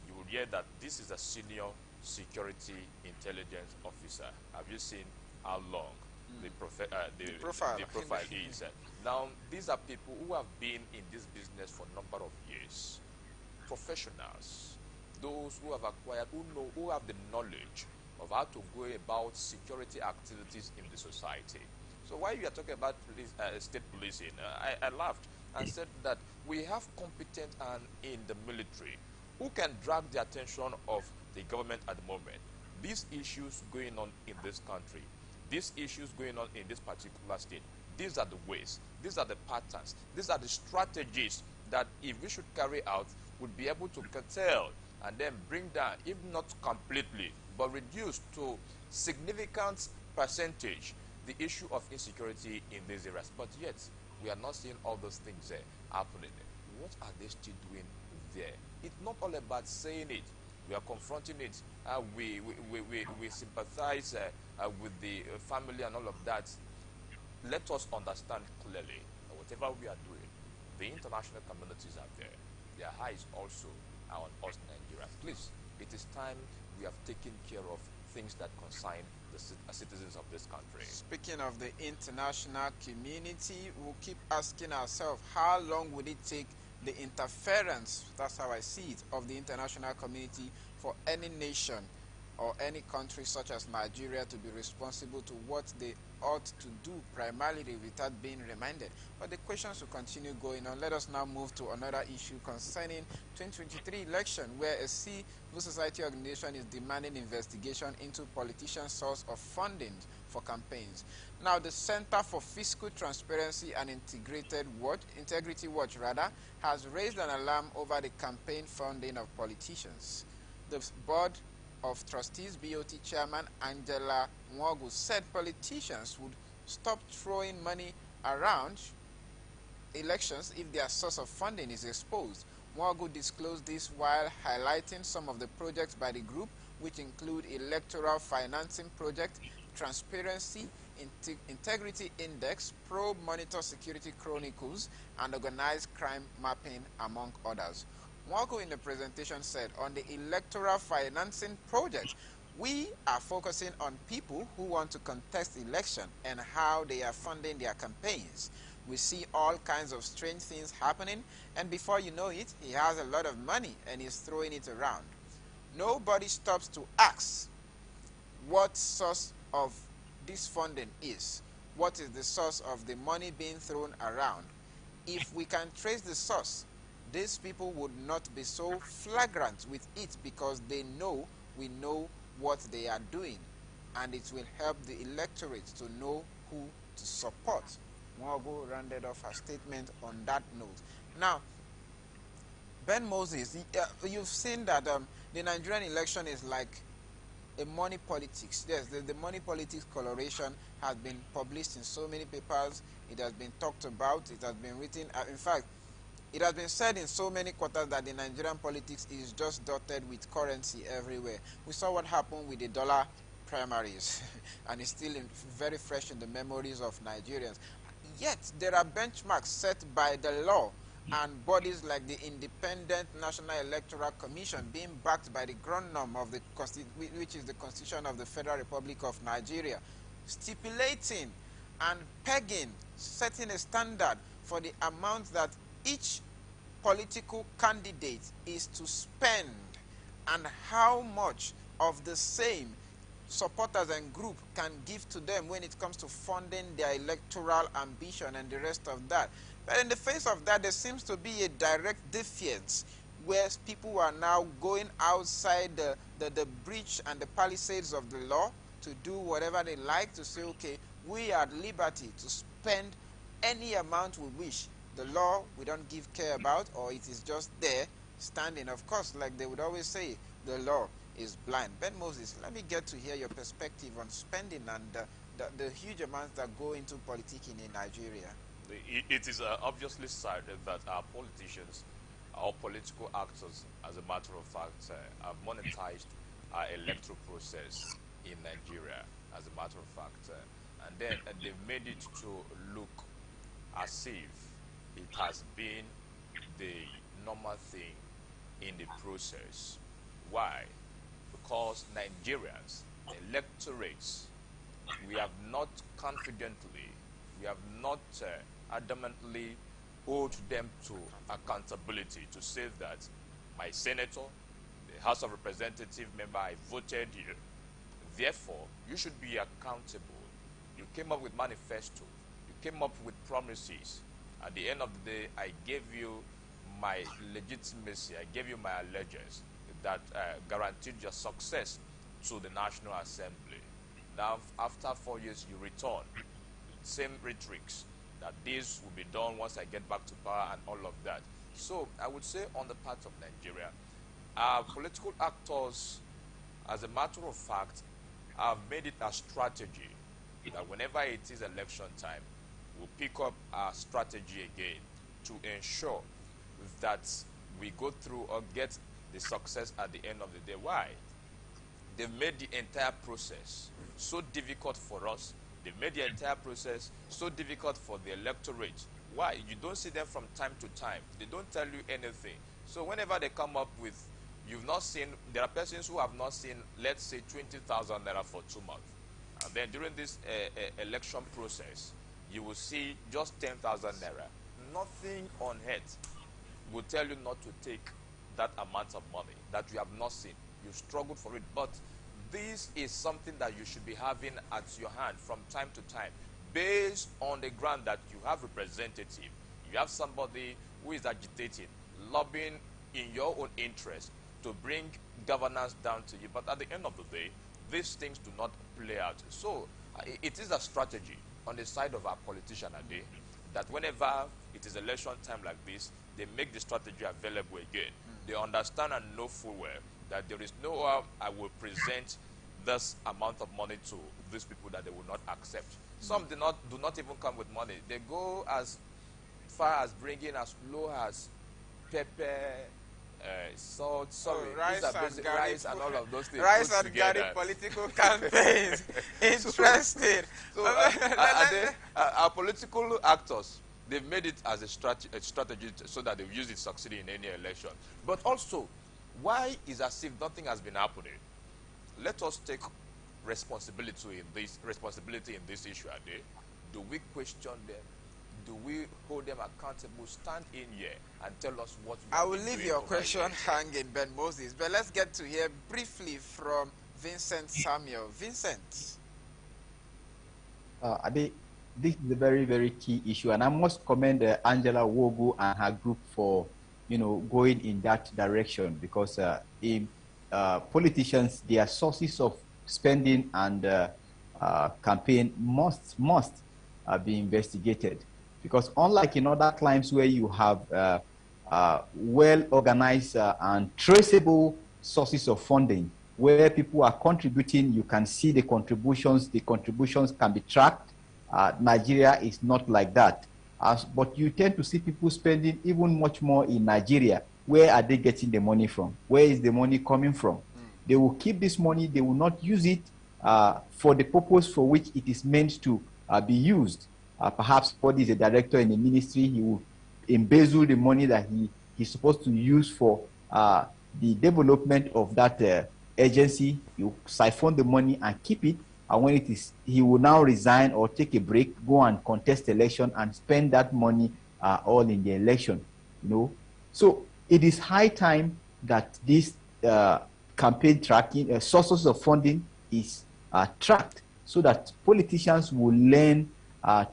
Speaker 7: You will hear that this is a senior security intelligence officer. Have you seen how long the profile is? Now, these are people who have been in this business for a number of years. Professionals, those who have acquired, who have the knowledge of how to go about security activities in the society. So while you are talking about state policing, I laughed and said that we have competent and in the military who can drag the attention of the government at the moment. These issues going on in this country, these issues going on in this particular state, these are the ways, these are the patterns, these are the strategies that if we should carry out, would be able to curtail and then bring down, if not completely, but reduce to significant percentage the issue of insecurity in these areas. But yet, we are not seeing all those things happening. What are they still doing there? It's not all about saying it. We are confronting it. We sympathize with the family and all of that. Let us understand clearly that whatever we are doing, the international communities are there. Their eyes also are on us, Nigerians. Please, it is time we have taken care of things that concern the citizens of this country.
Speaker 15: Speaking of the international community, we'll keep asking ourselves, how long would it take the interference, that's how I see it, of the international community for any nation or any country such as Nigeria to be responsible to what they ought to do primarily without being reminded? But the questions will continue going on. Let us now move to another issue concerning 2023 election, where a civil society organization is demanding investigation into politicians' source of funding for campaigns. Now, the Center for Fiscal Transparency and Integrity Watch has raised an alarm over the campaign funding of politicians. The Board of Trustees, BOT Chairman Angela Nwogu, said politicians would stop throwing money around elections if their source of funding is exposed. Nwogu disclosed this while highlighting some of the projects by the group, which include Electoral Financing Project, Transparency, Integrity Index, Probe Monitor Security Chronicles, and Organized Crime Mapping, among others. Nwogu in the presentation said, on the Electoral Financing Project, we are focusing on people who want to contest election and how they are funding their campaigns. We see all kinds of strange things happening, and before you know it, he has a lot of money and he's throwing it around. Nobody stops to ask what source of this funding is. What is the source of the money being thrown around? If we can trace the source, these people would not be so flagrant with it, because we know what they are doing, and it will help the electorate to know who to support. Nwogu rounded off her statement on that note. Now, Ben Moses, you've seen that the Nigerian election is like a money politics. Yes, the money politics coloration has been published in so many papers. It has been talked about. It has been written. In fact, it has been said in so many quarters that the Nigerian politics is just dotted with currency everywhere. We saw what happened with the dollar primaries, and it's still very fresh in the memories of Nigerians. Yet, there are benchmarks set by the law and bodies like the Independent National Electoral Commission being backed by the grundnorm of the which is the Constitution of the Federal Republic of Nigeria, stipulating and pegging, setting a standard for the amount that each political candidate is to spend and how much of the same supporters and group can give to them when it comes to funding their electoral ambition and the rest of that. But in the face of that, there seems to be a direct defiance where people are now going outside the breach and the palisades of the law to do whatever they like, to say, okay, we are at liberty to spend any amount we wish. The law we don't give care about, or it is just there standing. Of course, like they would always say, the law is blind. Ben Moses, let me get to hear your perspective on spending and the huge amounts that go into politicking in Nigeria.
Speaker 14: It is obviously sad that our politicians, our political actors, as a matter of fact, have monetized our electoral process in Nigeria, as a matter of fact. And then they've made it to look as if it has been the normal thing in the process. Why? Because Nigerians, electorates, we have not confidently, we have not adamantly hold them to accountability to say that my senator, the House of Representative member, I voted you. Therefore, you should be accountable. You came up with manifesto. You came up with promises. At the end of the day, I gave you my legitimacy. I gave you my allegiance that guaranteed your success to the National Assembly. Now, after 4 years, you return. Same rhetorics, that this will be done once I get back to power and all of that. So I would say on the part of Nigeria, our political actors, as a matter of fact, have made it a strategy that whenever it is election time, we'll pick up our strategy again to ensure that we go through or get the success at the end of the day. Why? They've made the entire process so difficult for us. They've made the entire process so difficult for the electorate. Why? You don't see them from time to time. They don't tell you anything. So whenever they come up with, you've not seen, there are persons who have not seen, let's say, 20,000 naira for 2 months. And then during this election process, you will see just 10,000 naira. Nothing on earth will tell you not to take that amount of money that you have not seen. You struggled for it, but this is something that you should be having at your hand from time to time, based on the ground that you have representative. You have somebody who is agitating, lobbying in your own interest to bring governance down to you. But at the end of the day, these things do not play out. So it is a strategy on the side of our politician today that whenever it is election time like this, they make the strategy available again. They understand and know full well that there is no way I will present this amount of money to these people that they will not accept. Some do not even come with money. They go as far as bringing as low as pepper, salt,
Speaker 15: rice,
Speaker 14: rice and all of those things.
Speaker 15: Rice and Gary political campaigns. Interesting.
Speaker 14: So our political actors, they've made it as a strategy so that they've used it succeeding in any election. But also, why is as if nothing has been happening? Let us take responsibility in this issue today. Do we question them? Do we hold them accountable? Stand in here and tell us what we
Speaker 15: I will leave your question hanging, Ben Moses, but let's get to hear briefly from Vincent Samuel. Vincent.
Speaker 9: This is a very, very key issue, and I must commend Angela Wogu and her group for, going in that direction, because politicians, their sources of spending and campaign must be investigated, because unlike in other climes where you have well-organized and traceable sources of funding, where people are contributing. You can see the contributions. The contributions can be tracked. Nigeria is not like that. But you tend to see people spending even much more in Nigeria. Where are they getting the money from? Where is the money coming from? They will keep this money. They will not use it for the purpose for which it is meant to be used. Perhaps somebody is a director in a ministry. He will embezzle the money that he's supposed to use for the development of that agency. You siphon the money and keep it. And when it is, he will now resign or take a break, go and contest election and spend that money all in the election. You know, so it is high time that this campaign tracking sources of funding is tracked, so that politicians will learn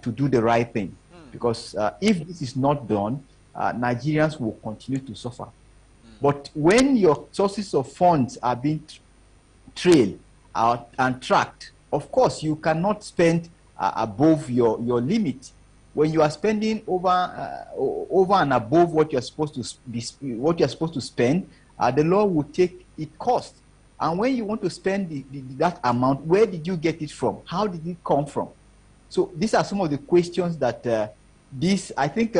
Speaker 9: to do the right thing. Because if this is not done, Nigerians will continue to suffer. But when your sources of funds are being trailed and tracked, of course, you cannot spend above your limit. When you are spending over and above what you're supposed to spend, the law will take its cost. And when you want to spend that amount, where did you get it from? How did it come from? So these are some of the questions that I think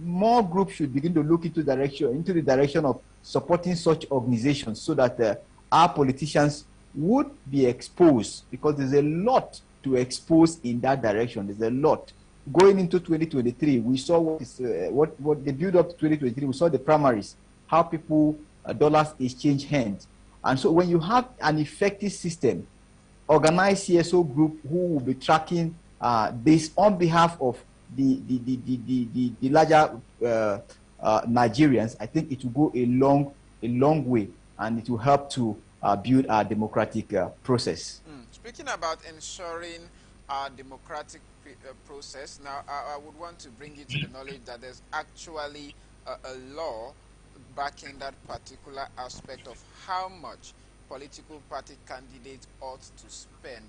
Speaker 9: more groups should begin to look into the direction of supporting such organizations, so that our politicians would be exposed, because there's a lot to expose in that direction. There's a lot. Going into 2023, we saw what the build up to 2023, we saw the primaries, how people, dollars exchange hands. And so when you have an effective system, organized CSO group who will be tracking this on behalf of the larger Nigerians, I think it will go a long way, and it will help to build our democratic process.
Speaker 15: Speaking about ensuring our democratic process, now I would want to bring you to the knowledge that there's actually a law backing that particular aspect of how much political party candidates ought to spend.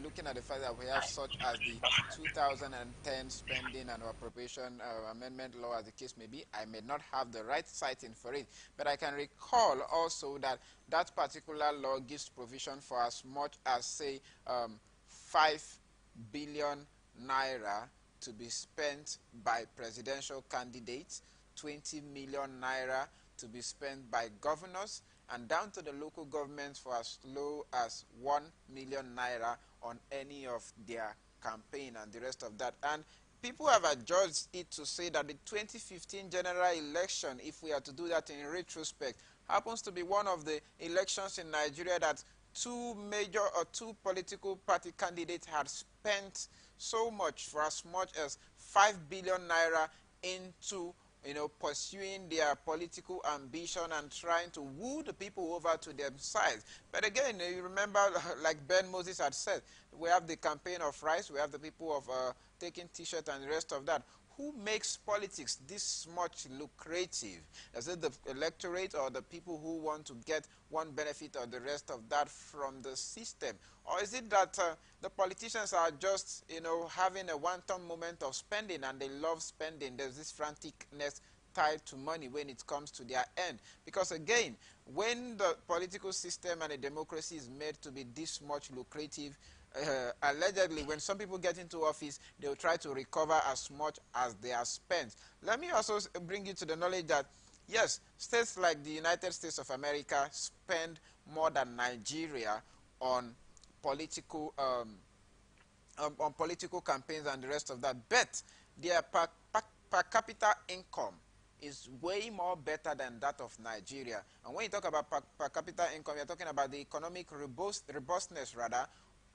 Speaker 15: Looking at the fact that we have such as the 2010 Spending and Appropriation Amendment Law, as the case may be, I may not have the right citing for it, but I can recall also that that particular law gives provision for as much as, say, 5 billion naira to be spent by presidential candidates, 20 million naira to be spent by governors, and down to the local governments for as low as 1 million naira on any of their campaign and the rest of that. And people have adjudged it to say that the 2015 general election, if we are to do that in retrospect, happens to be one of the elections in Nigeria that two political party candidates had spent so much, for as much as 5 billion naira into pursuing their political ambition and trying to woo the people over to their side. But again, you remember, like Ben Moses had said, we have the campaign of rice, we have the people of taking T-shirt and the rest of that. Who makes politics this much lucrative? Is it the electorate or the people who want to get one benefit or the rest of that from the system? Or is it that the politicians are just, having a one-time moment of spending and they love spending? There's this franticness tied to money when it comes to their end. Because again, when the political system and the democracy is made to be this much lucrative, allegedly, when some people get into office, they will try to recover as much as they are spent. Let me also bring you to the knowledge that, yes, states like the United States of America spend more than Nigeria on political campaigns and the rest of that, but their per capita income is way more better than that of Nigeria. And when you talk about per capita income, you're talking about the economic robustness, rather,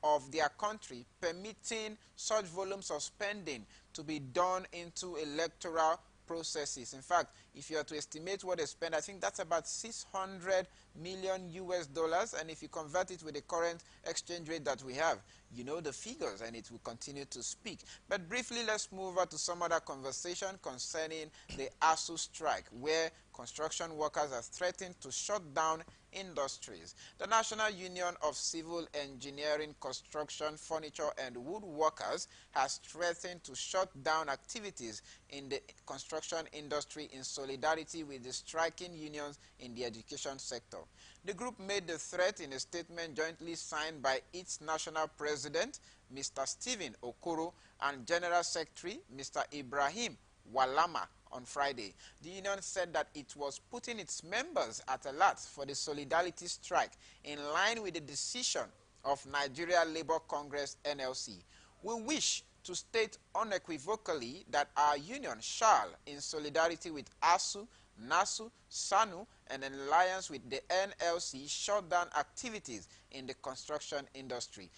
Speaker 15: of their country, permitting such volumes of spending to be done into electoral processes. In fact, if you are to estimate what they spend, I think that's about 600 million US dollars, and if you convert it with the current exchange rate that we have, you know the figures, and it will continue to speak. But briefly, let's move on to some other conversation concerning the ASU strike, where Construction workers have threatened to shut down industries. The National Union of Civil Engineering, Construction, Furniture and Wood Workers has threatened to shut down activities in the construction industry in solidarity with the striking unions in the education sector. The group made the threat in a statement jointly signed by its national president, Mr. Stephen Okoro, and General Secretary, Mr. Ibrahim Walama, on Friday. The union said that it was putting its members at alert for the solidarity strike in line with the decision of Nigeria Labour Congress (NLC). We wish to state unequivocally that our union shall, in solidarity with ASU, NASU, SANU, and in alliance with the NLC, shut down activities in the construction industry.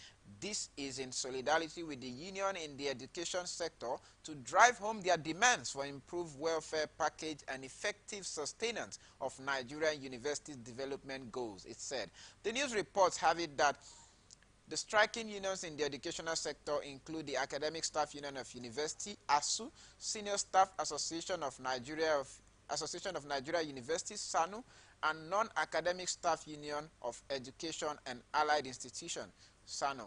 Speaker 15: This is in solidarity with the union in the education sector to drive home their demands for improved welfare package and effective sustenance of Nigerian universities' development goals, it said. The news reports have it that the striking unions in the educational sector include the Academic Staff Union of University, ASU, Senior Staff Association of Nigeria Universities, SANU, and Non-Academic Staff Union of Education and Allied Institution, SANU.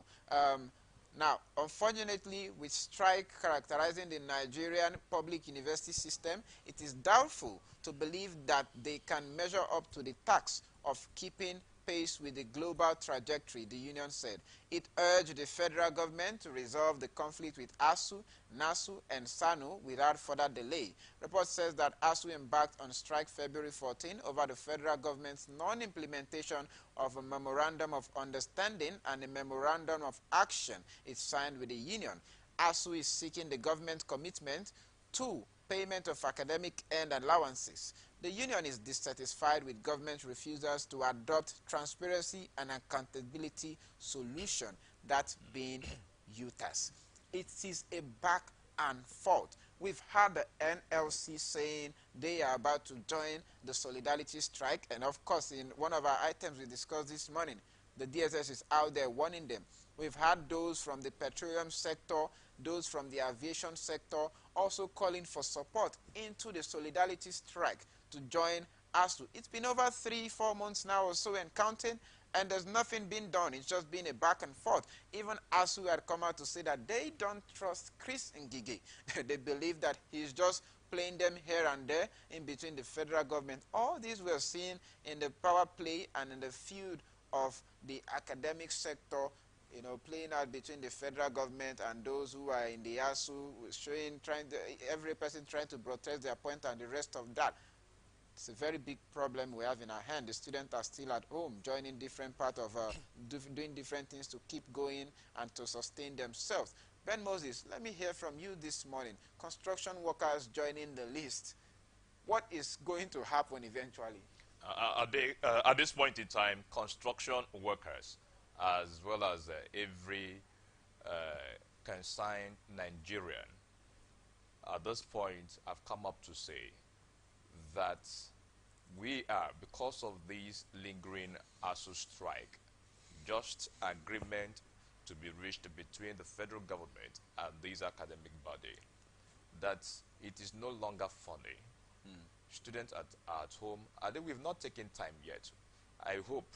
Speaker 15: Now, unfortunately, with strike characterizing the Nigerian public university system, it is doubtful to believe that they can measure up to the task of keeping pace with the global trajectory, the union said. It urged the federal government to resolve the conflict with ASU, NASU, and SANU without further delay. Report says that ASU embarked on strike February 14 over the federal government's non-implementation of a memorandum of understanding and a memorandum of action it signed with the union. ASU is seeking the government's commitment to payment of academic end allowances. The union is dissatisfied with government refusals to adopt transparency and accountability solution, that being UTAS. It is a back and forth. We've heard the NLC saying they are about to join the solidarity strike, and of course in one of our items we discussed this morning, the DSS is out there warning them. We've had those from the petroleum sector, those from the aviation sector, also calling for support into the solidarity strike to join ASU. It's been over 3-4 months now or so and counting, and there's nothing been done. It's just been a back and forth. Even ASU had come out to say that they don't trust Chris Ngige. They believe that he's just playing them here and there in between the federal government. All these we're seeing in the power play and in the feud of the academic sector, you know, playing out between the federal government and those who are in the ASU, every person trying to protest their point and the rest of that. It's a very big problem we have in our hand. The students are still at home, joining different parts of, doing different things to keep going and to sustain themselves. Ben Moses, let me hear from you this morning. Construction workers joining the list. What is going to happen eventually?
Speaker 14: At this point in time, construction workers, as well as every consigned Nigerian, at this point, have come up to say that we are, because of this lingering ASU strike, just agreement to be reached between the federal government and this academic body, that it is no longer funny. Students at home, I think we've not taken time yet. I hope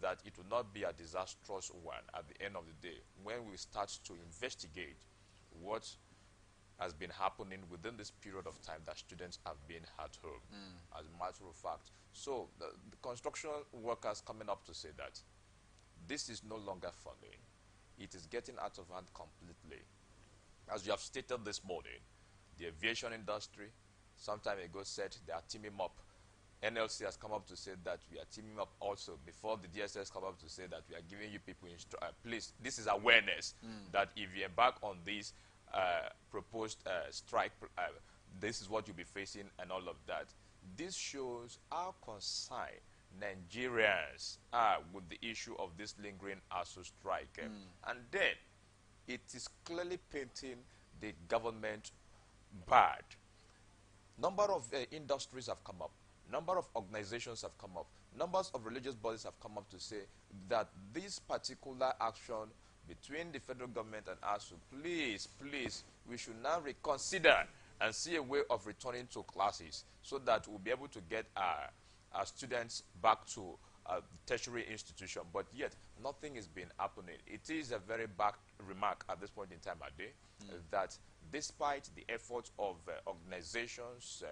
Speaker 14: that it will not be a disastrous one at the end of the day when we start to investigate what has been happening within this period of time that students have been at home, as a matter of fact. So the construction workers coming up to say that this is no longer funny. It is getting out of hand completely. As you have stated this morning, the aviation industry, some time ago said they are teaming up. NLC has come up to say that we are teaming up also. Before the DSS come up to say that we are giving you people, please, this is awareness that if you embark on this proposed strike, this is what you'll be facing and all of that. This shows how concerned Nigerians are with the issue of this lingering ASU strike. And then it is clearly painting the government bad. Number of industries have come up. Number of organizations have come up. Numbers of religious bodies have come up to say that this particular action between the federal government and ASU, please, we should now reconsider and see a way of returning to classes so that we'll be able to get our students back to tertiary institution. But yet, nothing is been happening. It is a very bad remark at this point in time, Ade, that despite the efforts of organizations,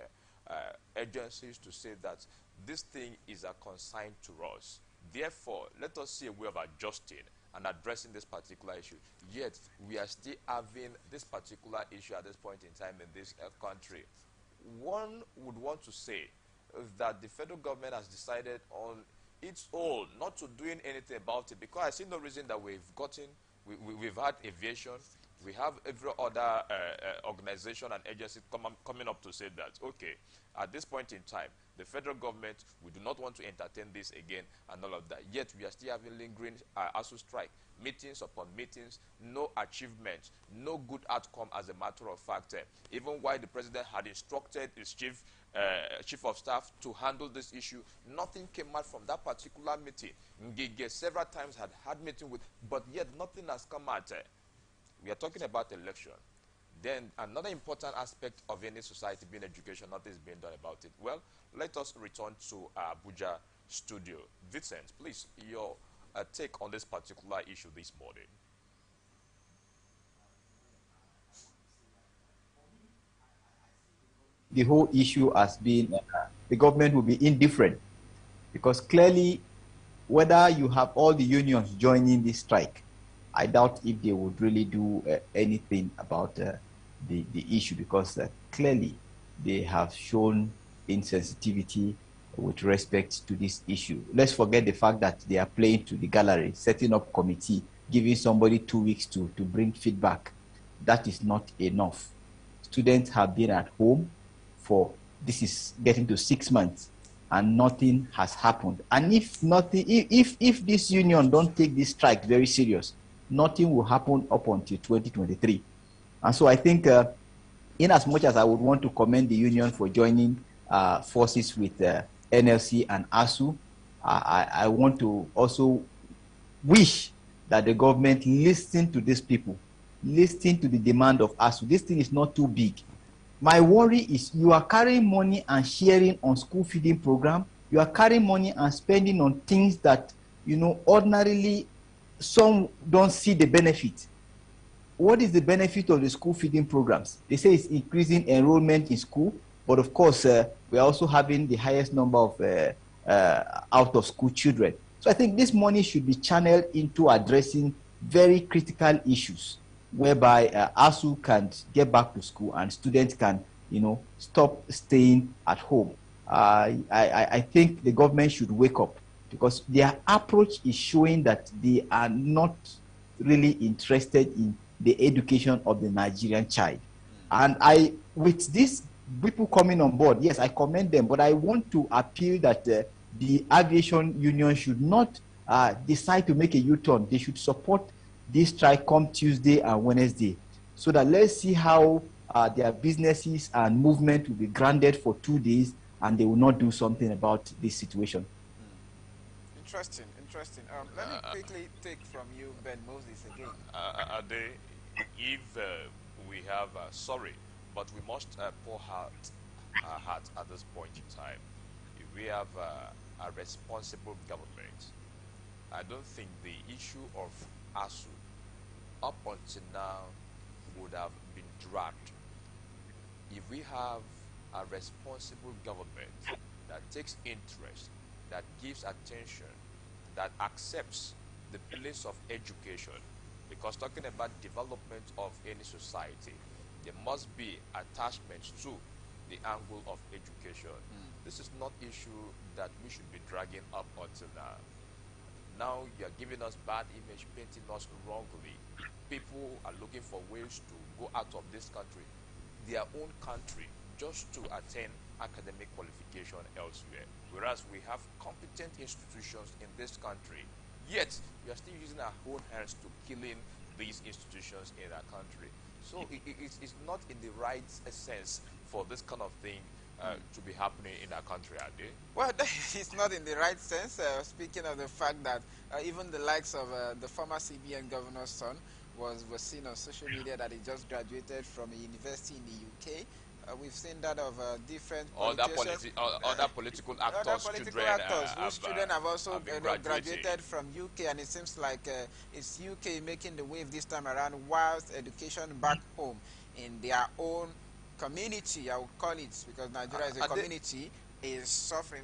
Speaker 14: agencies to say that this thing is a concern to us, therefore, let us see a way of adjusting and addressing this particular issue. Yet, we are still having this particular issue at this point in time in this country. One would want to say that the federal government has decided on its own not to doing anything about it, because I see no reason that we've had aviation, we have every other organization and agency coming up to say that, okay, at this point in time, the federal government, we do not want to entertain this again and all of that. Yet we are still having lingering ASU strike, meetings upon meetings, no achievement, no good outcome as a matter of fact. Even while the president had instructed his chief of staff to handle this issue, nothing came out from that particular meeting. Ngige several times had meeting with, but yet nothing has come out. We are talking about election. Then another important aspect of any society being education, nothing is being done about it. Well, let us return to Abuja studio. Vincent, please, your take on this particular issue this morning.
Speaker 9: The whole issue has been the government will be indifferent, because clearly, whether you have all the unions joining this strike, I doubt if they would really do anything about the issue, because clearly they have shown insensitivity with respect to this issue. Let's forget the fact that they are playing to the gallery, setting up committee, giving somebody 2 weeks to bring feedback. That is not enough. Students have been at home for, this is getting to 6 months, and nothing has happened. And if this union don't take this strike very serious, nothing will happen up until 2023. And so I think in as much as I would want to commend the union for joining forces with NLC and ASU, I want to also wish that the government listen to these people, listen to the demand of ASU. This thing is not too big. My worry is you are carrying money and sharing on school feeding program. You are carrying money and spending on things that, ordinarily some don't see the benefit. What is the benefit of the school feeding programs? They say it's increasing enrollment in school, but of course, we're also having the highest number of out-of-school children. So I think this money should be channeled into addressing very critical issues, whereby ASU can get back to school and students can, stop staying at home. I think the government should wake up, because their approach is showing that they are not really interested in the education of the Nigerian child. And with these people coming on board, yes, I commend them, but I want to appeal that the aviation union should not decide to make a U-turn. They should support this strike come Tuesday and Wednesday, so that let's see how their businesses and movement will be grounded for 2 days, and they will not do something about this situation.
Speaker 15: Interesting. Let me quickly take from you, Ben Moses, again.
Speaker 14: Ade, if we have, sorry, but we must pour out our hearts at this point in time. If we have a responsible government, I don't think the issue of ASU up until now would have been dragged. If we have a responsible government that takes interest, that gives attention, that accepts the place of education, because talking about development of any society, there must be attachment to the angle of education. This is not issue that we should be dragging up until now. Now you're giving us bad image, painting us wrongly. People are looking for ways to go out of this country, their own country, just to attain academic qualification elsewhere. Whereas we have competent institutions in this country, yet we are still using our own hands to killing these institutions in our country. So it's not in the right sense for this kind of thing to be happening in our country, are they?
Speaker 15: Well, it's not in the right sense. Speaking of the fact that even the likes of the former CBN governor's son was seen on social media that he just graduated from a university in the UK. We've seen that of different
Speaker 14: other political actors,
Speaker 15: whose children have also graduated from UK, and it seems like it's UK making the wave this time around, whilst education back home in their own community, I would call it, because Nigeria is a community, is suffering.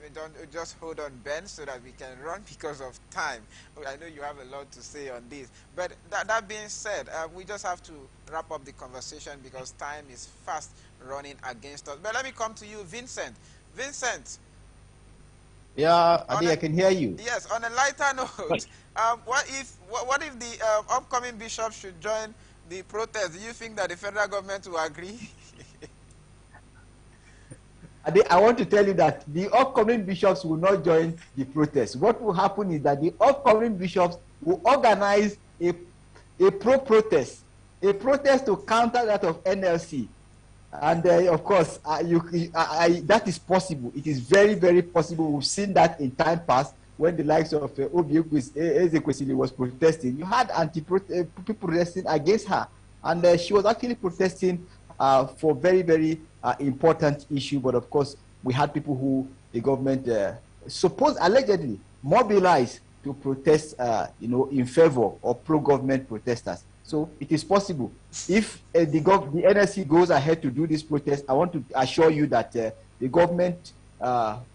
Speaker 15: Just hold on, Ben, so that we can run because of time. I know you have a lot to say on this. But that being said, we just have to wrap up the conversation because time is fast running against us. But let me come to you, Vincent. Vincent.
Speaker 9: Yeah, I can hear you.
Speaker 15: Yes, on a lighter note, what if the upcoming bishops should join the protest? Do you think that the federal government will agree?
Speaker 9: I want to tell you that the upcoming bishops will not join the protest. What will happen is that the upcoming bishops will organize a pro-protest, a protest to counter that of NLC. And of course, that is possible. It is very, very possible. We've seen that in time past when the likes of Obi Ezekwesili was protesting. You had people protesting against her. And she was actually protesting for very, very important issue. But of course, we had people who the government allegedly mobilized to protest, in favor of pro-government protesters. So it is possible. If the NSC goes ahead to do this protest, I want to assure you that the government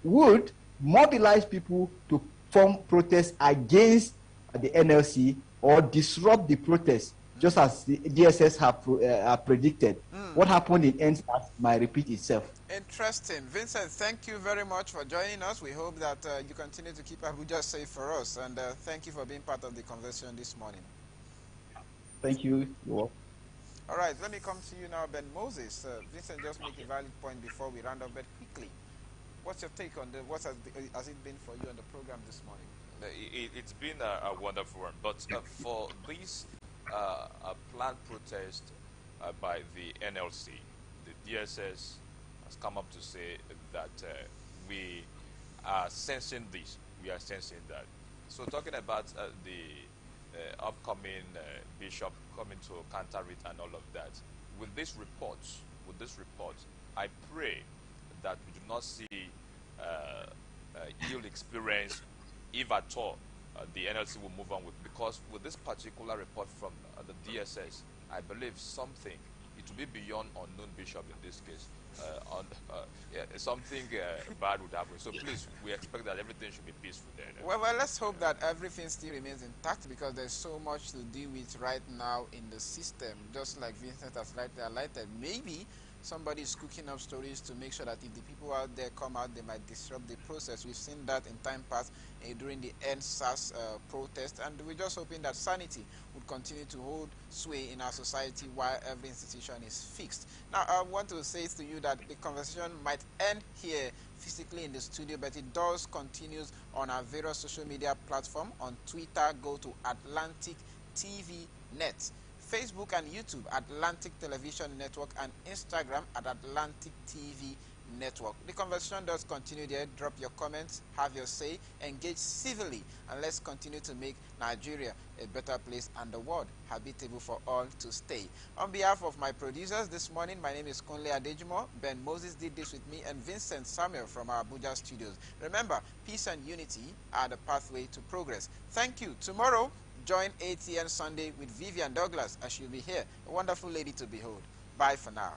Speaker 9: would mobilize people to form protests against the NLC or disrupt the protest, just as the DSS have predicted. What happened in NSAS might repeat itself.
Speaker 15: Interesting. Vincent, thank you very much for joining us. We hope that you continue to keep Abuja safe for us. And thank you for being part of the conversation this morning.
Speaker 9: Thank you. You're welcome.
Speaker 15: All right, let me come to you now, Ben Moses. Vincent just make a valid point before we round up, but quickly, what's your take on what has it been for you on the program this morning?
Speaker 14: It's been a wonderful one, but for this planned protest by the NLC, the DSS has come up to say that we are sensing this, we are sensing that. So talking about the upcoming bishop coming to counter it and all of that, with this report, I pray that we do not see ill experience, if at all the NLC will move on with, because with this particular report from the DSS, I believe something, it will be beyond unknown bishop in this case, something bad would happen. So please, we expect that everything should be peaceful there.
Speaker 15: Well, let's hope that everything still remains intact, because there's so much to deal with right now in the system. Just like Vincent has rightly highlighted, maybe somebody is cooking up stories to make sure that if the people out there come out, they might disrupt the process. We've seen that in time past during the NSAS protest, and we're just hoping that sanity would continue to hold sway in our society while every institution is fixed. Now, I want to say to you that the conversation might end here physically in the studio, but it does continue on our various social media platforms. On Twitter, go to Atlantic TV Net. Facebook and YouTube, Atlantic Television Network, and Instagram at Atlantic TV Network. The conversation does continue there. Drop your comments, have your say, engage civilly, and let's continue to make Nigeria a better place and the world habitable for all to stay. On behalf of my producers this morning, my name is Kunle Adejimo. Ben Moses did this with me, and Vincent Samuel from our Abuja studios. Remember, peace and unity are the pathway to progress. Thank you. Tomorrow, join ATN Sunday with Vivian Douglas, as she'll be here, a wonderful lady to behold. Bye for now.